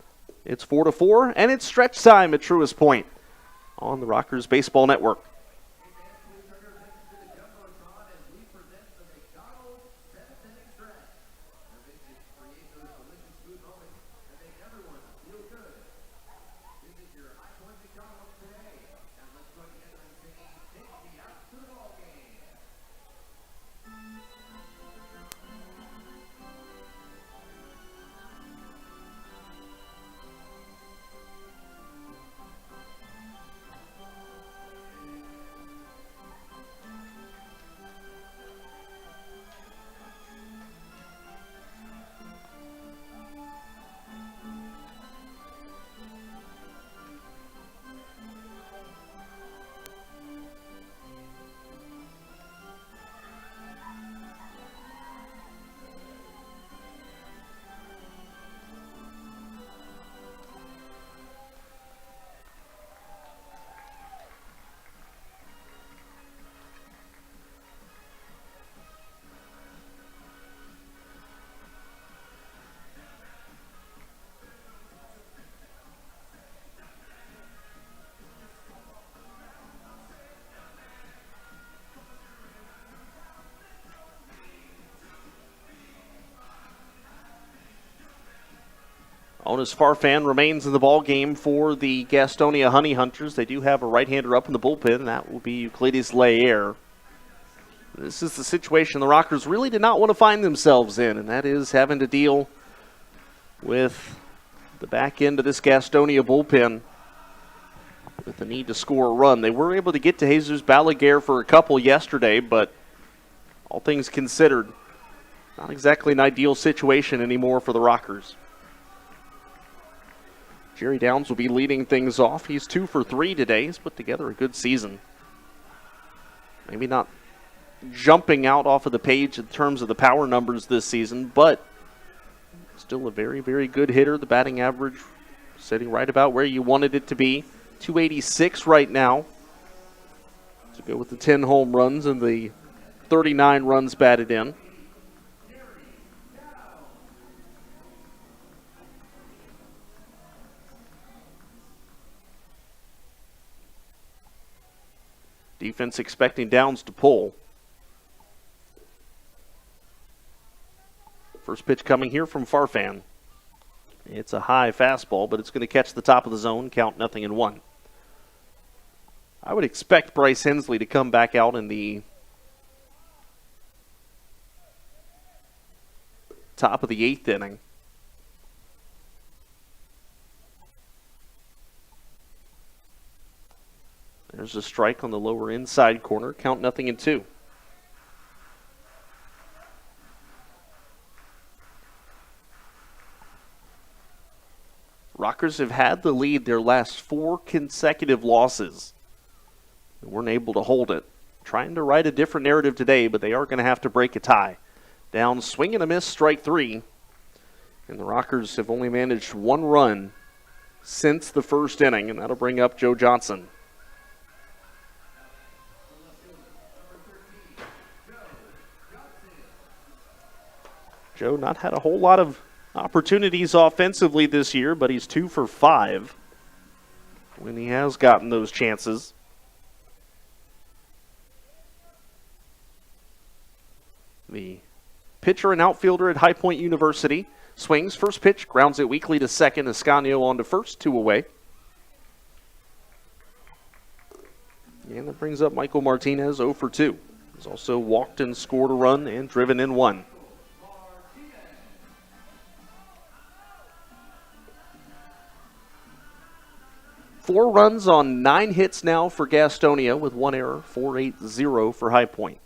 It's 4-4, and it's stretch time at Truist Point on the Rockers Baseball Network. Jonas Farfan remains in the ball game for the Gastonia Honey Hunters. They do have a right-hander up in the bullpen, and that will be Euclides Laer. This is the situation the Rockers really did not want to find themselves in, and that is having to deal with the back end of this Gastonia bullpen with the need to score a run. They were able to get to Jesus Balaguer for a couple yesterday, but all things considered, not exactly an ideal situation anymore for the Rockers. Jerry Downs will be leading things off. He's 2 for 3 today. He's put together a good season. Maybe not jumping out off of the page in terms of the power numbers this season, but still a very, very good hitter. The batting average sitting right about where you wanted it to be. 286 right now to go with the 10 home runs and the 39 runs batted in. Defense expecting Downs to pull. First pitch coming here from Farfan. It's a high fastball, but it's going to catch the top of the zone, count 0-1. I would expect Bryce Hensley to come back out in the top of the 8th inning. There's a strike on the lower inside corner, count 0-2. Rockers have had the lead their last 4 consecutive losses. They weren't able to hold it. Trying to write a different narrative today, but they are going to have to break a tie. Down, swing and a miss, strike 3. And the Rockers have only managed 1 run since the first inning, and that'll bring up Joe Johnson. Joe not had a whole lot of opportunities offensively this year, but he's 2 for 5 when he has gotten those chances. The pitcher and outfielder at High Point University swings, first pitch, grounds it weakly to second. Ascanio on to first, 2 away. And that brings up Michael Martinez, 0 for 2. He's also walked and scored a run and driven in 1. Four runs on 9 hits now for Gastonia with 1 error, 4-8-0 for High Point.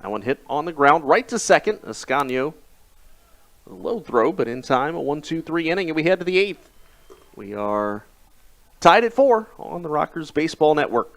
That one hit on the ground, right to second. Ascanio, a low throw, but in time, a 1-2-3 inning, and we head to the 8th. We are tied at 4 on the Rockers Baseball Network.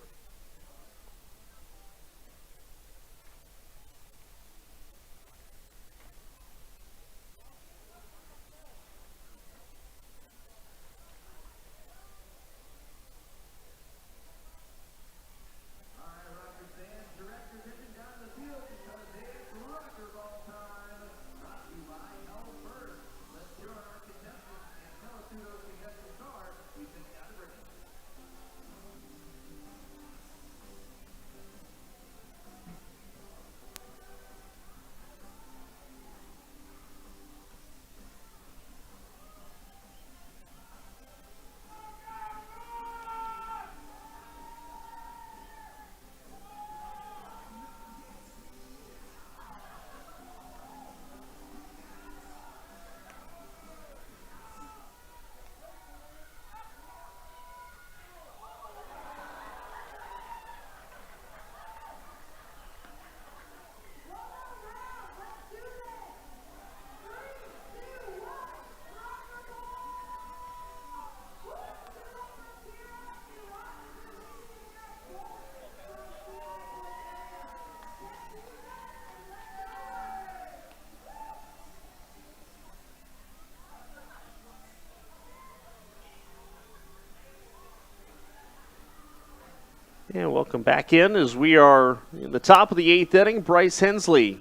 And welcome back in as we are in the top of the 8th inning. Bryce Hensley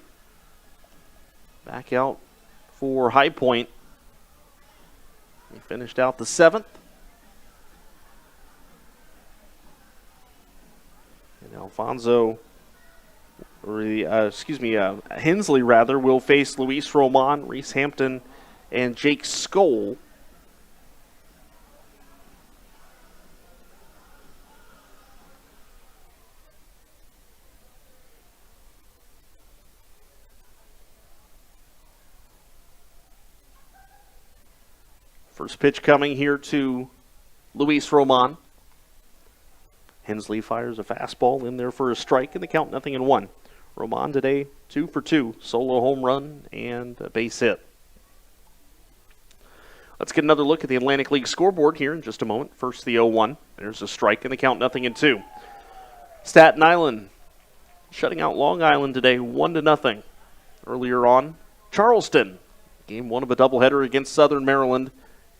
back out for High Point. He finished out the 7th. Hensley will face Luis Roman, Reese Hampton, and Jake Skoll. First pitch coming here to Luis Roman. Hensley fires a fastball in there for a strike, and the count 0-1. Roman today 2 for 2, solo home run and a base hit. Let's get another look at the Atlantic League scoreboard here in just a moment. First the 0-1. There's a strike, and the count 0-2. Staten Island shutting out Long Island today 1-0. Earlier on, Charleston, game 1 of a doubleheader against Southern Maryland.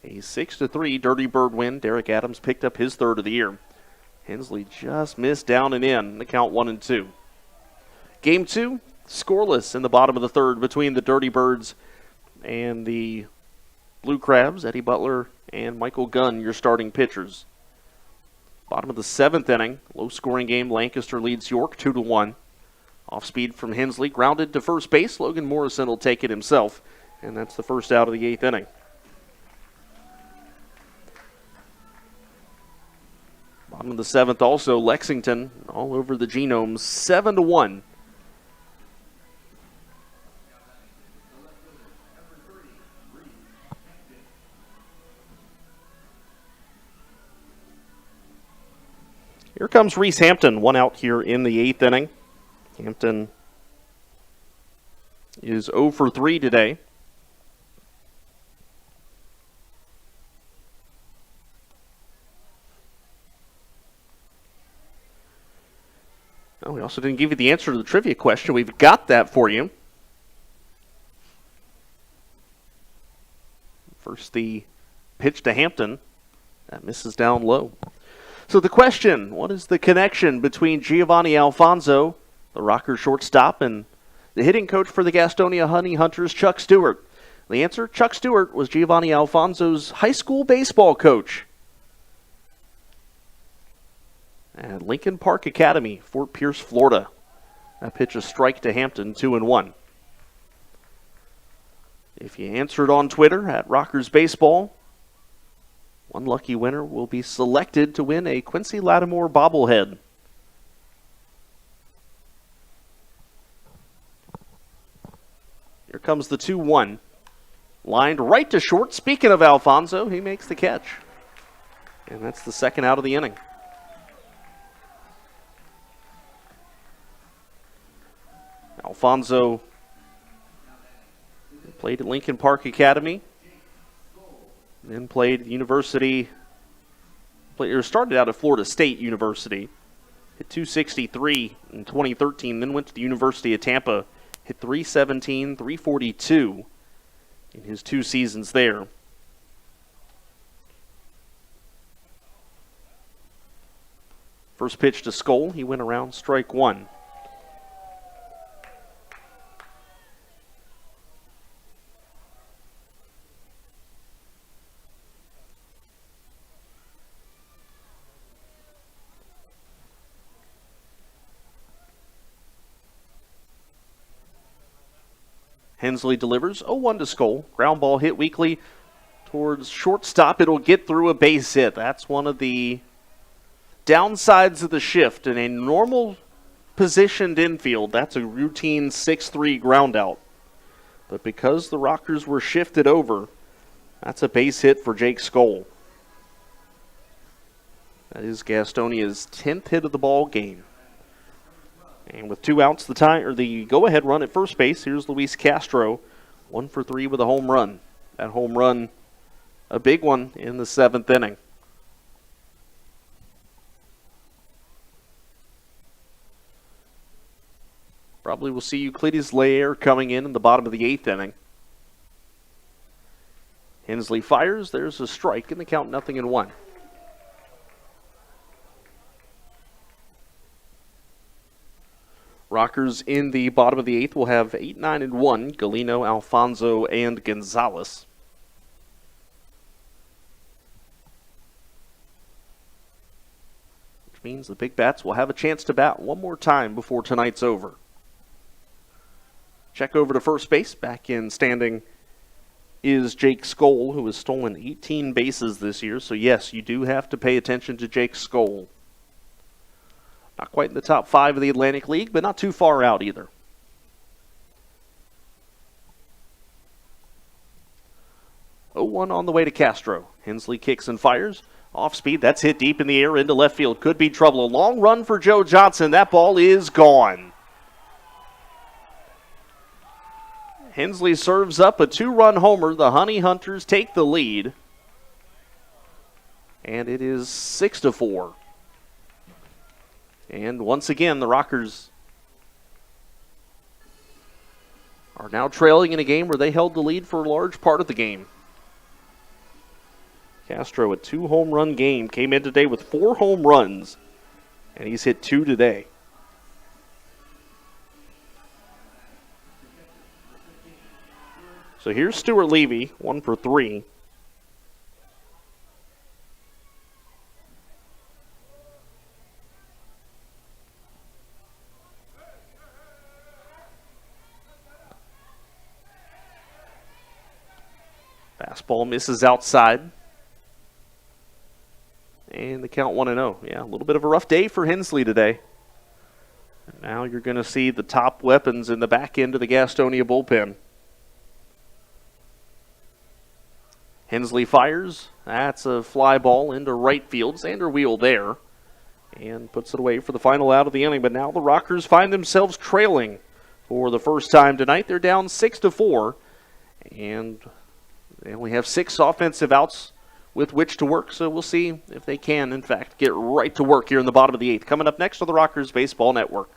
A 6-3 Dirty Bird win. Derek Adams picked up his third of the year. Hensley just missed down and in. The count 1-2. Game 2, scoreless in the bottom of the third between the Dirty Birds and the Blue Crabs. Eddie Butler and Michael Gunn, your starting pitchers. Bottom of the 7th inning, low-scoring game. Lancaster leads York 2-1. Off speed from Hensley, grounded to first base. Logan Morrison will take it himself, and that's the first out of the 8th inning. Bottom of the 7th also, Lexington all over the Genomes, 7-1. Here comes Reese Hampton, 1 out here in the 8th inning. Hampton is 0 for 3 today. Oh, we also didn't give you the answer to the trivia question. We've got that for you. First, the pitch to Hampton. That misses down low. So the question, what is the connection between Giovanni Alfonso, the Rocker shortstop, and the hitting coach for the Gastonia Honey Hunters, Chuck Stewart? The answer, Chuck Stewart was Giovanni Alfonso's high school baseball coach at Lincoln Park Academy, Fort Pierce, Florida. That pitch a strike to Hampton, 2-1. If you answered on Twitter at Rockers Baseball, one lucky winner will be selected to win a Quincy Lattimore bobblehead. Here comes the 2-1. Lined right to short. Speaking of Alfonso, he makes the catch. And that's the second out of the inning. Alfonso played at Lincoln Park Academy. Then played started out at Florida State University. Hit .263 in 2013, then went to the University of Tampa. Hit .317, .342 in his 2 seasons there. First pitch to Skoll, he went around strike 1. Hensley delivers 0-1 to Skoll. Ground ball hit weakly towards shortstop. It'll get through a base hit. That's one of the downsides of the shift. In a normal positioned infield, that's a routine 6-3 ground out. But because the Rockers were shifted over, that's a base hit for Jake Skoll. That is Gastonia's 10th hit of the ball game. And with 2 outs, the go-ahead run at first base. Here's Luis Castro, 1 for 3 with a home run. That home run, a big one in the 7th inning. Probably will see Euclides Lair coming in the bottom of the 8th inning. Hensley fires. There's a strike, and the count 0-1. Rockers in the bottom of the 8th will have 8, 9, and 1. Galeno, Alfonso, and Gonzalez. Which means the Big Bats will have a chance to bat one more time before tonight's over. Check over to first base. Back in standing is Jake Skoll, who has stolen 18 bases this year. So, yes, you do have to pay attention to Jake Skoll. Not quite in the top 5 of the Atlantic League, but not too far out either. Oh, 1 on the way to Castro. Hensley kicks and fires. Off speed, that's hit deep in the air into left field. Could be trouble. A long run for Joe Johnson. That ball is gone. Hensley serves up a 2-run homer. The Honey Hunters take the lead. And it is 6-4. And once again, the Rockers are now trailing in a game where they held the lead for a large part of the game. Castro, a 2-home-run game, came in today with 4 home runs, and he's hit 2 today. So here's Stuart Levy, 1 for 3. Fastball misses outside. And the count 1-0. Yeah, a little bit of a rough day for Hensley today. And now you're going to see the top weapons in the back end of the Gastonia bullpen. Hensley fires. That's a fly ball into right field. Xander Wheel there. And puts it away for the final out of the inning. But now the Rockers find themselves trailing for the first time tonight. They're down 6-4. And they only have 6 offensive outs with which to work, so we'll see if they can, in fact, get right to work here in the bottom of the 8th. Coming up next on the Rockers Baseball Network.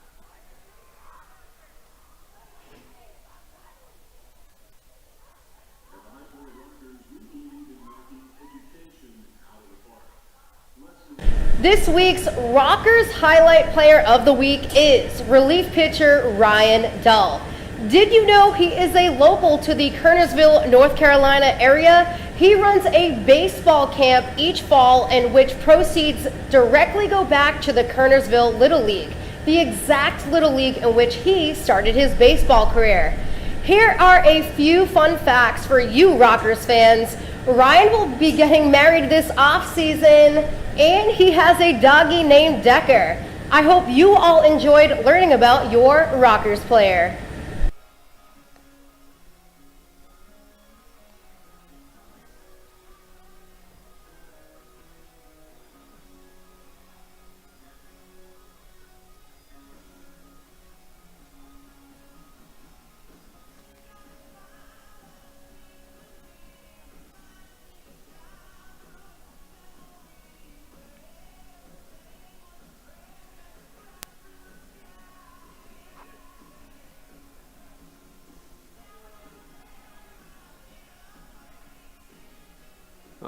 This week's Rockers Highlight Player of the Week is relief pitcher Ryan Dull. Did you know he is a local to the Kernersville, North Carolina area? He runs a baseball camp each fall in which proceeds directly go back to the Kernersville Little League, the exact Little League in which he started his baseball career. Here are a few fun facts for you Rockers fans. Ryan will be getting married this off-season, and he has a doggy named Decker. I hope you all enjoyed learning about your Rockers player.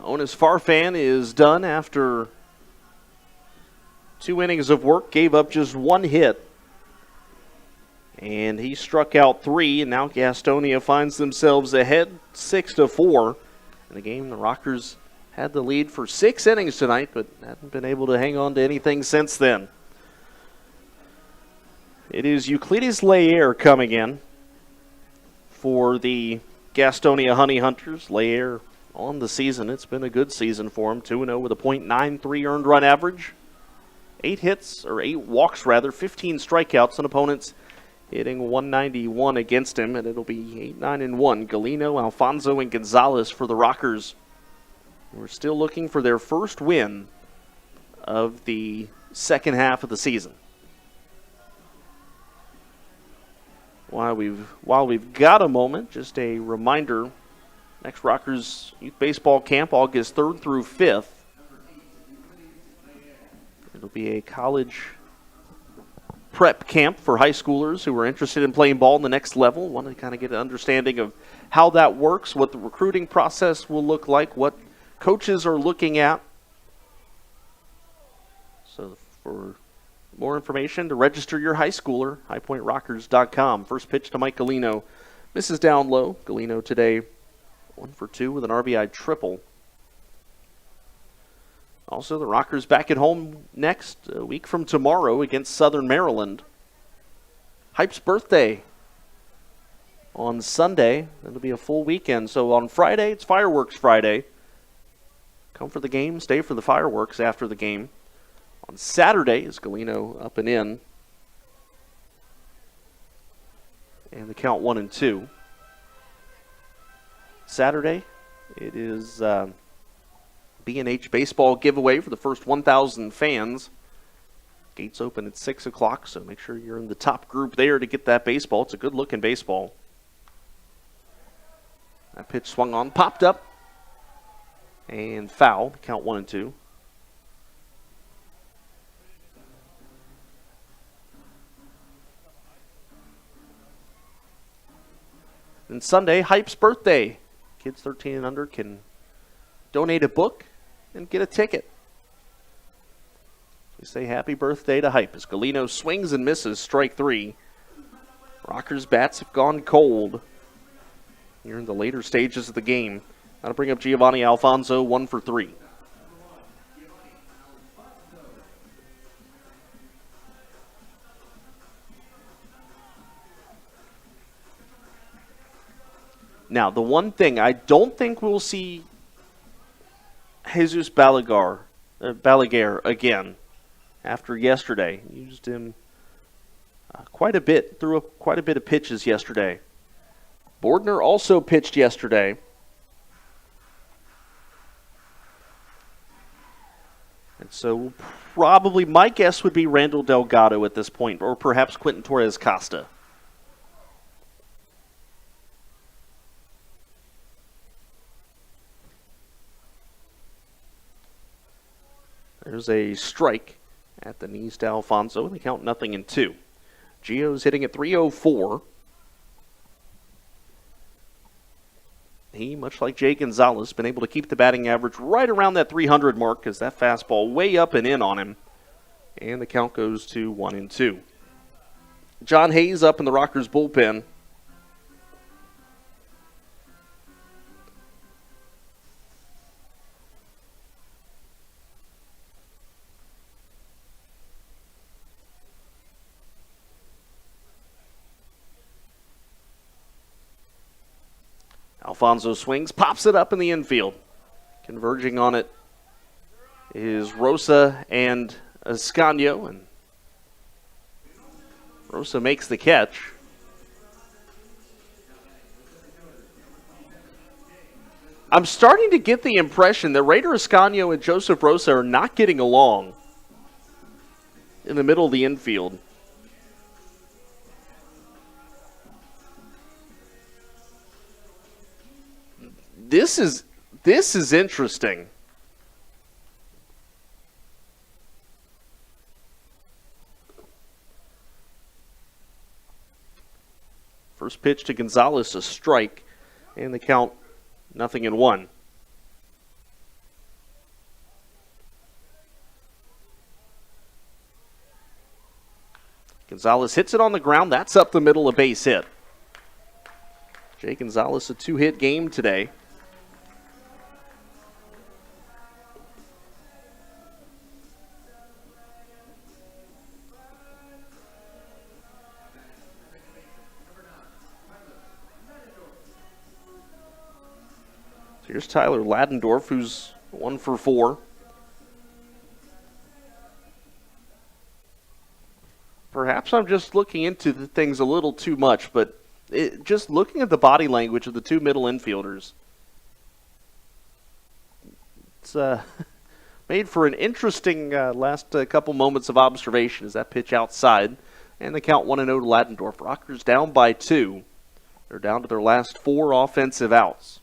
Onis Farfan is done after 2 innings of work, gave up just 1 hit. And he struck out 3, and now Gastonia finds themselves ahead 6-4. In the game, the Rockers had the lead for 6 innings tonight, but haven't been able to hang on to anything since then. It is Euclides Layer coming in for the Gastonia Honey Hunters. Layer on the season, it's been a good season for him. 2-0 with a .93 earned run average. 8 walks, 15 strikeouts, and opponents hitting 191 against him, and it'll be 8-9-1. Galino, Alfonso, and Gonzalez for the Rockers. We're still looking for their first win of the second half of the season. While we've got a moment, just a reminder, next Rockers Youth Baseball Camp, August 3rd through 5th. It'll be a college prep camp for high schoolers who are interested in playing ball in the next level. Want to kind of get an understanding of how that works, what the recruiting process will look like, what coaches are looking at. So for more information, to register your high schooler, highpointrockers.com. First pitch to Mike Galino. Misses down low. Galino today 1 for 2 with an RBI triple. Also, the Rockers back at home next, a week from tomorrow against Southern Maryland. Hype's birthday on Sunday. It'll be a full weekend. So on Friday, it's Fireworks Friday. Come for the game, stay for the fireworks after the game. On Saturday is Galeno up and in. And the count 1-2. Saturday, it is B&H baseball giveaway for the first 1,000 fans. Gates open at 6 o'clock, so make sure you're in the top group there to get that baseball. It's a good-looking baseball. That pitch swung on, popped up, and foul. Count 1-2. And Sunday, Hype's birthday. Kids 13 and under can donate a book and get a ticket. We say happy birthday to Hype as Galeno swings and misses, strike 3. Rockers' bats have gone cold here in the later stages of the game. That'll bring up Giovanni Alfonso, 1 for 3. Now, the one thing, I don't think we'll see Jesus Balaguer again after yesterday. Used him quite a bit, threw up quite a bit of pitches yesterday. Bordner also pitched yesterday. And so probably my guess would be Randall Delgado at this point, or perhaps Quentin Torres Costa. There's a strike at the knees to Alfonso, and they count 0-2. Gio's hitting at .304. He, much like Jay Gonzalez, been able to keep the batting average right around that 300 mark as that fastball way up and in on him. And the count goes to 1-2. John Hayes up in the Rockers bullpen. Alfonso swings, pops it up in the infield. Converging on it is Rosa and Ascanio, and Rosa makes the catch. I'm starting to get the impression that Raider Ascanio and Joseph Rosa are not getting along in the middle of the infield. This is interesting. First pitch to Gonzalez, a strike, and the count 0-1. Gonzalez hits it on the ground. That's up the middle, a base hit. Jay Gonzalez, a 2-hit game today. Here's Tyler Ladendorf, who's 1 for 4. Perhaps I'm just looking into the things a little too much, but just looking at the body language of the two middle infielders, it's made for an interesting last couple moments of observation as that pitch outside, and the count 1-0 to Ladendorf. Rockers down by 2. They're down to their last 4 offensive outs.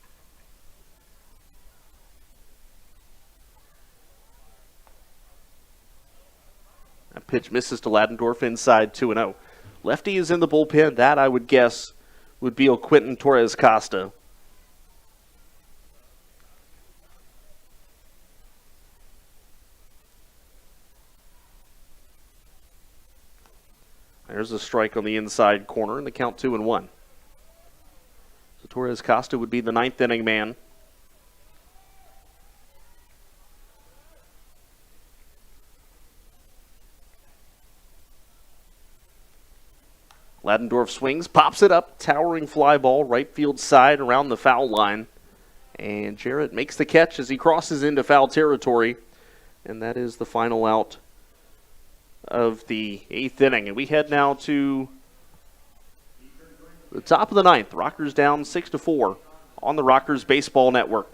That pitch misses to Ladendorf inside 2-0. Lefty is in the bullpen. That, I would guess, would be Quentin Torres Costa. There's a strike on the inside corner, and the count 2-1. So Torres Costa would be the 9th inning man. Ladendorf swings, pops it up, towering fly ball, right field side around the foul line. And Jarrett makes the catch as he crosses into foul territory. And that is the final out of the 8th inning. And we head now to the top of the 9th. Rockers down 6-4 on the Rockers Baseball Network.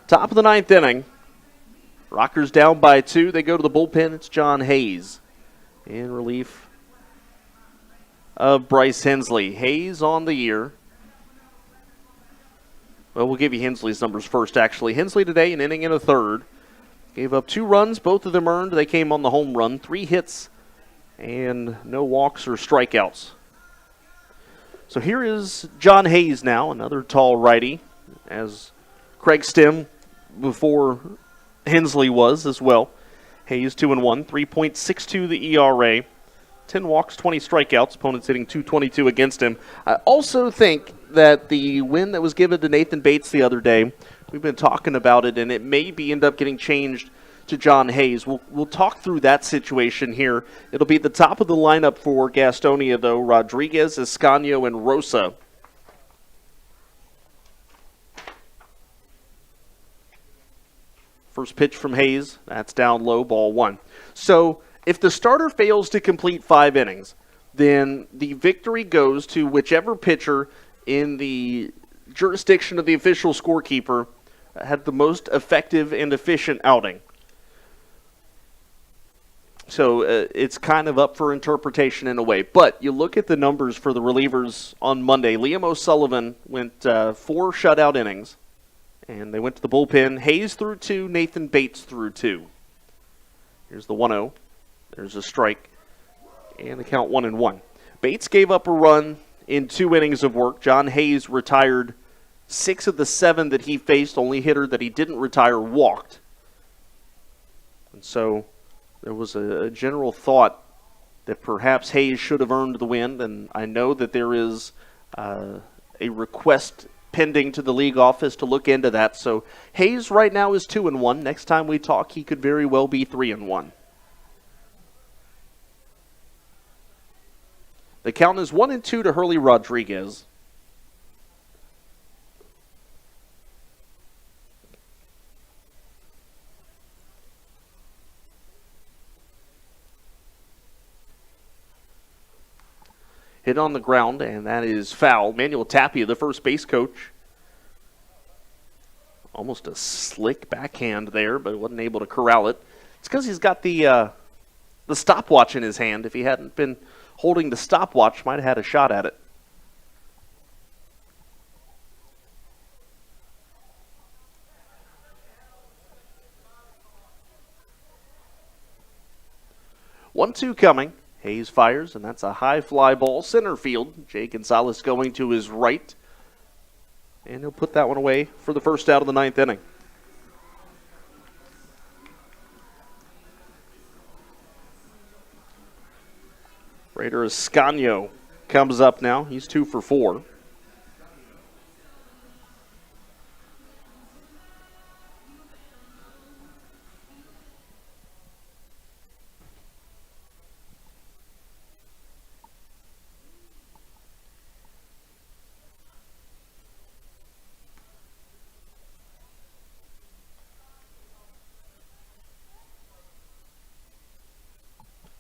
Top of the 9th inning. Rockers down by 2. They go to the bullpen. It's John Hayes in relief of Bryce Hensley. Hayes on the year. Well, we'll give you Hensley's numbers first, actually. Hensley today, an inning and a third. Gave up 2 runs, both of them earned. They came on the home run. 3 hits and no walks or strikeouts. So here is John Hayes now, another tall righty, as Craig Stem before Hensley was as well. Hayes 2-1, 3.62 the ERA, 10 walks, 20 strikeouts. Opponents hitting .222 against him. I also think that the win that was given to Nathan Bates the other day, we've been talking about it, and it may end up getting changed to John Hayes. We'll talk through that situation here. It'll be at the top of the lineup for Gastonia, though. Rodriguez, Escanio, and Rosa. First pitch from Hayes, that's down low, ball 1. So if the starter fails to complete 5 innings, then the victory goes to whichever pitcher in the jurisdiction of the official scorekeeper had the most effective and efficient outing. So it's kind of up for interpretation in a way. But you look at the numbers for the relievers on Monday. Liam O'Sullivan went 4 shutout innings. And they went to the bullpen. Hayes threw 2, Nathan Bates threw 2. Here's the 1-0. There's a strike. And the count 1-1. Bates gave up a run in 2 innings of work. John Hayes retired 6 of the 7 that he faced. Only hitter that he didn't retire walked. And so there was a general thought that perhaps Hayes should have earned the win. And I know that there is a request pending to the league office to look into that. So Hayes right now is 2-1. Next time we talk, he could very well be 3-1. The count is 1-2 to Hurley Rodriguez. Hit on the ground, and that is foul. Manuel Tapia, the first base coach. Almost a slick backhand there, but wasn't able to corral it. It's because he's got the stopwatch in his hand. If he hadn't been holding the stopwatch, might have had a shot at it. One-two coming. Hayes fires, and that's a high fly ball center field. Jay Gonzalez going to his right. And he'll put that one away for the first out of the ninth inning. Raider Escanio comes up now. He's 2 for 4.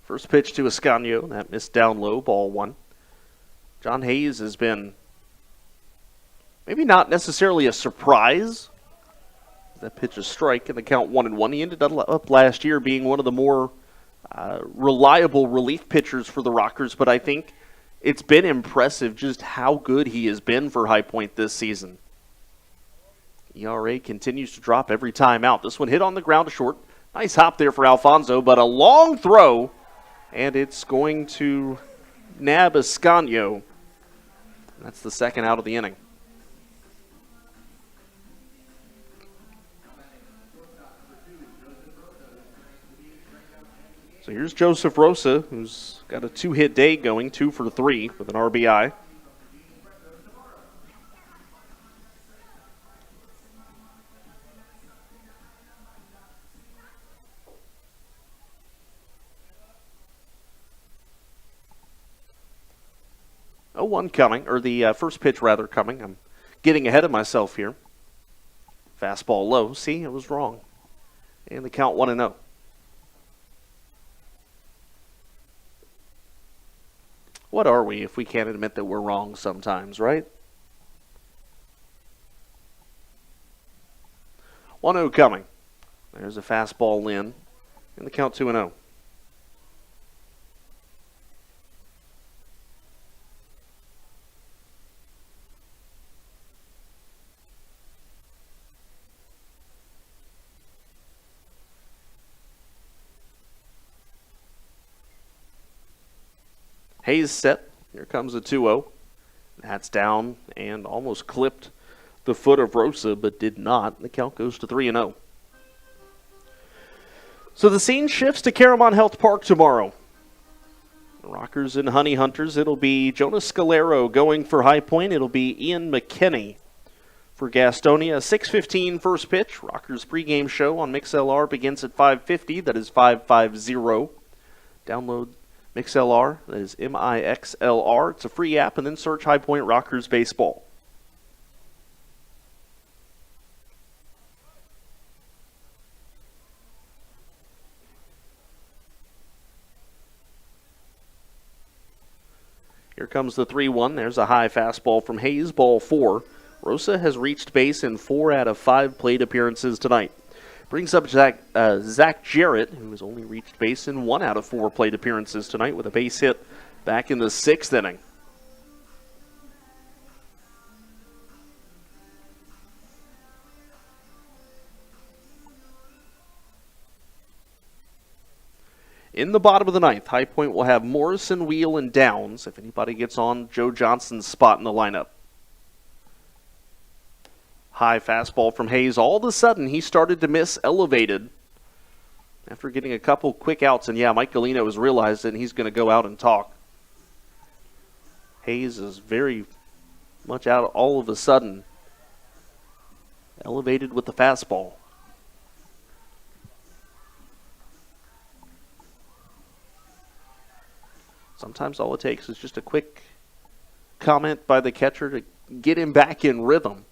First pitch to Escanio, that missed down low, ball 1. John Hayes has been maybe not necessarily a surprise. That pitch a strike in the count 1-1. He ended up last year being one of the more reliable relief pitchers for the Rockers, but I think it's been impressive just how good he has been for High Point this season. ERA continues to drop every time out. This one hit on the ground to short. Nice hop there for Alfonso, but a long throw. And it's going to nab Escanio. That's the second out of the inning. So here's Joseph Rosa, who's got a 2-hit day going, 2 for 3 with an RBI. One coming, or the first pitch rather coming. I'm getting ahead of myself here. Fastball low. See, I was wrong. And the count 1-0. What are we if we can't admit that we're wrong sometimes, right? 1-0 coming. There's a fastball in. And the count 2-0. Hayes set. Here comes a 2-0. That's down and almost clipped the foot of Rosa, but did not. The count goes to 3-0. So the scene shifts to Caramon Health Park tomorrow. The Rockers and Honey Hunters. It'll be Jonas Scalero going for High Point. It'll be Ian McKinney for Gastonia. 6:15 first pitch. Rockers pregame show on MixLR begins at 5:50. That is 550. Download MixLR, that is MIXLR. It's a free app, and then search High Point Rockers Baseball. Here comes the 3-1. There's a high fastball from Hayes, ball 4. Rosa has reached base in 4 out of 5 plate appearances tonight. Brings up Zach Jarrett, who has only reached base in 1 out of 4 plate appearances tonight with a base hit back in the 6th inning. In the bottom of the 9th, High Point will have Morrison, Wheel, and Downs if anybody gets on Joe Johnson's spot in the lineup. High fastball from Hayes. All of a sudden, he started to miss elevated after getting a couple quick outs. And yeah, Mike Galino has realized that he's going to go out and talk. Hayes is very much out all of a sudden. Elevated with the fastball. Sometimes all it takes is just a quick comment by the catcher to get him back in rhythm.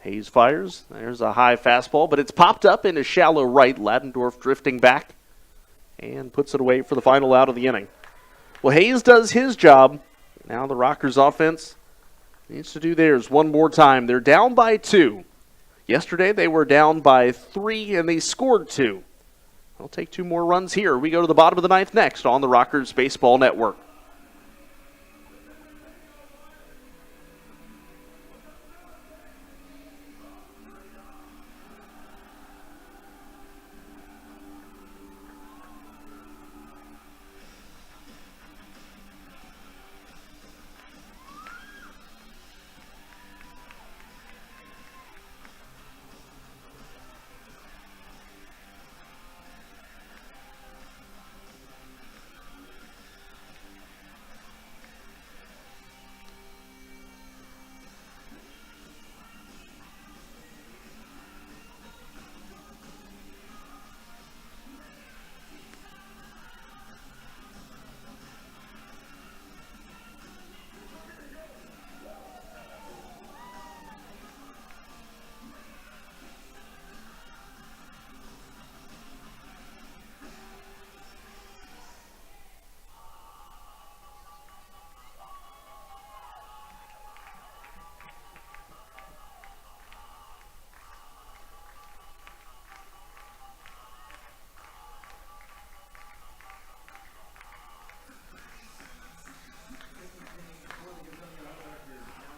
Hayes fires. There's a high fastball, but it's popped up into shallow right. Ladendorf drifting back and puts it away for the final out of the inning. Well, Hayes does his job. Now the Rockers offense needs to do theirs one more time. They're down by 2. Yesterday they were down by 3 and they scored 2. They'll take 2 more runs here. We go to the bottom of the 9th next on the Rockers Baseball Network.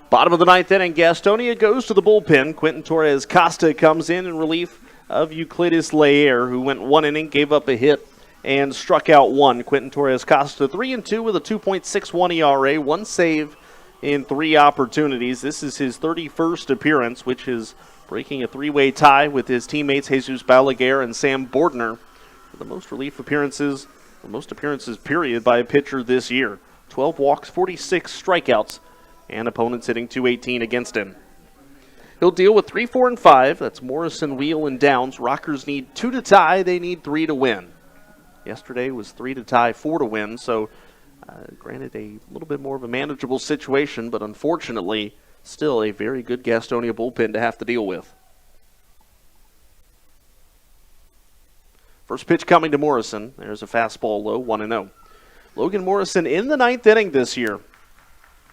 Bottom of the ninth inning, Gastonia goes to the bullpen. Quentin Torres Costa comes in relief of Euclides Laer, who went 1 inning, gave up a hit, and struck out 1. Quentin Torres Costa 3-2 with a 2.61 ERA, 1 save in 3 opportunities. This is his 31st appearance, which is breaking a 3-way tie with his teammates Jesus Balaguer and Sam Bordner for the most relief appearances, or most appearances period, by a pitcher this year. 12 walks, 46 strikeouts, and opponents hitting .218 against him. He'll deal with 3, 4, and 5. That's Morrison, Wheel, and Downs. Rockers need 2 to tie. They need 3 to win. Yesterday was 3 to tie, 4 to win, so granted a little bit more of a manageable situation, but unfortunately still a very good Gastonia bullpen to have to deal with. First pitch coming to Morrison. There's a fastball low, 1-0. Logan Morrison in the ninth inning this year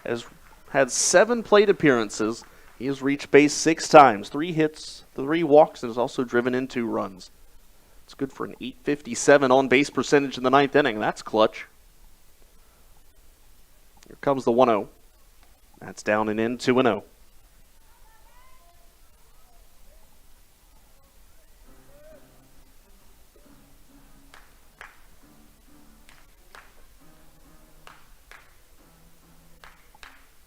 has had 7 plate appearances. He has reached base 6 times, 3 hits, 3 walks, and has also driven in 2 runs. It's good for an .857 on-base percentage in the ninth inning. That's clutch. Here comes the 1-0. That's down and in, 2-0.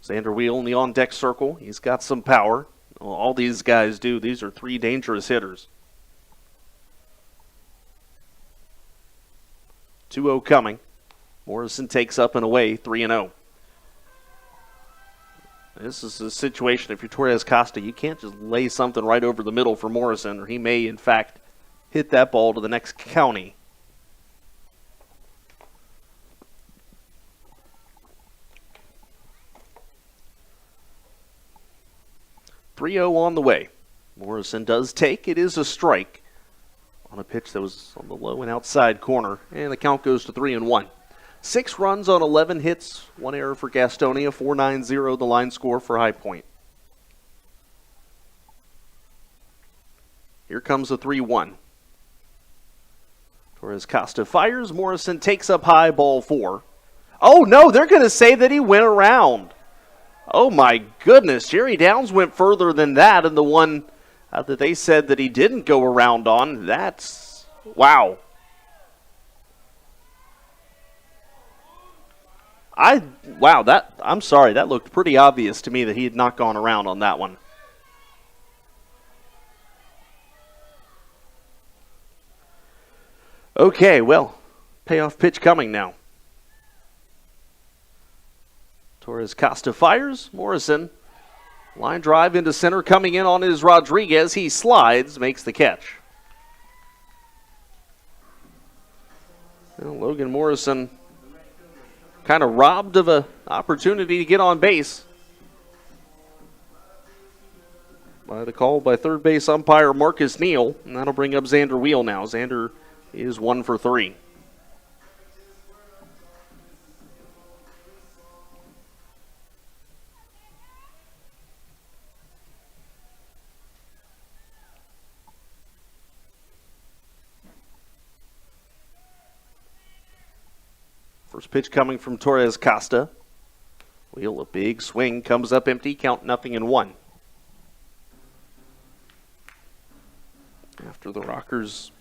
Xander Wheel in the on-deck circle. He's got some power. Well, all these guys do. These are 3 dangerous hitters. 2-0 coming. Morrison takes up and away, 3-0. This is a situation, if you're Torres Costa, you can't just lay something right over the middle for Morrison, or he may, in fact, hit that ball to the next county. .3-0 on the way. Morrison does take. It is a strike on a pitch that was on the low and outside corner, and the count goes to 3-1. 6 runs on 11 hits, 1 error for Gastonia, 4.90 the line score for High Point. Here comes the 3-1. Torres Costa fires. Morrison takes up high, ball 4. Oh no, they're going to say that he went around. Oh my goodness, Jerry Downs went further than that, and the one that they said that he didn't go around on, that's, wow. I'm sorry, that looked pretty obvious to me that he had not gone around on that one. Okay, well, payoff pitch coming now. Torres Costa fires. Morrison, line drive into center, coming in on is Rodriguez. He slides, makes the catch. Well, Logan Morrison kind of robbed of an opportunity to get on base by the call by third base umpire Marcus Neal, and that'll bring up Xander Wheel now. Xander is 1 for 3. First pitch coming from Torres Costa. Wheel, a big swing, comes up empty, count 0-1. After the Rockers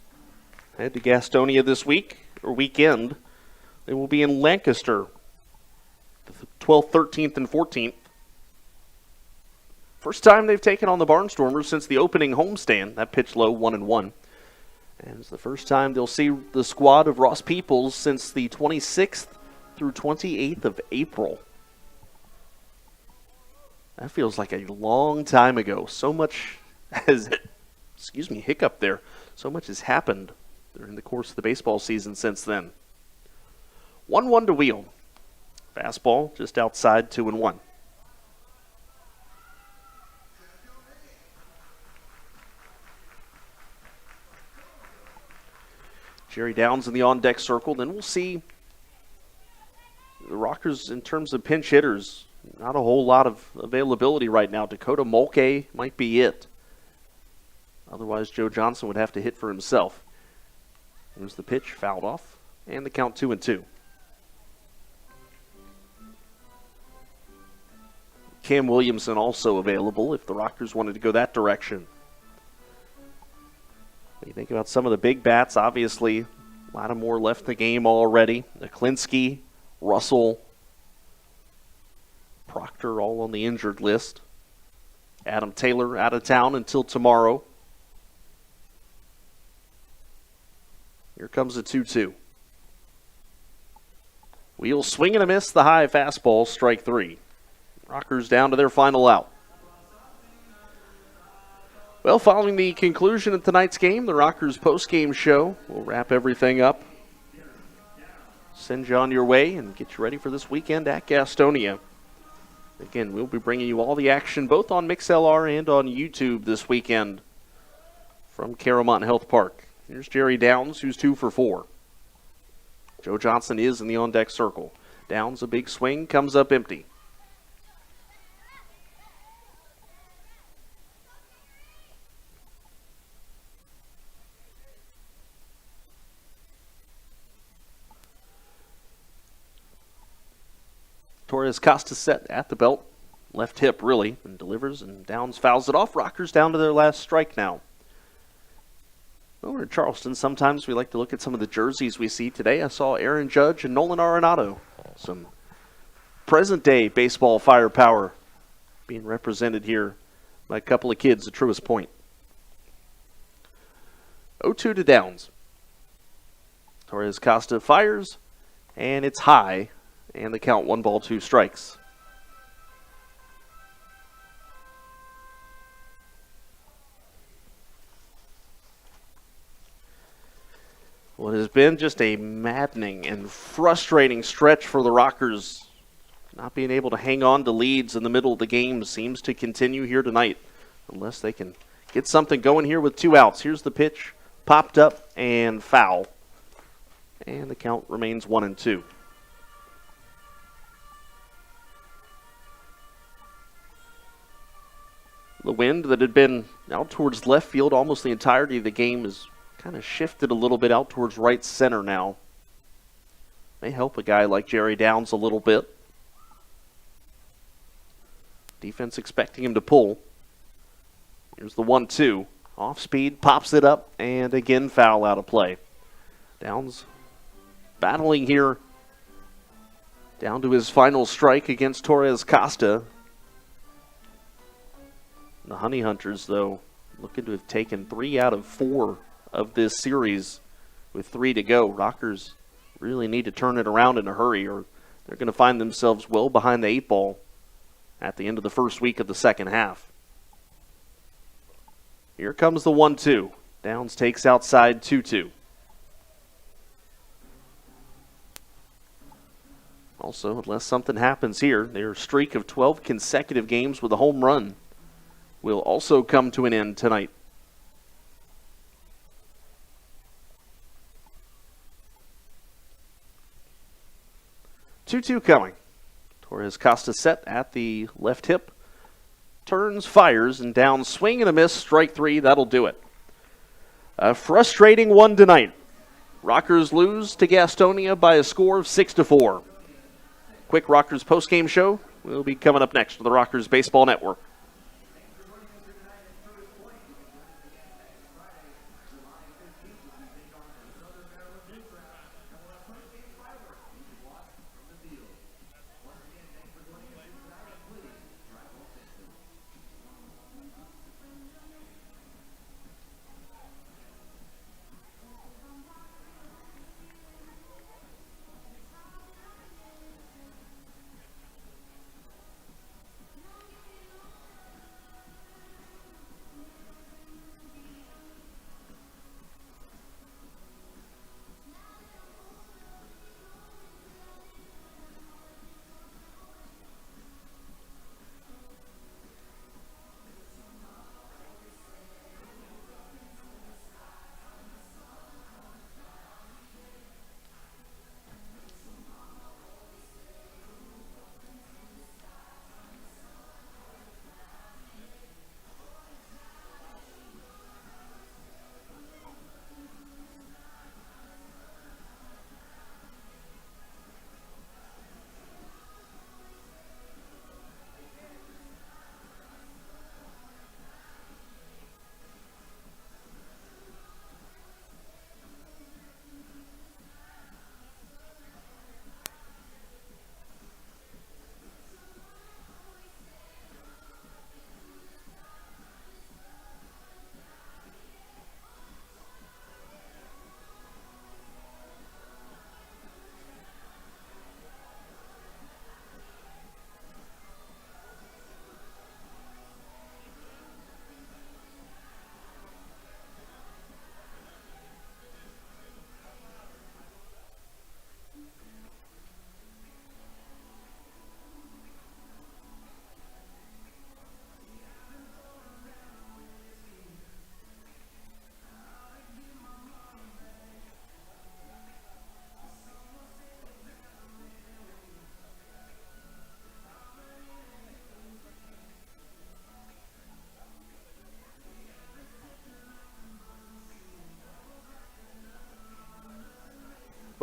head to Gastonia this weekend, they will be in Lancaster, the 12th, 13th, and 14th. First time they've taken on the Barnstormers since the opening homestand. That pitch low, 1-1. And it's the first time they'll see the squad of Ross Peoples since the 26th through 28th of April. That feels like a long time ago. So much has, hiccup there. So much has happened during the course of the baseball season since then. 1-1 to Wheel. Fastball just outside, 2-1. Jerry Downs in the on-deck circle. Then we'll see the Rockers in terms of pinch hitters. Not a whole lot of availability right now. Dakota Mulcahy might be it. Otherwise, Joe Johnson would have to hit for himself. There's the pitch, fouled off, and the count 2-2. Cam Williamson also available if the Rockers wanted to go that direction. When you think about some of the big bats, obviously, Lattimore left the game already. Aklinski, Russell, Proctor all on the injured list. Adam Taylor out of town until tomorrow. Here comes a 2-2. Wheel swing and a miss, the high fastball, strike three. Rockers down to their final out. Well, following the conclusion of tonight's game, the Rockers post-game show will wrap everything up. Send you on your way and get you ready for this weekend at Gastonia. Again, we'll be bringing you all the action both on MixLR and on YouTube this weekend from Caramont Health Park. Here's Jerry Downs, who's 2 for 4. Joe Johnson is in the on-deck circle. Downs, a big swing, comes up empty. Torres Costa set at the belt. Left hip, really, and delivers, and Downs fouls it off. Rockers down to their last strike now. Over in Charleston, sometimes we like to look at some of the jerseys we see today. I saw Aaron Judge and Nolan Arenado. Some present-day baseball firepower being represented here by a couple of kids at Truist Point. 0-2 to Downs. Torres Costa fires, and it's high, and the count 1 ball, 2 strikes. What has been just a maddening and frustrating stretch for the Rockers. Not being able to hang on to leads in the middle of the game seems to continue here tonight, unless they can get something going here with 2 outs. Here's the pitch, popped up and foul. And the count remains 1-2. The wind that had been out towards left field almost the entirety of the game is kind of shifted a little bit out towards right center now. May help a guy like Jerry Downs a little bit. Defense expecting him to pull. Here's the 1-2. Off speed, pops it up, and again foul out of play. Downs battling here down to his final strike against Torres Costa. The Honey Hunters, though, looking to have taken 3 out of 4 of this series with 3 to go. Rockers really need to turn it around in a hurry, or they're going to find themselves well behind the 8 ball at the end of the first week of the second half. Here comes the 1-2. Downs takes outside 2-2. Also, unless something happens here, their streak of 12 consecutive games with a home run will also come to an end tonight. 2-2 coming. Torres Costa set at the left hip. Turns, fires, and down swing and a miss. Strike 3, that'll do it. A frustrating one tonight. Rockers lose to Gastonia by a score of 6-4. Quick Rockers postgame show will be coming up next on the Rockers Baseball Network.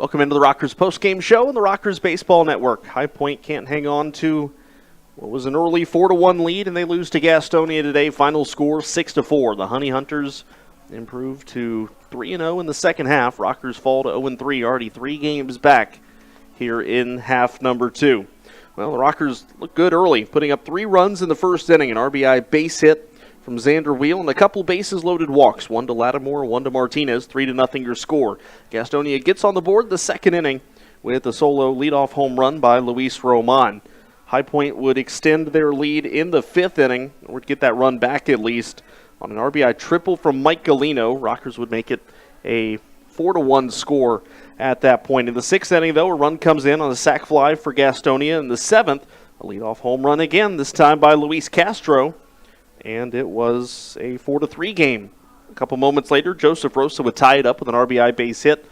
Welcome into the Rockers postgame show and the Rockers Baseball Network. High Point can't hang on to what was an early 4-1 lead, and they lose to Gastonia today. Final score 6-4. The Honey Hunters improve to 3-0 in the second half. Rockers fall to 0-3, already 3 games back here in half number 2. Well, the Rockers look good early, putting up 3 runs in the first inning, an RBI base hit from Xander Wheel, and a couple bases-loaded walks, 1 to Lattimore, 1 to Martinez, 3-0 your score. Gastonia gets on the board the second inning with a solo leadoff home run by Luis Roman. High Point would extend their lead in the 5th inning, or get that run back at least, on an RBI triple from Mike Galino. Rockers would make it a 4-1 score at that point. In the 6th inning, though, a run comes in on a sac fly for Gastonia. In the 7th, a leadoff home run again, this time by Luis Castro. And it was a 4-3 game. A couple moments later, Joseph Rosa would tie it up with an RBI base hit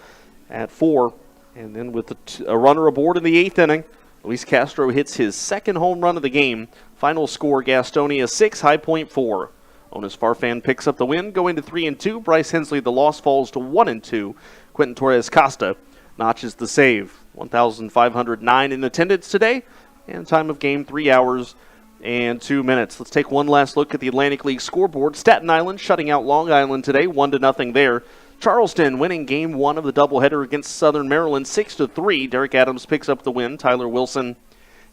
at 4. And then with a runner aboard in the 8th inning, Luis Castro hits his second home run of the game. Final score, Gastonia 6, High Point 4. Onis Farfan picks up the win, going to 3-2. Bryce Hensley, the loss, falls to 1-2. Quentin Torres Costa notches the save. 1,509 in attendance today, and time of game 3 hours and 2 minutes. Let's take one last look at the Atlantic League scoreboard. Staten Island shutting out Long Island today, 1-0 there. Charleston winning game 1 of the doubleheader against Southern Maryland, 6-3. Derek Adams picks up the win. Tyler Wilson,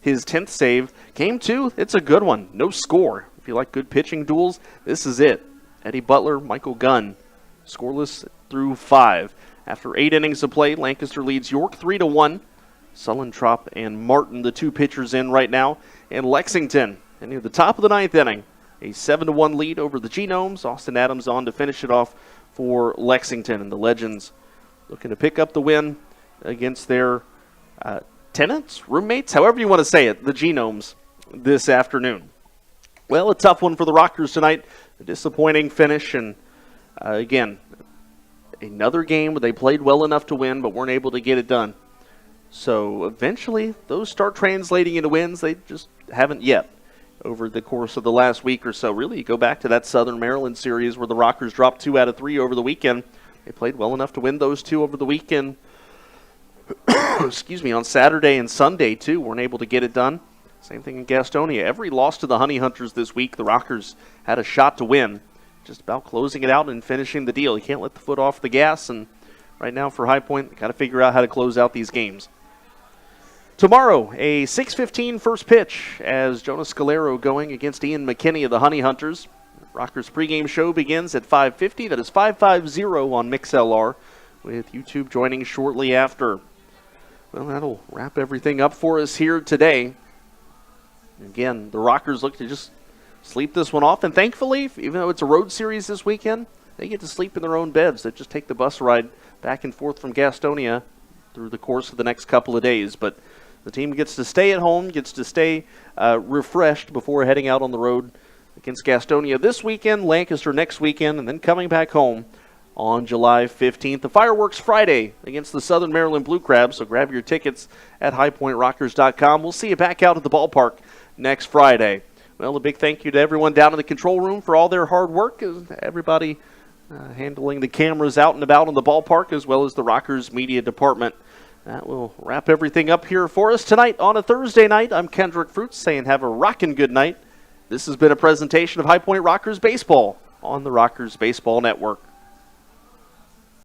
his 10th save. Game 2, it's a good one. No score. If you like good pitching duels, this is it. Eddie Butler, Michael Gunn, scoreless through 5. After 8 innings of play, Lancaster leads York 3-1. Sullentrop and Martin, the 2 pitchers in right now. And Lexington, and near the top of the 9th inning, a 7-1 lead over the Genomes. Austin Adams on to finish it off for Lexington. And the Legends looking to pick up the win against their tenants, roommates, however you want to say it, the Genomes, this afternoon. Well, a tough one for the Rockers tonight. A disappointing finish, and again, another game where they played well enough to win but weren't able to get it done. So eventually, those start translating into wins. They just haven't yet over the course of the last week or so. Really, you go back to that Southern Maryland series where the Rockers dropped 2 out of 3 over the weekend. They played well enough to win those 2 over the weekend. Excuse me, on Saturday and Sunday, too. Weren't able to get it done. Same thing in Gastonia. Every loss to the Honey Hunters this week, the Rockers had a shot to win. Just about closing it out and finishing the deal. You can't let the foot off the gas, and right now for High Point, got to figure out how to close out these games. Tomorrow, a 6:15 first pitch as Jonas Scalero going against Ian McKinney of the Honey Hunters. Rockers pregame show begins at 5:50. That is 550 on MixLR, with YouTube joining shortly after. Well, that'll wrap everything up for us here today. Again, the Rockers look to just sleep this one off, and thankfully, even though it's a road series this weekend, they get to sleep in their own beds. They just take the bus ride back and forth from Gastonia through the course of the next couple of days. But the team gets to stay at home, gets to stay refreshed before heading out on the road against Gastonia this weekend, Lancaster next weekend, and then coming back home on July 15th. The fireworks Friday against the Southern Maryland Blue Crabs, so grab your tickets at highpointrockers.com. We'll see you back out at the ballpark next Friday. Well, a big thank you to everyone down in the control room for all their hard work, everybody handling the cameras out and about in the ballpark, as well as the Rockers media department. That will wrap everything up here for us tonight on a Thursday night. I'm Kendrick Fruits saying have a rockin' good night. This has been a presentation of High Point Rockers Baseball on the Rockers Baseball Network.